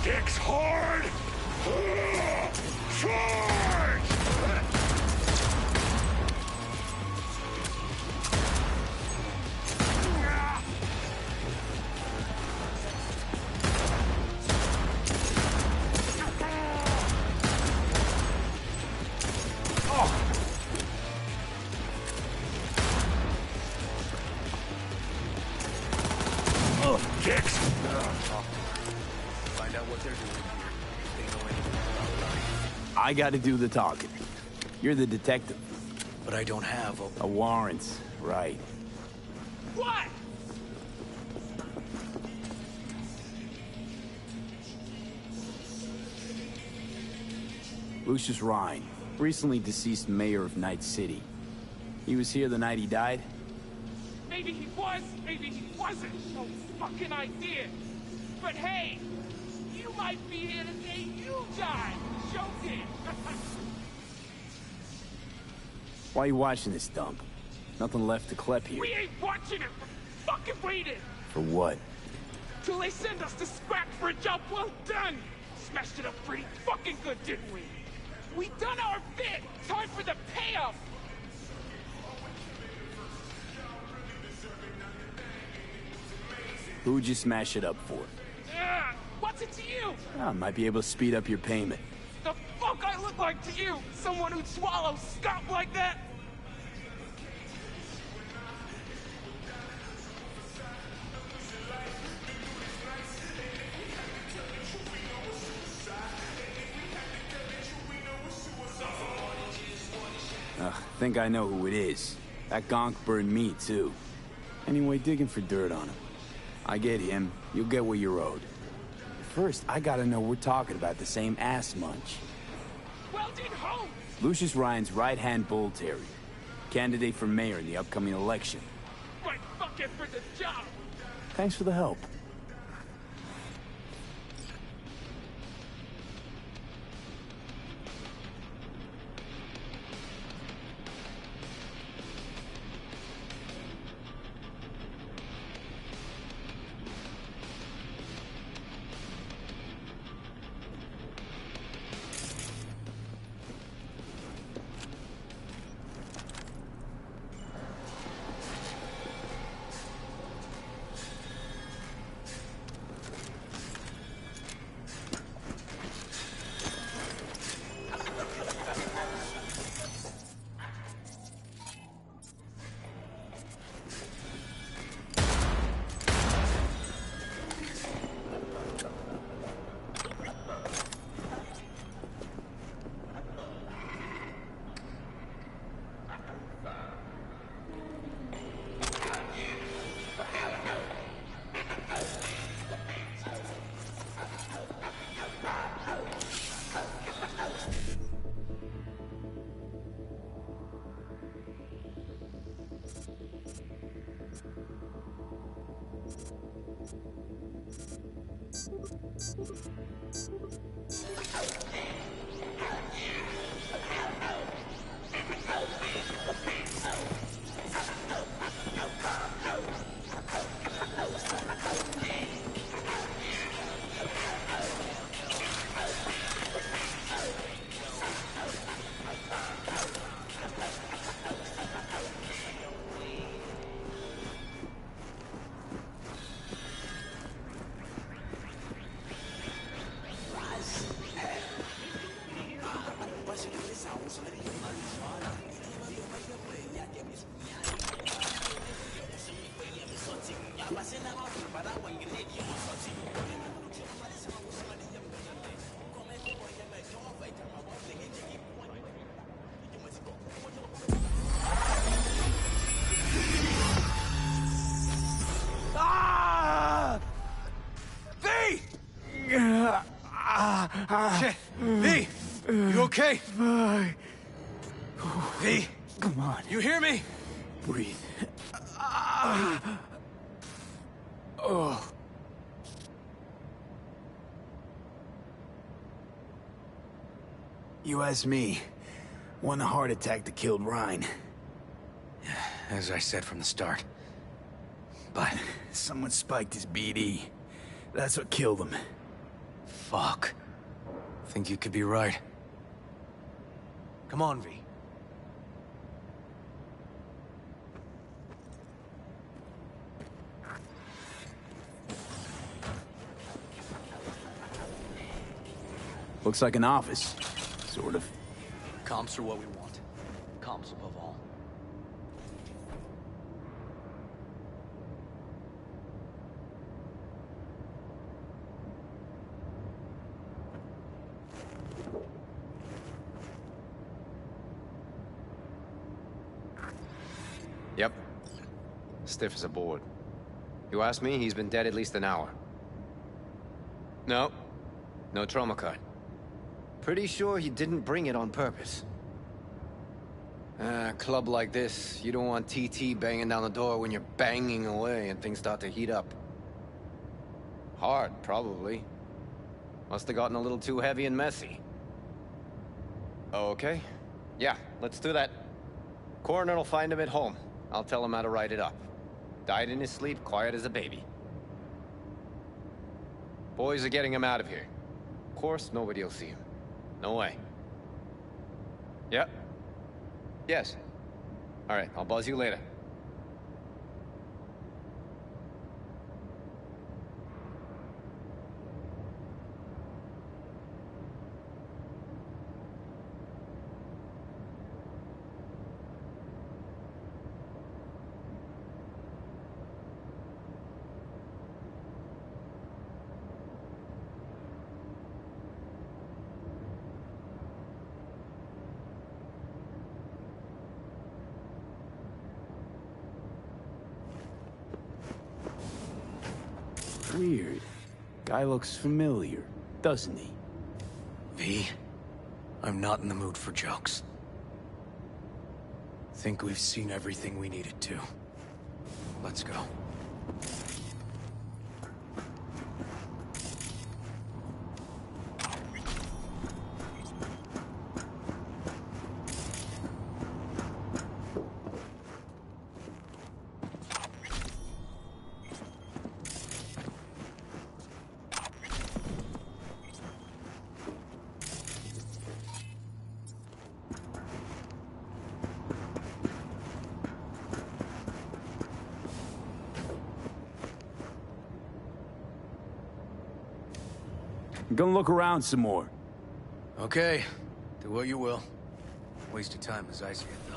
Dicks hard! Charge! Dicks! Find out what they're doing here. If they know anything about life. I gotta do the talking. You're the detective. But I don't have a warrant, right? What? Lucius Rhine, recently deceased mayor of Night City. He was here the night he died? Maybe he was, maybe he wasn't. No fucking idea. But hey, you might be here the day you die. Joking. Why are you watching this dump? Nothing left to clep here. We ain't watching it. We're fucking waiting. For what? Till they send us to scratch for a job well done. Smashed it up pretty fucking good, didn't we? We done our bit. Time for the payoff. Who'd you smash it up for? What's it to you? I might be able to speed up your payment. The fuck I look like to you? Someone who'd swallow scum like that? Think I know who it is. That gonk burned me, too. Anyway, digging for dirt on him. I get him, you'll get what you're owed. First, I gotta know we're talking about the same ass munch. Weldon Holmes! Lucius Ryan's right-hand bull terrier. Candidate for mayor in the upcoming election. Right fucking for the job! Thanks for the help. Shit! V! You okay? V! Come on. You hear me? Breathe. Oh. You asked me. Won the heart attack that killed Ryan. As I said from the start. But someone spiked his BD. That's what killed him. Fuck. Think you could be right. Come on, V. Looks like an office. Sort of. Comps are what we want. Comps above all. Yep. Stiff as a board. You ask me, he's been dead at least an hour. No. No trauma card. Pretty sure he didn't bring it on purpose. A club like this, you don't want TT banging down the door when you're banging away and things start to heat up. Hard, probably. Must have gotten a little too heavy and messy. Okay. Yeah, let's do that. Coroner will find him at home. I'll tell him how to write it up. Died in his sleep, quiet as a baby. Boys are getting him out of here. Of course, nobody will see him. No way. Yep. Yes. All right, I'll buzz you later. Weird. Guy looks familiar, doesn't he? V, I'm not in the mood for jokes. Think we've seen everything we needed to. Let's go. I'm gonna look around some more. Okay, do what you will. Waste of time as I see it, though.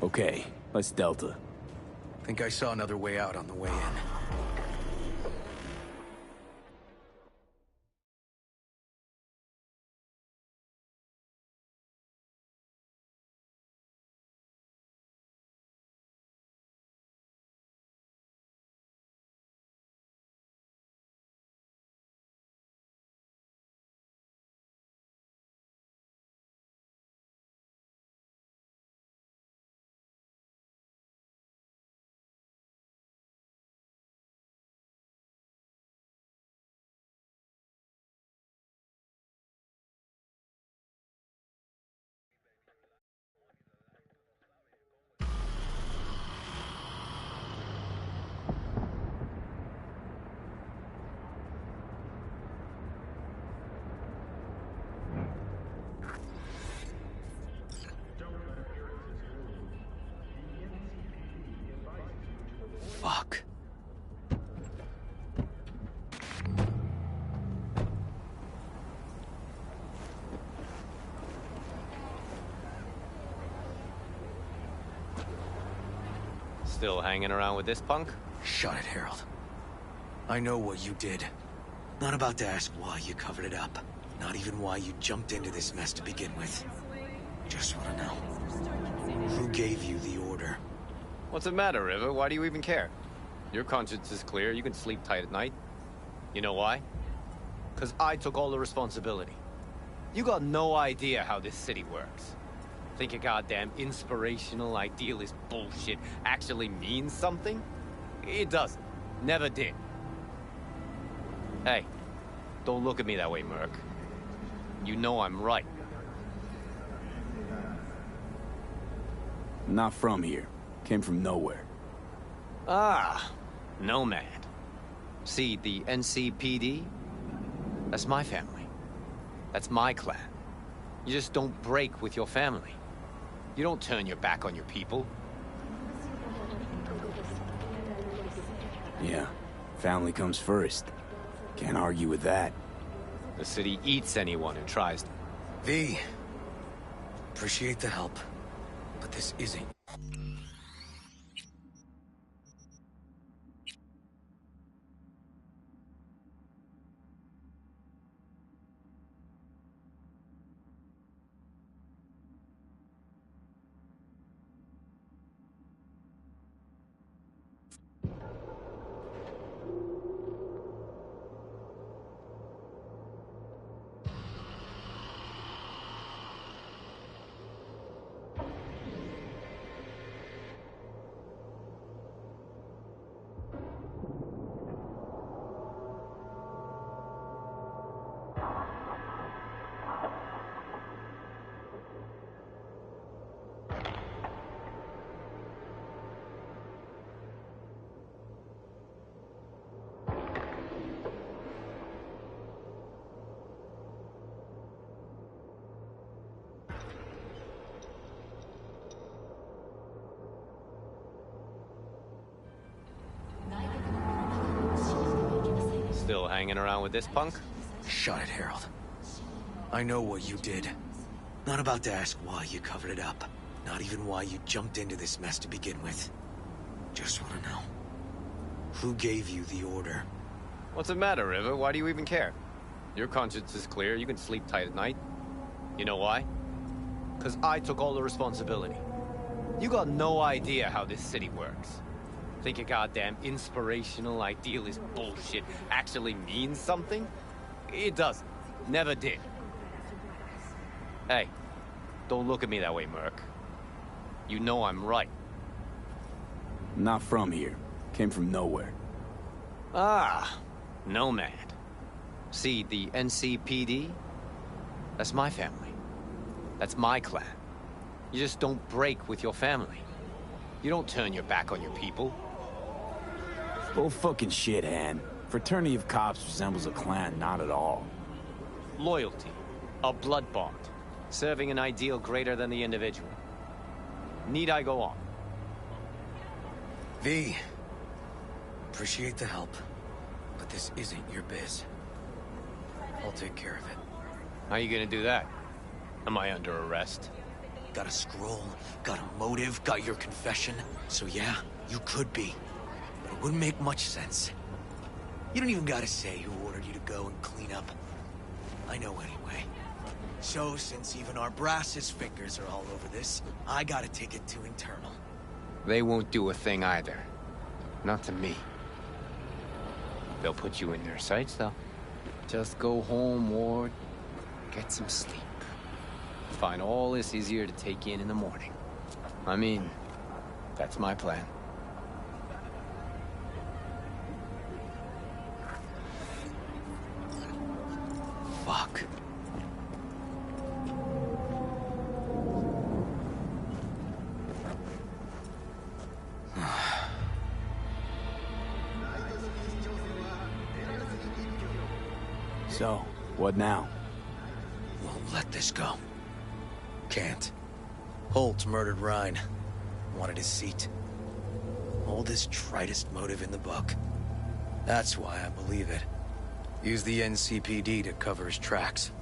Okay, let's Delta. Think I saw another way out on the way in. Still hanging around with this punk? Shut it, Harold. I know what you did. Not about to ask why you covered it up. Not even why you jumped into this mess to begin with. Just want to know. Who gave you the order? What's the matter, River? Why do you even care? Your conscience is clear. You can sleep tight at night. You know why? Because I took all the responsibility. You got no idea how this city works. Think a goddamn inspirational, idealist bullshit actually means something? It doesn't. Never did. Hey, don't look at me that way, Merc. You know I'm right. Not from here. Came from nowhere. Ah, nomad. See, the NCPD? That's my family. That's my clan. You just don't break with your family. You don't turn your back on your people. Yeah, family comes first. Can't argue with that. The city eats anyone who tries to. V. Appreciate the help, but this isn't. Still hanging around with this punk? Shut it, Harold. I know what you did. Not about to ask why you covered it up. Not even why you jumped into this mess to begin with. Just want to know. Who gave you the order? What's the matter, River? Why do you even care? Your conscience is clear. You can sleep tight at night. You know why? Because I took all the responsibility. You got no idea how this city works. Think a goddamn inspirational, idealist bullshit actually means something? It doesn't. Never did. Hey, don't look at me that way, Merc. You know I'm right. Not from here. Came from nowhere. Ah, nomad. See, the NCPD? That's my family. That's my clan. You just don't break with your family. You don't turn your back on your people. Bull fucking shit, Han. Fraternity of cops resembles a clan, not at all. Loyalty. A blood bond. Serving an ideal greater than the individual. Need I go on? V. Appreciate the help, but this isn't your biz. I'll take care of it. How you gonna do that? Am I under arrest? Got a scroll, got a motive, got your confession. So yeah, you could be. But it wouldn't make much sense. You don't even gotta say who ordered you to go and clean up. I know anyway. So, since even our brass's fingers are all over this, I gotta take it to internal. They won't do a thing either. Not to me. They'll put you in their sights, though. Just go home, Ward. Get some sleep. Find all this easier to take in the morning. I mean, that's my plan. Fuck. So, what now? Won't let this go. Can't. Holt murdered Rhine. Wanted his seat. Oldest, tritest motive in the book. That's why I believe it. Use the NCPD to cover his tracks.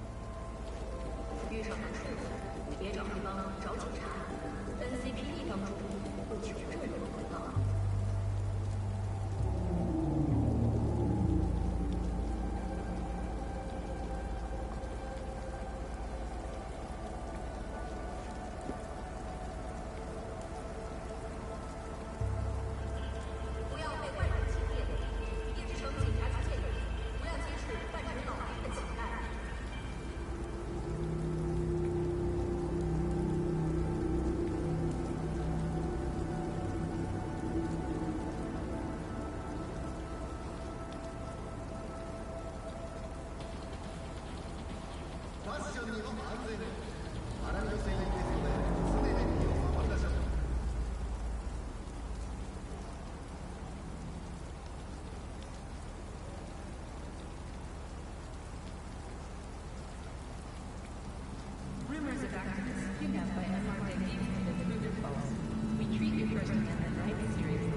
Rumors of activists kidnapped by MRD have been proven false. We treat your First Amendment rights seriously.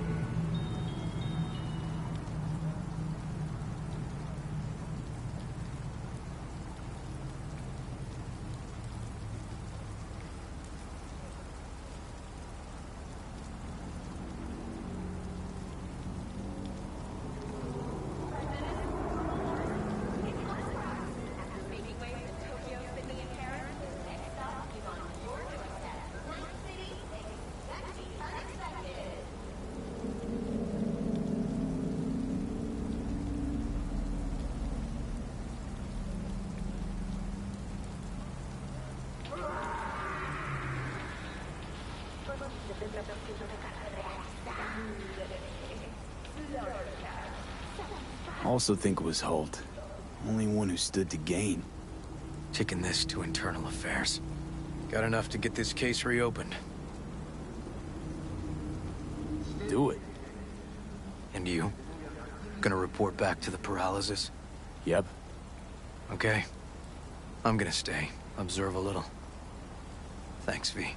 Also think it was Holt. Only one who stood to gain. Taking this to internal affairs. Got enough to get this case reopened. Do it. And you? Gonna report back to the paralysis? Yep. Okay. I'm gonna stay. Observe a little. Thanks, V.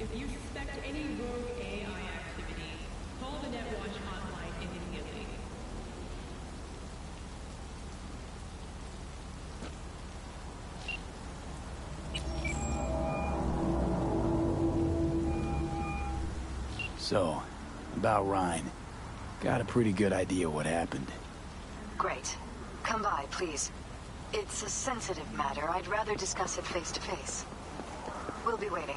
If you suspect any rogue AI activity, call the Netwatch hotline immediately. So, about Ryan. Got a pretty good idea what happened. Great. Come by, please. It's a sensitive matter. I'd rather discuss it face to face. We'll be waiting.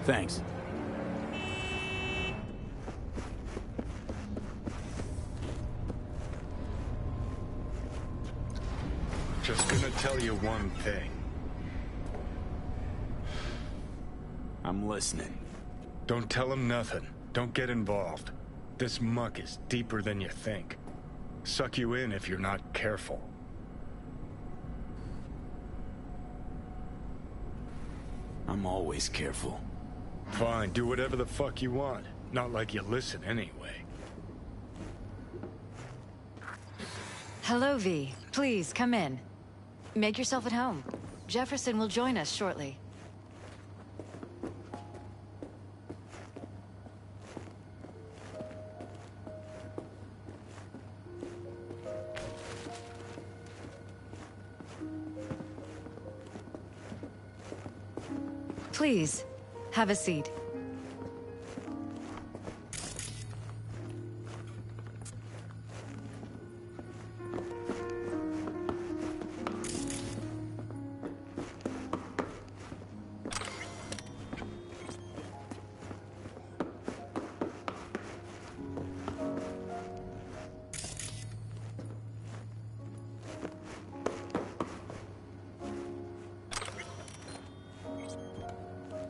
Thanks. Just gonna tell you one thing. I'm listening. Don't tell him nothing. Don't get involved. This muck is deeper than you think. Suck you in if you're not careful. I'm always careful. Fine, do whatever the fuck you want. Not like you listen anyway. Hello, V. Please, come in. Make yourself at home. Jefferson will join us shortly. Please, have a seat.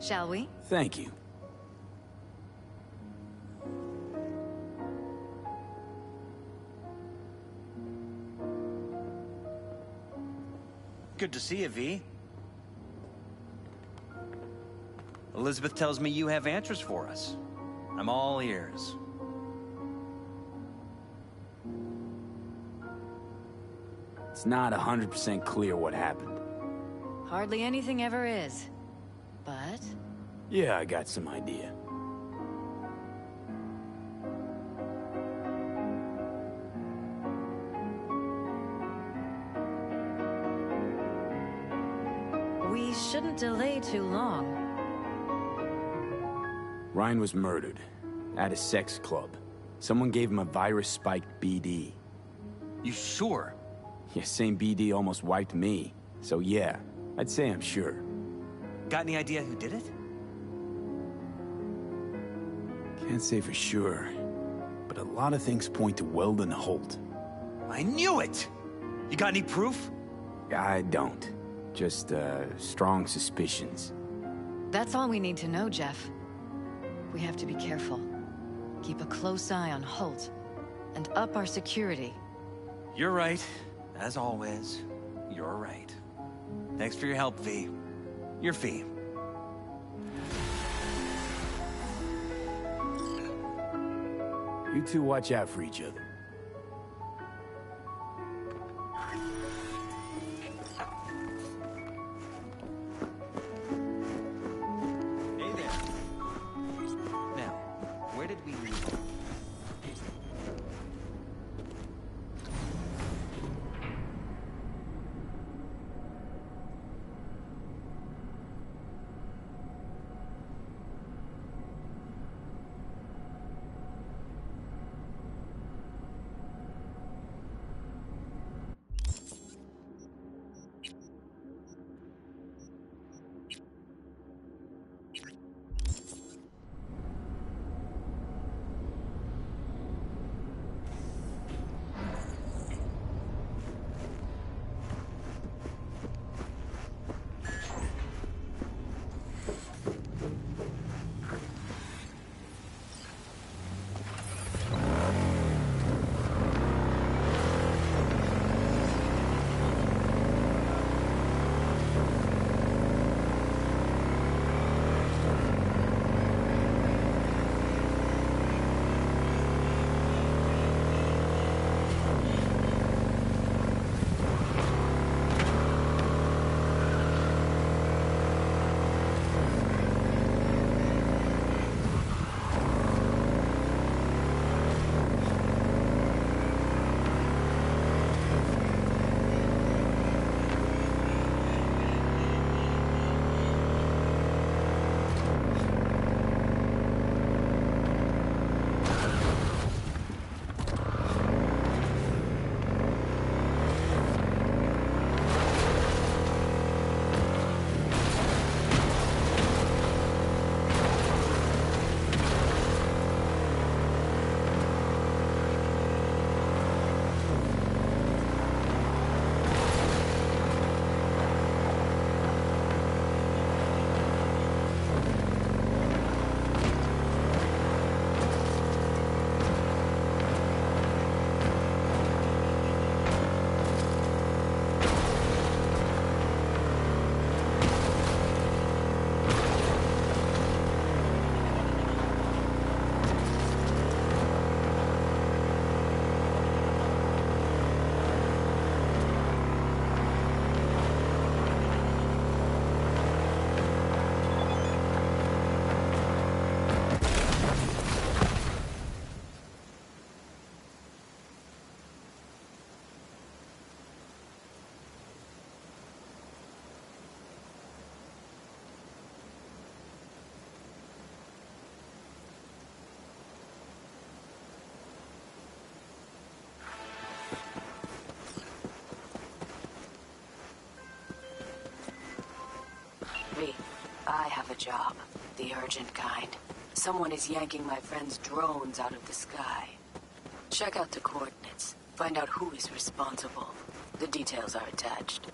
Shall we? Thank you. Good to see you, V. Elizabeth tells me you have answers for us. I'm all ears. It's not 100% clear what happened. Hardly anything ever is. But... Yeah, I got some idea. we shouldn't delay too long. Ryan was murdered. At a sex club. Someone gave him a virus-spiked BD. You sure? Yeah, same BD almost wiped me. So yeah, I'd say I'm sure. Got any idea who did it? Can't say for sure, but a lot of things point to Weldon Holt. I knew it! You got any proof? I don't. Just, strong suspicions. That's all we need to know, Jeff. We have to be careful. Keep a close eye on Holt, and up our security. You're right. As always, you're right. Thanks for your help, V. Your fee. You two watch out for each other. Hey there. Now, where did we leave off? V, I have a job. The urgent kind. Someone is yanking my friend's drones out of the sky. Check out the coordinates. Find out who is responsible. The details are attached.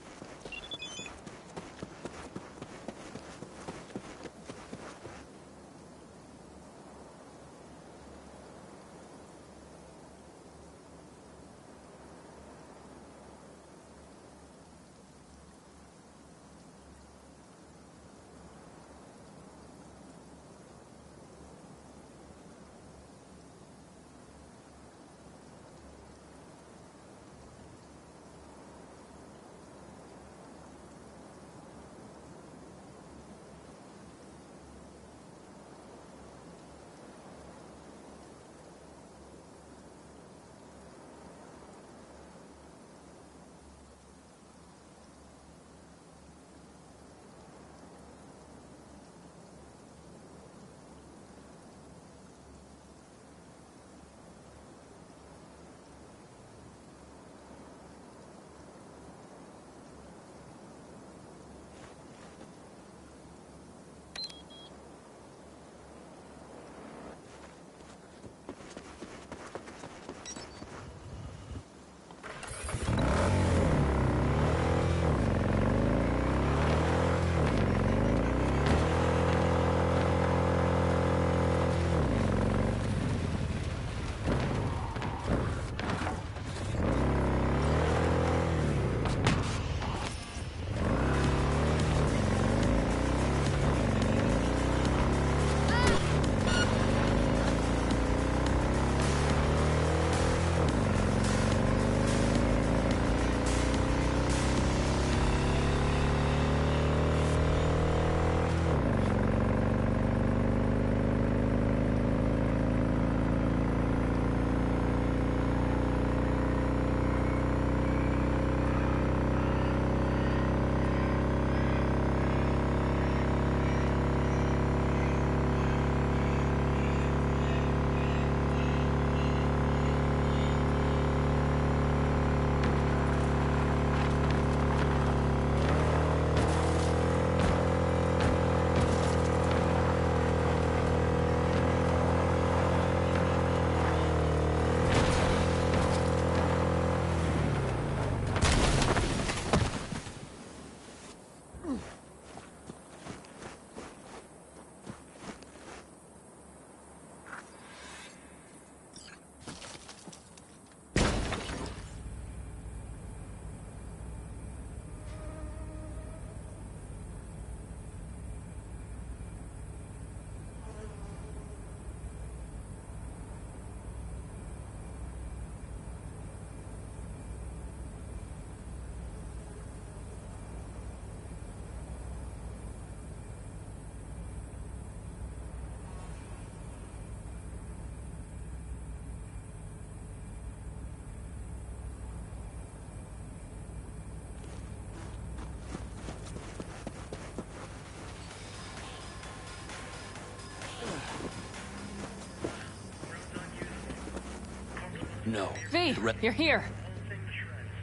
No. V, you're here.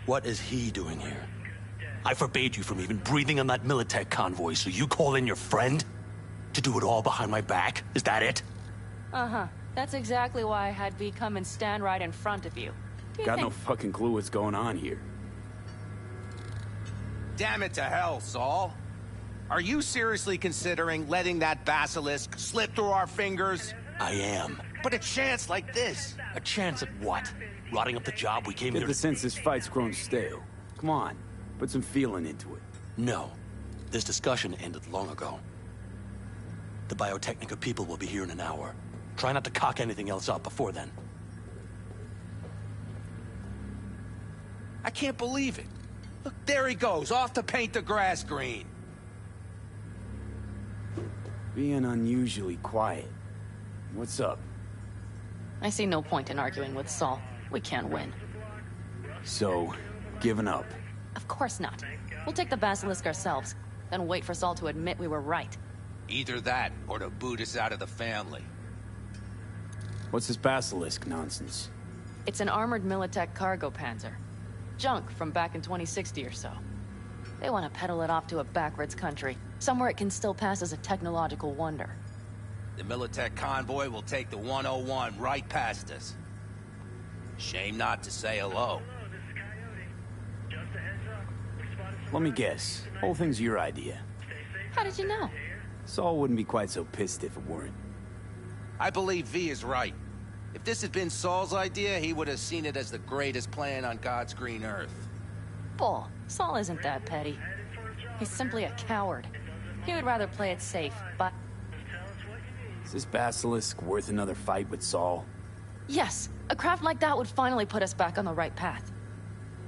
What is he doing here? I forbade you from even breathing on that Militech convoy, so you call in your friend? To do it all behind my back? Is that it? Uh-huh. That's exactly why I had V come and stand right in front of you. Got no fucking clue what's going on here. Damn it to hell, Saul. Are you seriously considering letting that basilisk slip through our fingers? I am. But a chance like this. A chance at what? Rotting up the job we came Get here the to... sense this fight's grown stale. Come on, put some feeling into it. No. This discussion ended long ago. The Biotechnica people will be here in an hour. Try not to cock anything else up before then. I can't believe it. Look, there he goes, off to paint the grass green. Being unusually quiet. What's up? I see no point in arguing with Saul. We can't win. So, giving up? Of course not. We'll take the Basilisk ourselves, then wait for Saul to admit we were right. Either that, or to boot us out of the family. What's this Basilisk nonsense? It's an armored Militech cargo panzer. Junk from back in 2060 or so. They want to peddle it off to a backwards country. Somewhere it can still pass as a technological wonder. The Militech convoy will take the 101 right past us. Shame not to say hello. Let me guess. Whole thing's your idea. How did you know? Saul wouldn't be quite so pissed if it weren't. I believe V is right. If this had been Saul's idea, he would have seen it as the greatest plan on God's green earth. Bull. Saul isn't that petty. He's simply a coward. He would rather play it safe, but... Is this basilisk worth another fight with Saul? Yes, a craft like that would finally put us back on the right path.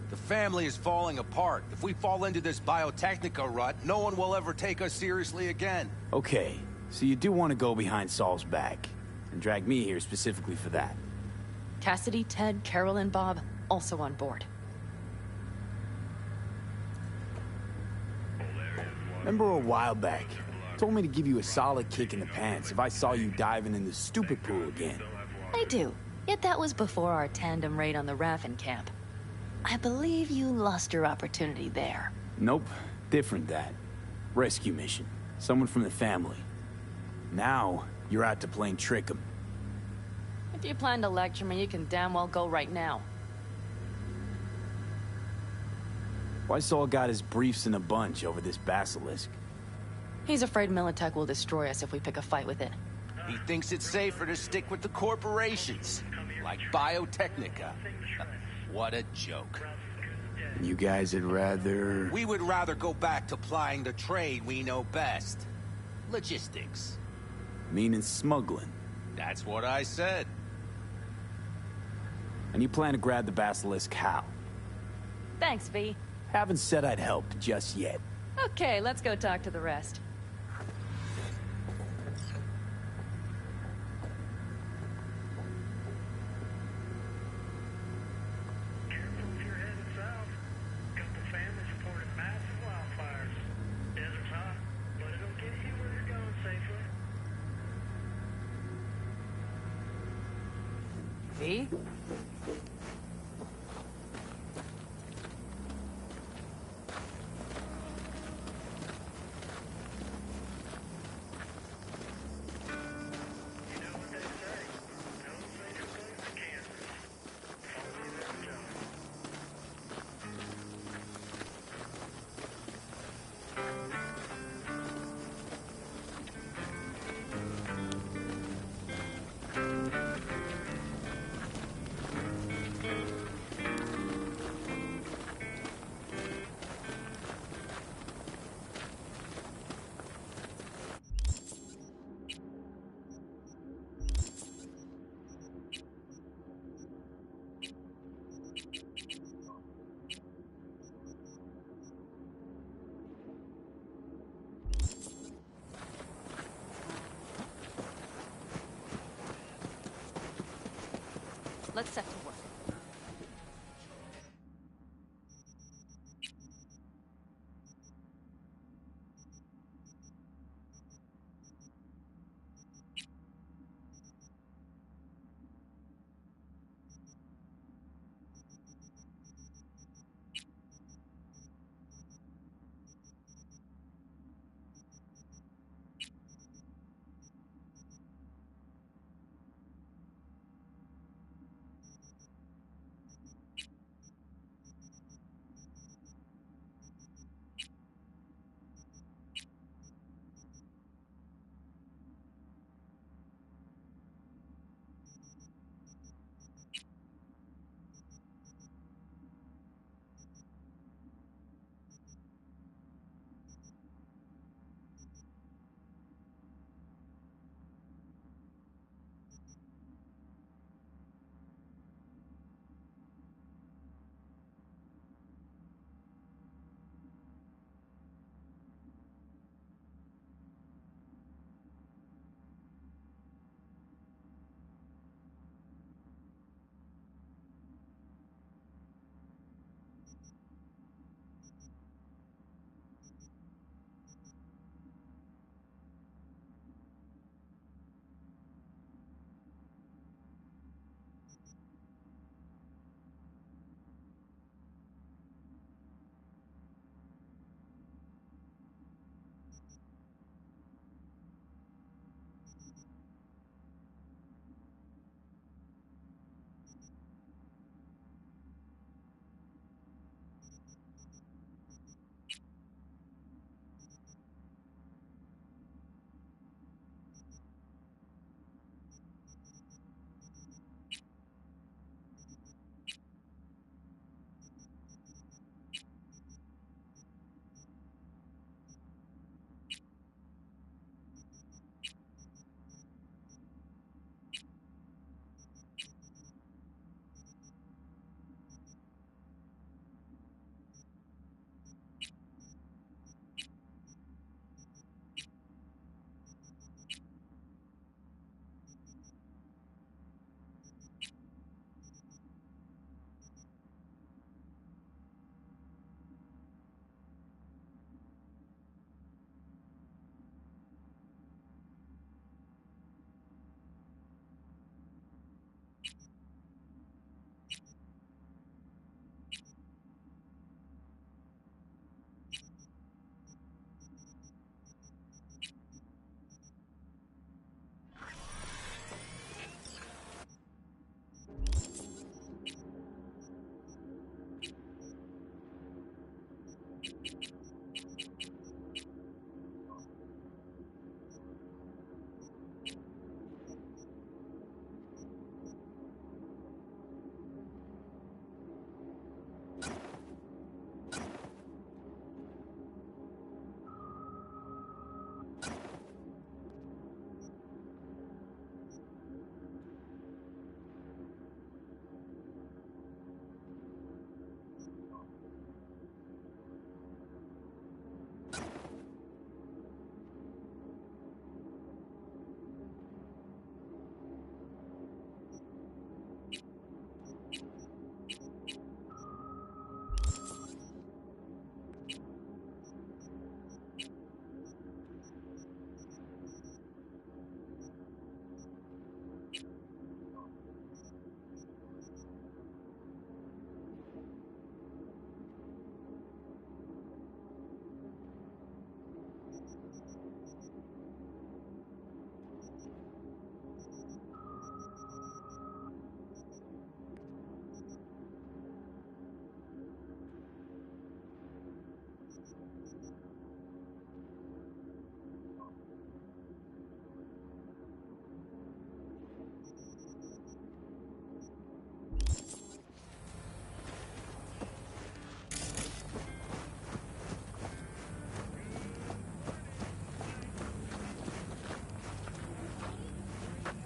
The family is falling apart. If we fall into this biotechnica rut, no one will ever take us seriously again. Okay, so you do want to go behind Saul's back, and drag me here specifically for that. Cassidy, Ted, Carol, and Bob, also on board. Remember a while back, told me to give you a solid kick in the pants if I saw you diving in the stupid pool again. I do. Yet that was before our tandem raid on the Raffen camp. I believe you lost your opportunity there. Nope, different that. Rescue mission. Someone from the family. Now, you're out to plain trick 'em. If you plan to lecture me, you can damn well go right now. Why Saul got his briefs in a bunch over this basilisk? He's afraid Militech will destroy us if we pick a fight with it. He thinks it's safer to stick with the corporations, like Biotechnica. What a joke. You guys would rather... We would rather go back to plying the trade we know best. Logistics. Meaning smuggling. That's what I said. And you plan to grab the basilisk how? Thanks, V. Haven't said I'd help just yet. Okay, let's go talk to the rest. V? Let's set to work.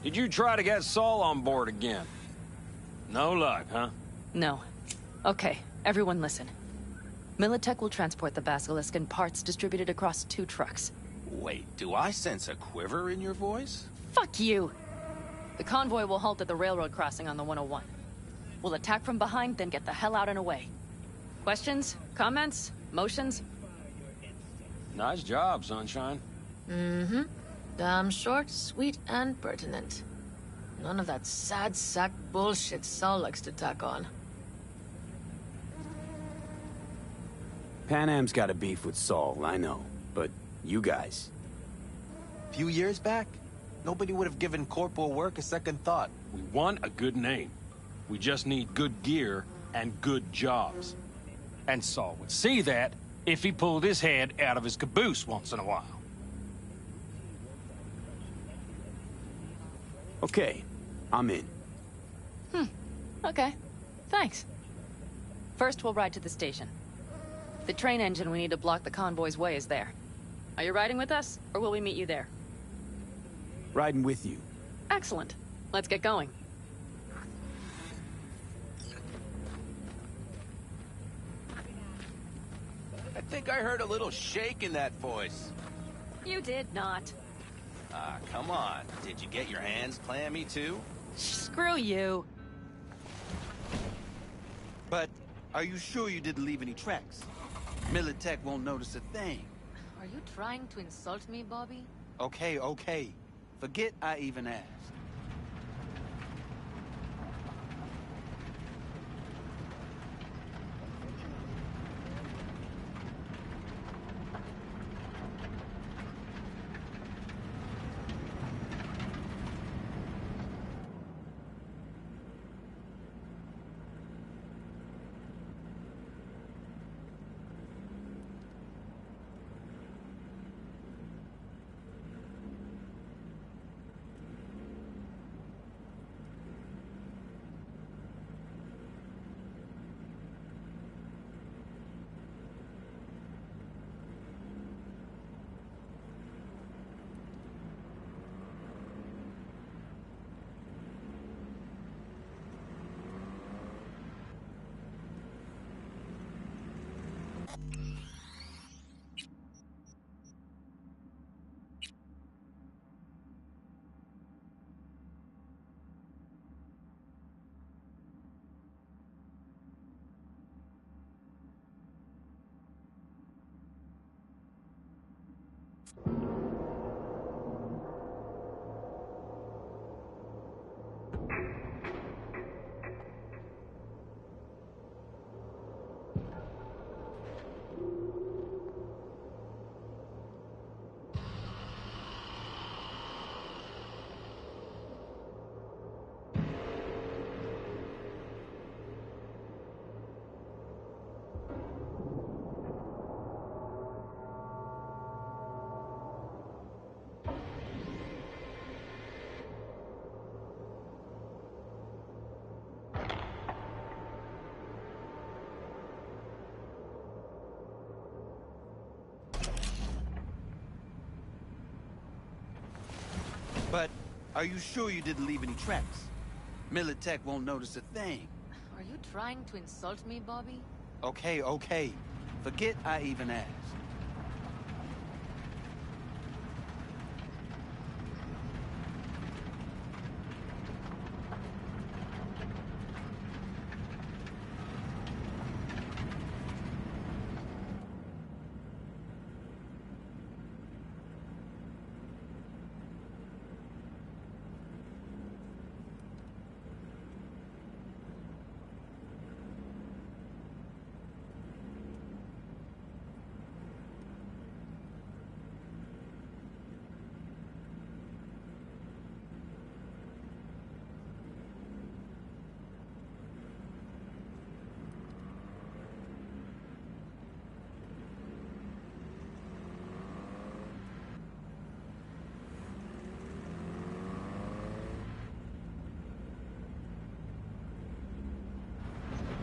Did you try to get Saul on board again? No luck, huh? No. Okay, everyone listen. Militech will transport the Basilisk in parts distributed across 2 trucks. Wait, do I sense a quiver in your voice? Fuck you! The convoy will halt at the railroad crossing on the 101. We'll attack from behind, then get the hell out and away. Questions? Comments? Motions? Nice job, Sunshine. Mm-hmm. Damn short, sweet, and pertinent. None of that sad sack bullshit Saul likes to tack on. Pan Am's got a beef with Saul, I know. But you guys... A few years back, nobody would have given corporal work a second thought. We want a good name. We just need good gear and good jobs. And Saul would see that if he pulled his head out of his caboose once in a while. Okay, I'm in. Okay. Thanks. First, we'll ride to the station. The train engine we need to block the convoy's way is there. Are you riding with us, or will we meet you there? Riding with you. Excellent. Let's get going. I think I heard a little shake in that voice. You did not. Ah, come on. Did you get your hands clammy, too? Screw you. But are you sure you didn't leave any tracks? Militech won't notice a thing. Are you trying to insult me, Bobby? Okay, okay. Forget I even asked. But are you sure you didn't leave any tracks? Militech won't notice a thing. Are you trying to insult me, Bobby? Okay, okay. Forget I even asked.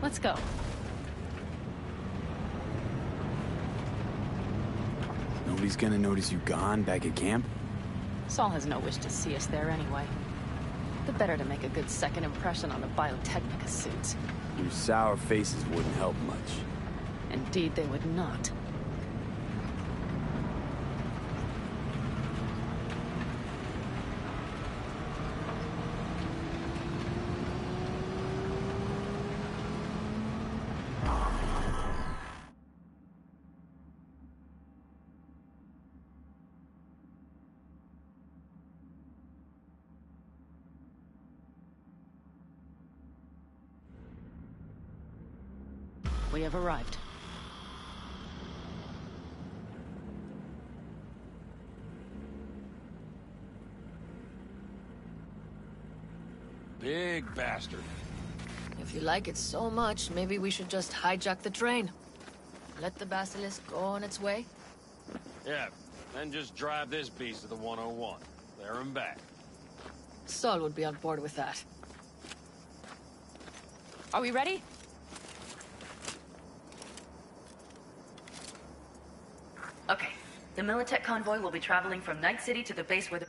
Let's go. Nobody's gonna notice you gone back at camp? Saul has no wish to see us there anyway. The better to make a good second impression on the Biotechnica suits. Your sour faces wouldn't help much. Indeed, they would not. We have arrived. Big bastard. If you like it so much, maybe we should just hijack the train. Let the basilisk go on its way. Yeah, then just drive this beast to the 101. There and back. Saul would be on board with that. Are we ready? Okay. The Militech convoy will be traveling from Night City to the base where the...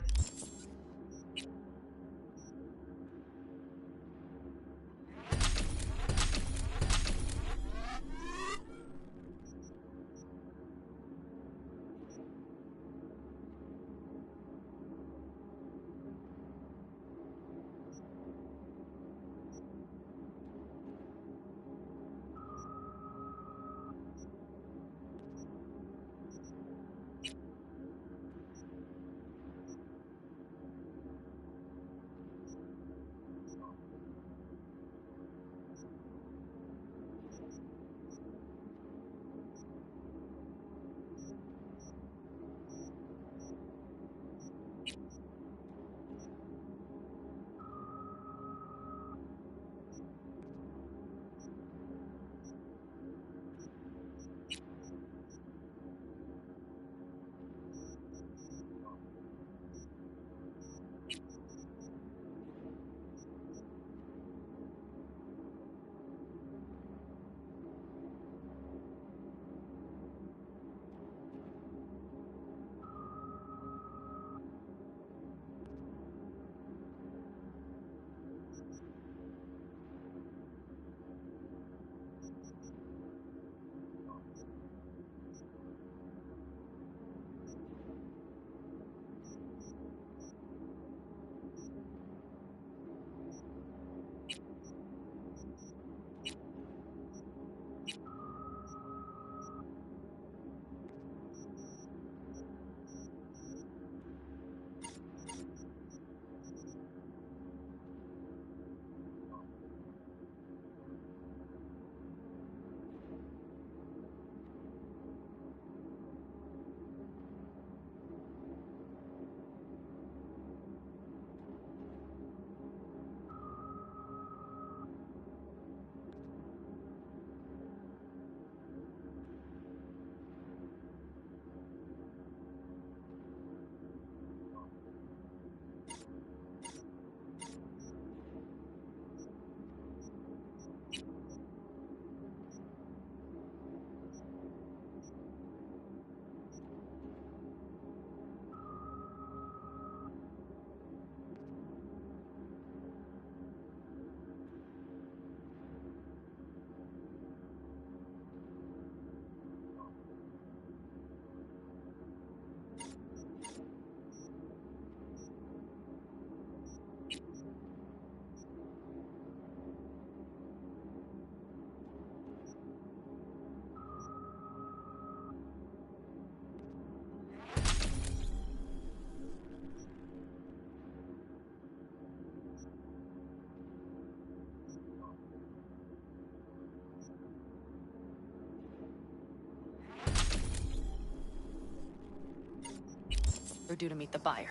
We're due to meet the buyer.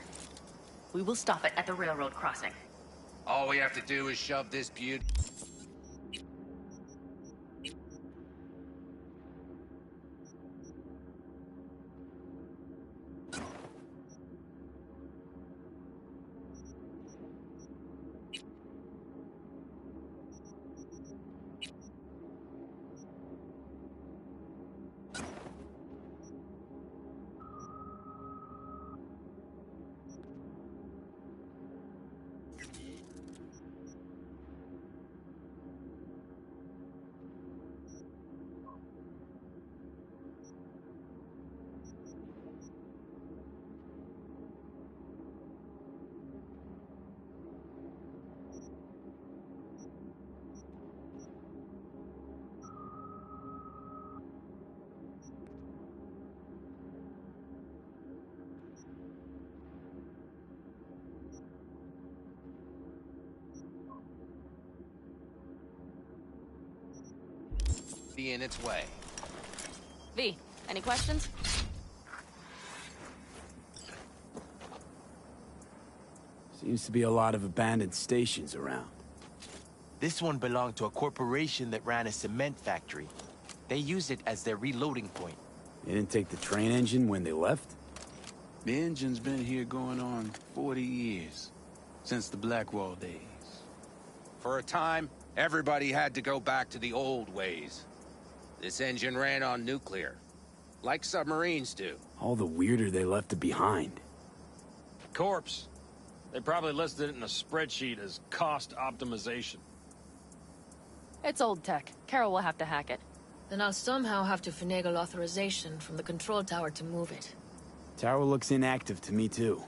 We will stop it at the railroad crossing. All we have to do is shove this beauty... be in its way. V, any questions? Seems to be a lot of abandoned stations around. This one belonged to a corporation that ran a cement factory. They used it as their reloading point. They didn't take the train engine when they left? The engine's been here going on 40 years. Since the Blackwall days. For a time, everybody had to go back to the old ways. This engine ran on nuclear, like submarines do. All the weirder they left it behind. Corpse. They probably listed it in a spreadsheet as cost optimization. It's old tech. Carol will have to hack it. Then I'll somehow have to finagle authorization from the control tower to move it. Tower looks inactive to me, too.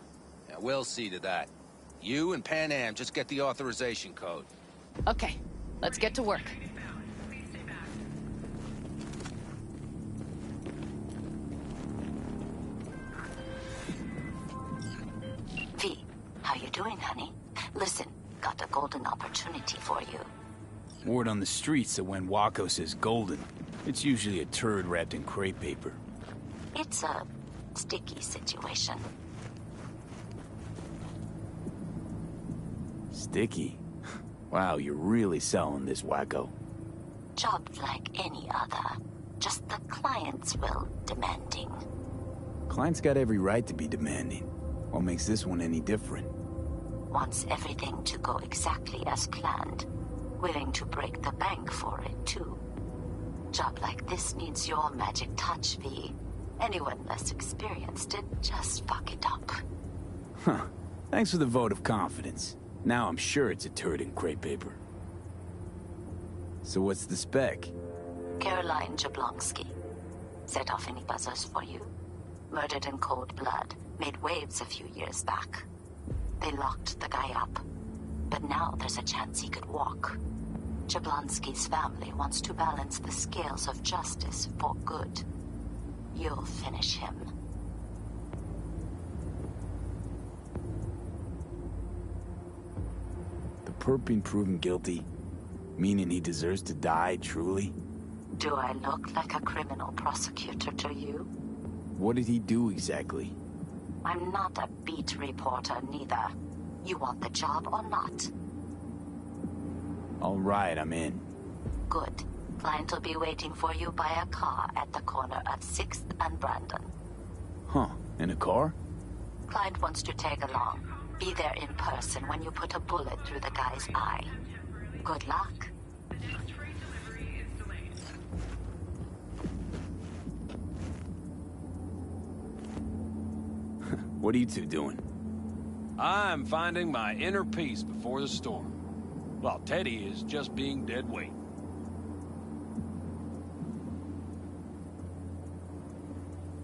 Yeah, we'll see to that. You and Pan Am just get the authorization code. Okay, let's get to work. V, how you doing, honey? Listen, got a golden opportunity for you. Word on the streets that when Waco says golden, it's usually a turd wrapped in crepe paper. It's a sticky situation. Sticky? Wow, you're really selling this, Wacko. Job like any other. Just the client's will demanding. Client's got every right to be demanding. What makes this one any different? Wants everything to go exactly as planned. Willing to break the bank for it, too. Job like this needs your magic touch, V. Anyone less experienced it just fuck it up. Huh. Thanks for the vote of confidence. Now I'm sure it's a turd in crepe paper. So what's the spec? Caroline Jablonski. Set off any buzzers for you? Murdered in cold blood. Made waves a few years back. They locked the guy up. But now there's a chance he could walk. Jablonski's family wants to balance the scales of justice for good. You'll finish him. The perp being proven guilty, meaning he deserves to die, truly? Do I look like a criminal prosecutor to you? What did he do exactly? I'm not a beat reporter, neither. You want the job or not? All right, I'm in. Good. Client will be waiting for you by a car at the corner of 6th and Brandon. Huh, in a car? Client wants to tag along. Be there in person when you put a bullet through the guy's eye. Good luck. What are you two doing? I'm finding my inner peace before the storm, while Teddy is just being dead weight.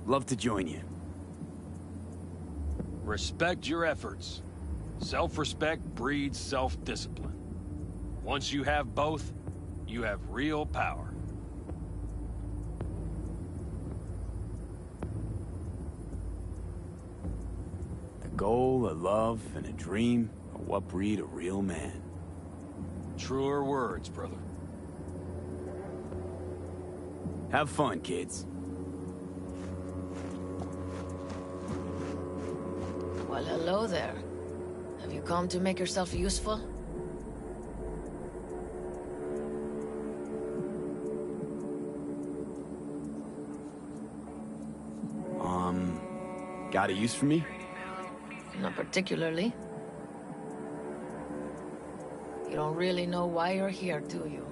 Love to join you. Respect your efforts. Self-respect breeds self-discipline. Once you have both, you have real power. A goal, a love, and a dream are what breed a real man. Truer words, brother. Have fun, kids. Well, hello there. Have you come to make yourself useful? Got a use for me? Not particularly. You don't really know why you're here, do you?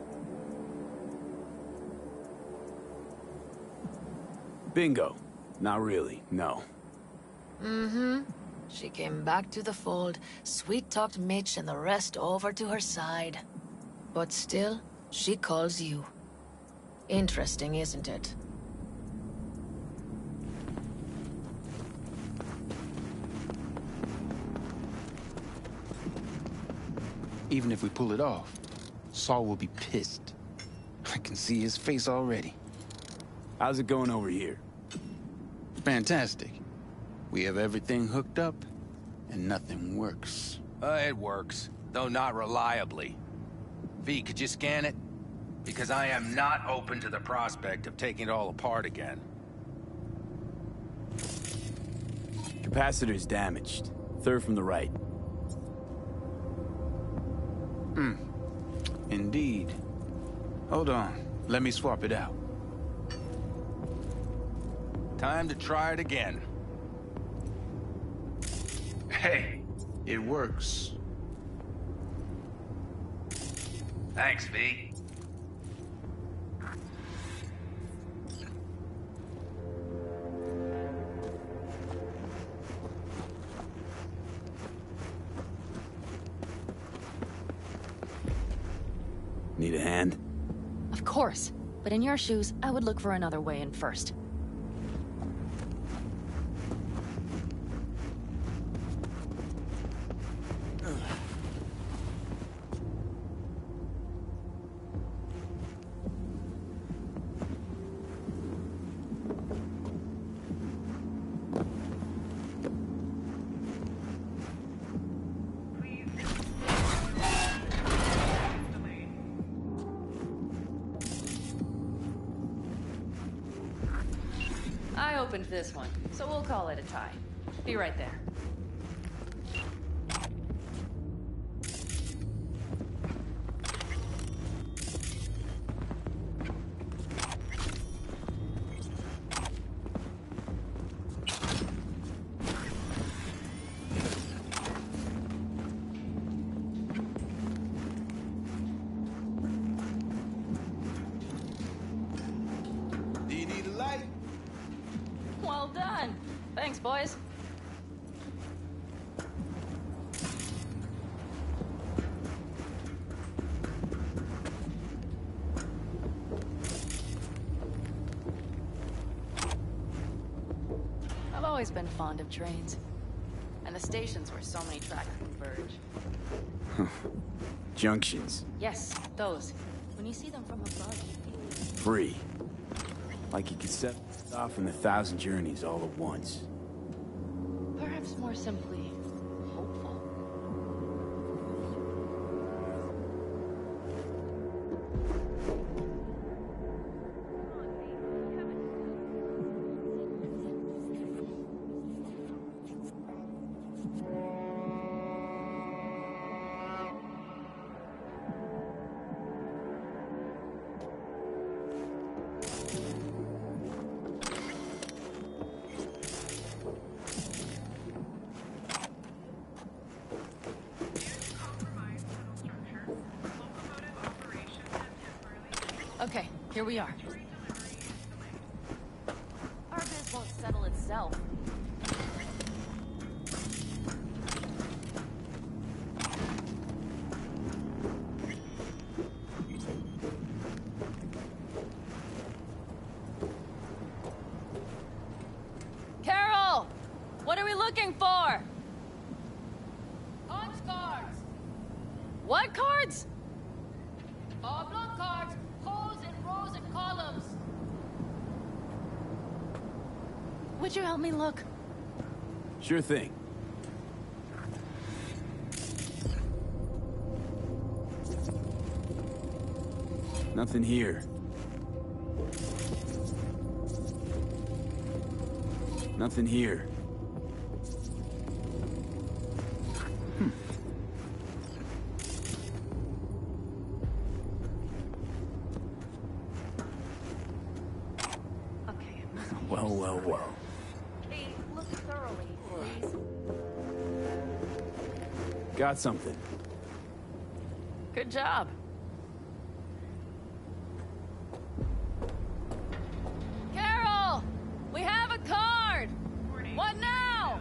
Bingo. Not really, no. Mm-hmm. She came back to the fold, sweet-talked Mitch and the rest over to her side. But still, she calls you. Interesting, isn't it? Even if we pull it off, Saul will be pissed. I can see his face already. How's it going over here? Fantastic. We have everything hooked up, and nothing works. It works, though not reliably. V, could you scan it? Because I am not open to the prospect of taking it all apart again. Capacitor's damaged. Third from the right. Indeed. Hold on. Let me swap it out. Time to try it again. Hey, it works. Thanks, V. Need a hand? Of course. But in your shoes, I would look for another way in first. I opened this one, so we'll call it a tie. Be right there. Do you need a light? Well done. Thanks, boys. I've always been fond of trains. And the stations where so many tracks converge. Junctions. Yes, those. When you see them from above, you feel Free. Like you could set off in 1,000 journeys all at once. perhaps more simply hopeful. Okay, here we are. Our biz won't settle itself. Carol! What are we looking for? Punch cards! What cards? Oblong cards, holes in rows and columns. Would you help me look? Sure thing. Nothing here. Nothing here. Okay. Well, well, well. Please look thoroughly, please. Got something. Good job. Carol! We have a card! What now?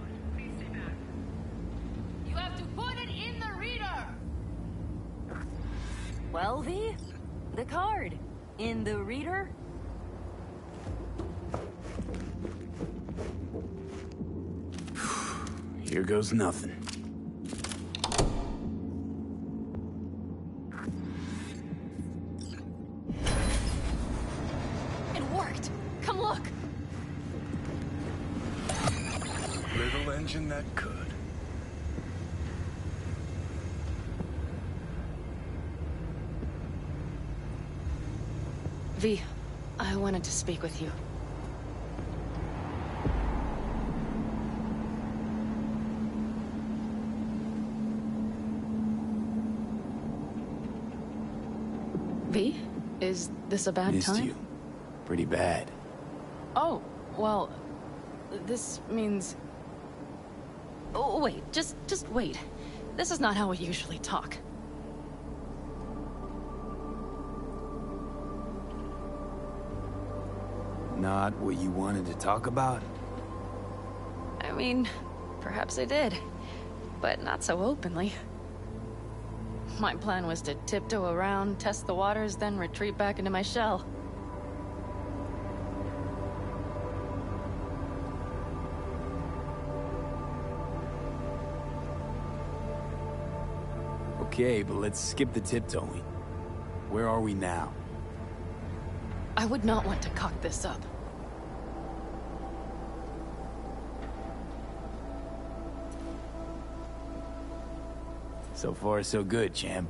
You have to put it in the reader. Well, V? The card. In the reader? Here goes nothing. It worked! Come look! Little engine that could. V, I wanted to speak with you. V, is this a bad Missed time? you. Pretty bad. Oh, well, this means... Oh, wait, just wait. This is not how we usually talk. Not what you wanted to talk about? I mean, perhaps I did, but not so openly. My plan was to tiptoe around, test the waters, then retreat back into my shell. Okay, but let's skip the tiptoeing. Where are we now? I would not want to cock this up. So far, so good, champ.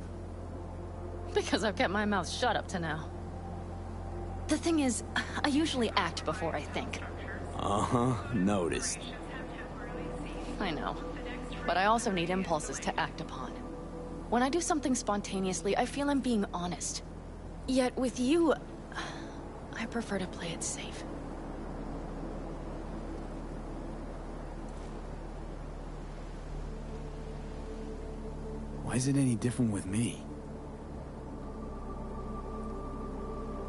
Because I've kept my mouth shut up to now. The thing is, I usually act before I think. Uh-huh, noticed. I know. But I also need impulses to act upon. When I do something spontaneously, I feel I'm being honest. Yet with you, I prefer to play it safe. Why is it any different with me?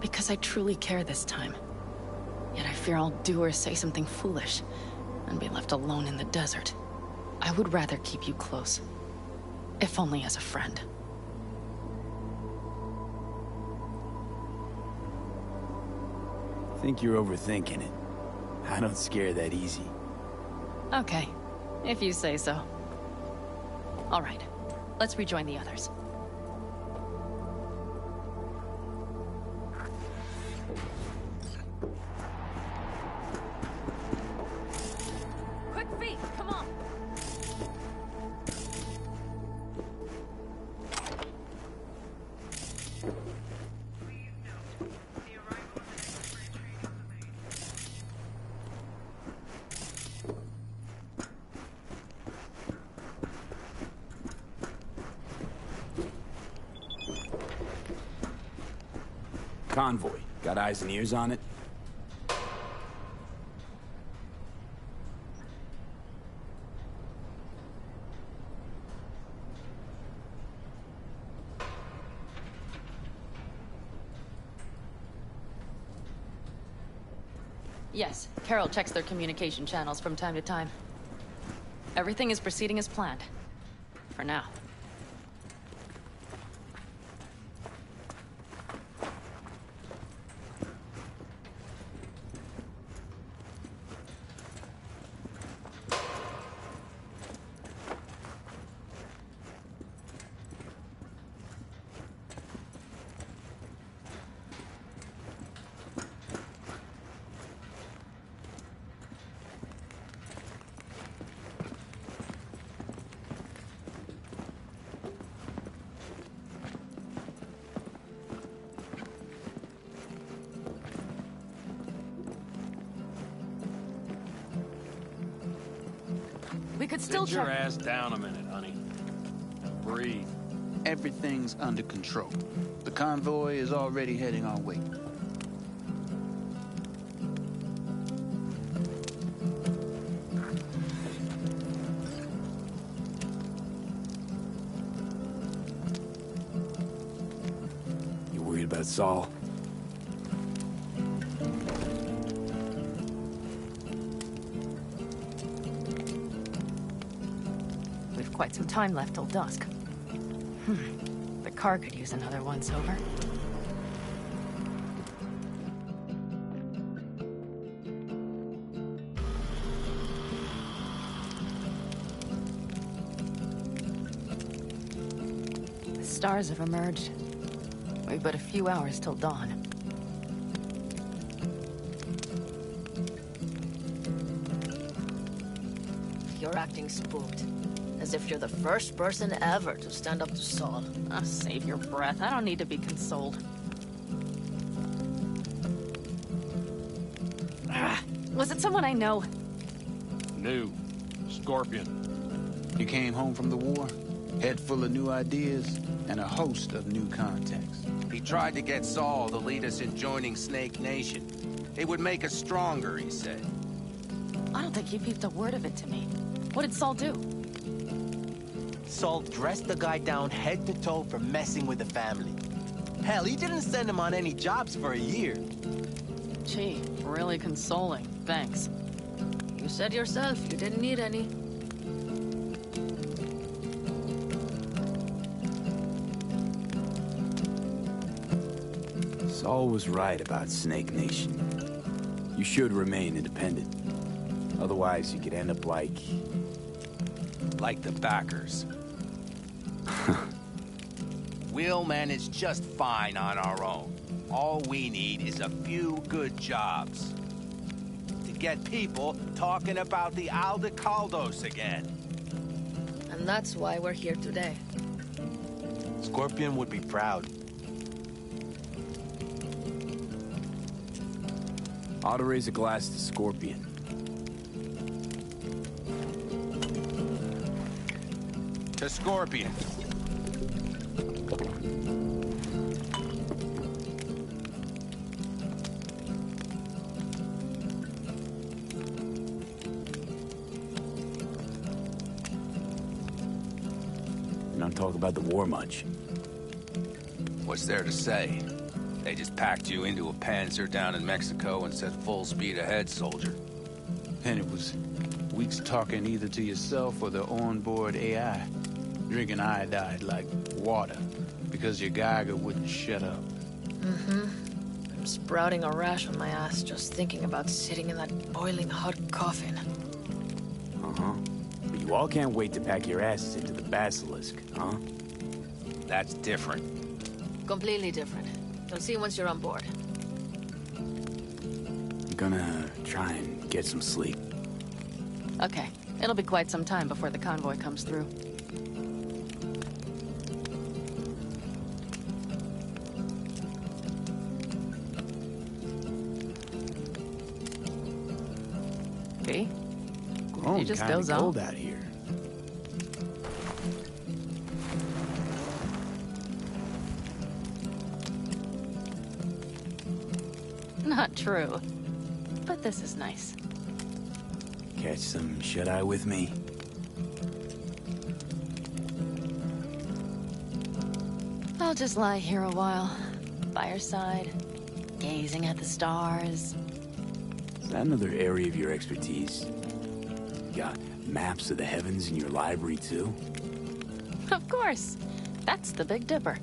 Because I truly care this time. Yet I fear I'll do or say something foolish and be left alone in the desert. I would rather keep you close. If only as a friend. I think you're overthinking it. I don't scare that easy. Okay, if you say so. All right, let's rejoin the others. Quick feet, come on! Convoy. Got eyes and ears on it? Yes, Carol checks their communication channels from time to time. Everything is proceeding as planned. For now. We could still Sit your check. ass down a minute, honey. Breathe. Everything's under control. The convoy is already heading our way. You worried about Saul? We've quite some time left till dusk. The car could use another once-over. The stars have emerged. We've but a few hours till dawn. You're acting spooked. As if you're the first person ever to stand up to Saul. Oh, save your breath. I don't need to be consoled. Was it someone I know? New. Scorpion. You came home from the war, head full of new ideas, and a host of new contacts. He tried to get Saul to lead us in joining Snake Nation. It would make us stronger, he said. I don't think he peeped a word of it to me. What did Saul do? Saul dressed the guy down head to toe for messing with the family. Hell, he didn't send him on any jobs for a year. Gee, really consoling. Thanks. You said yourself you didn't need any. Saul was right about Snake Nation. You should remain independent. Otherwise, you could end up like... Like the backers. We'll manage just fine on our own. All we need is a few good jobs. To get people talking about the Aldecaldos again. And that's why we're here today. Scorpion would be proud. Ought to raise a glass to Scorpion. To Scorpion. You don't talk about the war much. What's there to say? They just packed you into a Panzer down in Mexico and said full speed ahead, soldier. And it was weeks talking either to yourself or the onboard AI. Drinking iodide like water because your Geiger wouldn't shut up. Mm-hmm. I'm sprouting a rash on my ass just thinking about sitting in that boiling hot coffin. Uh-huh. But you all can't wait to pack your asses into the Basilisk, huh? That's different. Completely different. You'll see once you're on board. I'm gonna try and get some sleep. Okay, it'll be quite some time before the convoy comes through. V? Grown You just kinda doze off? cold out here. Not true. But this is nice. Catch some shut-eye with me? I'll just lie here a while, by your side, gazing at the stars. Is that another area of your expertise? You got maps of the heavens in your library, too? Of course. That's the Big Dipper.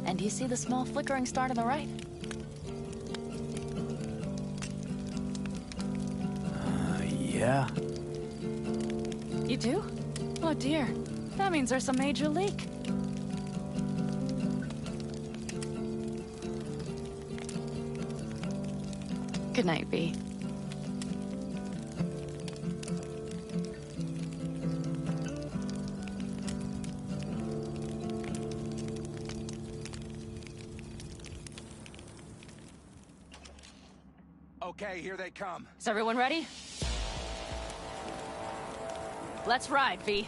And do you see the small flickering star to the right? Yeah. You do? Oh dear. That means there's a major leak. Good night, V. Okay, here they come. Is everyone ready? Let's ride, V.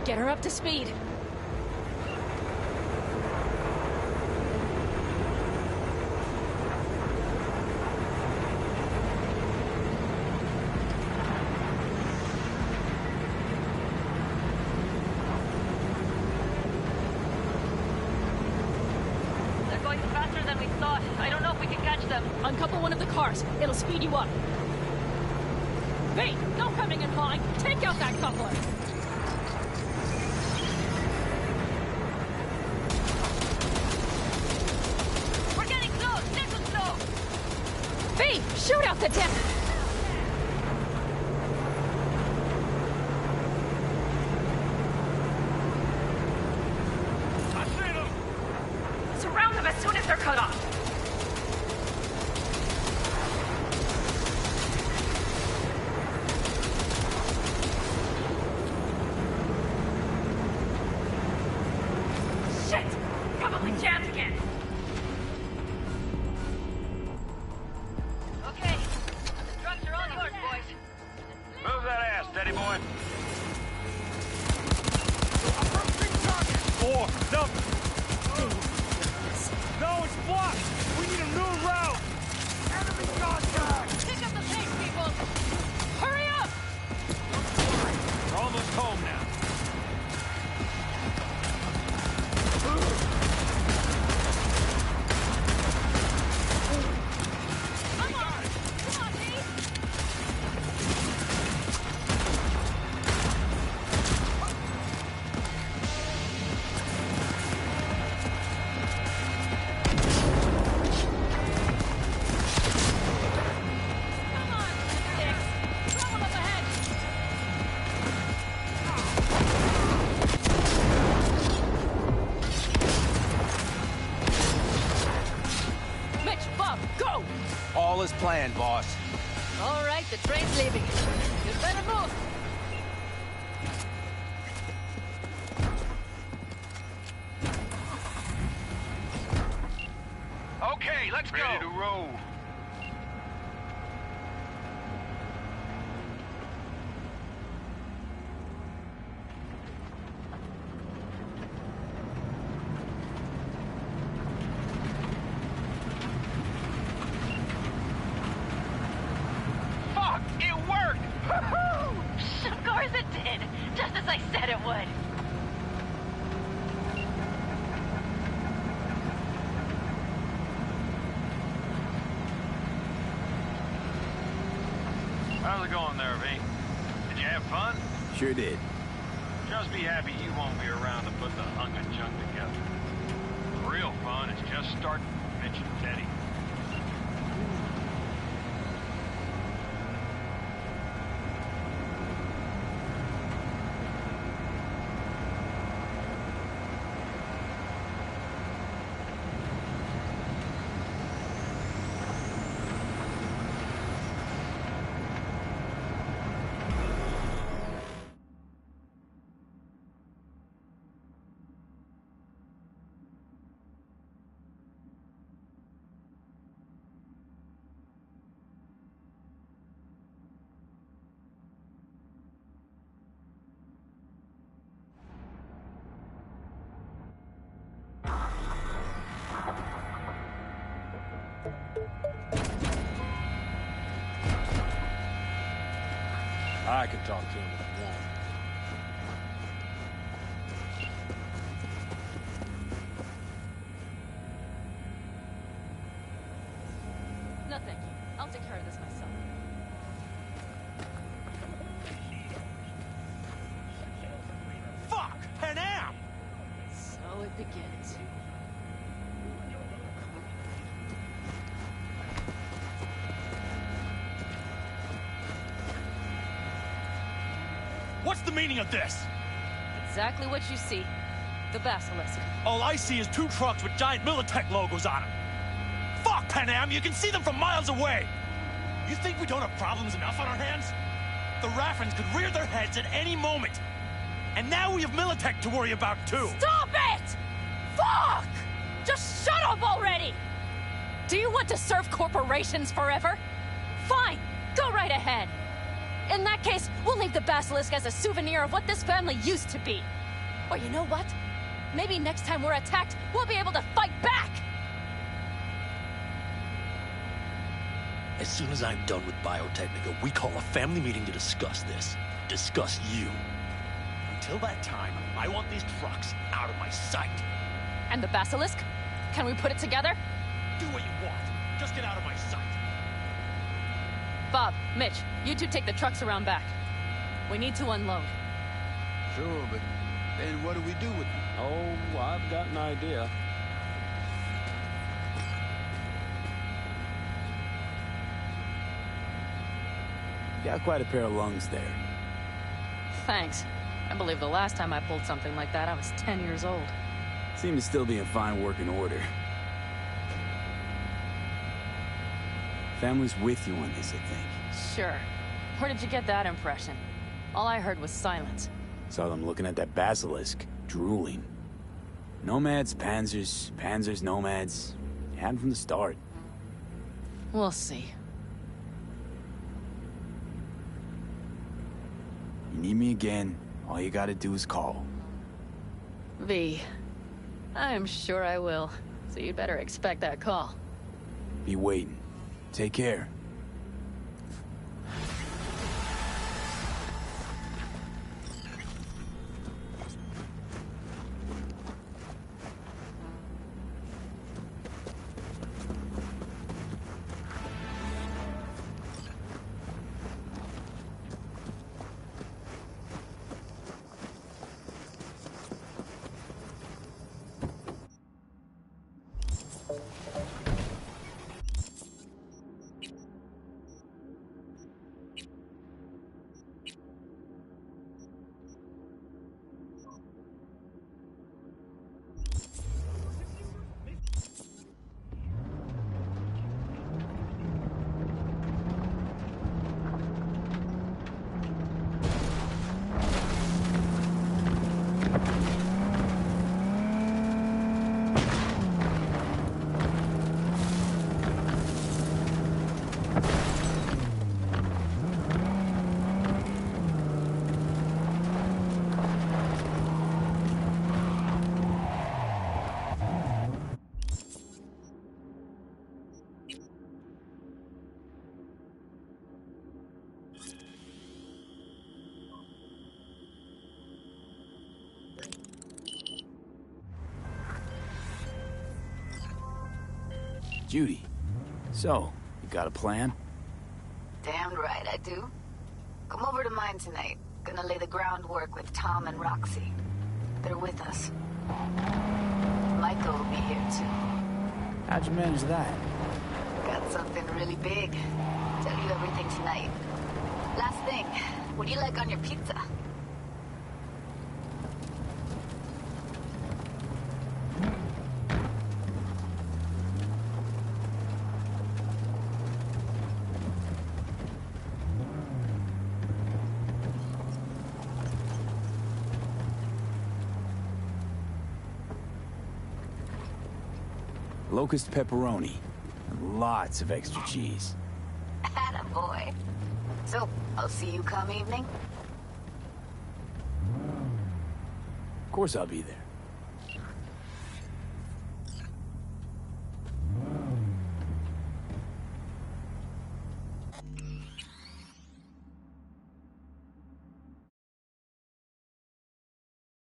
Get her up to speed. They're going faster than we them. Uncouple one of the cars. It'll speed you up. V, no coming and hawing. Take out that coupler. We're getting close. This is slow. V, shoot out the damn... Surround them as soon as they're cut off. Shit! Probably jammed again. Okay, the trucks are all yours, boys. Move that ass, steady boy. Four, no! No, it's blocked! We need a new route! Enemy contact! Pick up the pace, people! Hurry up! We're almost home now. Come on! Come on, V! Come on, dicks! Trouble up ahead! Mitch, Bob, go! All is planned, boss. All right, the train's leaving. You better move. Okay, let's go. Ready to roll. Fuck! It worked! Woohoo! Of course it did! Just as I said it would. How's it going there, V? Did you have fun? Sure did. Just be happy you won't be around to put the hunk of junk together. The real fun is just starting. Mitch and Teddy. I can talk to him if I want. No, thank you. I'll take care of this myself. Fuck! An amp! So it begins. What's the meaning of this? Exactly what you see. The Basilisk. All I see is two trucks with giant Militech logos on them. Fuck, Panam! You can see them from miles away! You think we don't have problems enough on our hands? The Raffens could rear their heads at any moment. And now we have Militech to worry about, too. Stop it! Fuck! Just shut up already! Do you want to serve corporations forever? Fine, go right ahead. In that case, we'll leave the Basilisk as a souvenir of what this family used to be. Or you know what? Maybe next time we're attacked, we'll be able to fight back! As soon as I'm done with Biotechnica, we call a family meeting to discuss this. Discuss you. Until that time, I want these trucks out of my sight. And the Basilisk? Can we put it together? Do what you want. Just get out of my sight. Bob, Mitch, you two take the trucks around back. We need to unload. Sure, but then what do we do with them? Oh, I've got an idea. You got quite a pair of lungs there. Thanks. I believe the last time I pulled something like that, I was 10 years old. Seem to still be in fine working order. Family's with you on this, I think. Sure. Where did you get that impression? All I heard was silence. Saw them looking at that basilisk, drooling. Nomads, panzers, panzers, nomads. Had 'em from the start. We'll see. You need me again, all you gotta do is call. V. I'm sure I will. So you'd better expect that call. Be waiting. Take care. Judy, so, you got a plan? Damn right I do. Come over to mine tonight. Gonna lay the groundwork with Tom and Roxy. They're with us. Michael will be here too. How'd you manage that? Got something really big. Tell you everything tonight. Last thing, what do you like on your pizza? Locust pepperoni. And lots of extra cheese. Attaboy. So, I'll see you come evening? Of course I'll be there.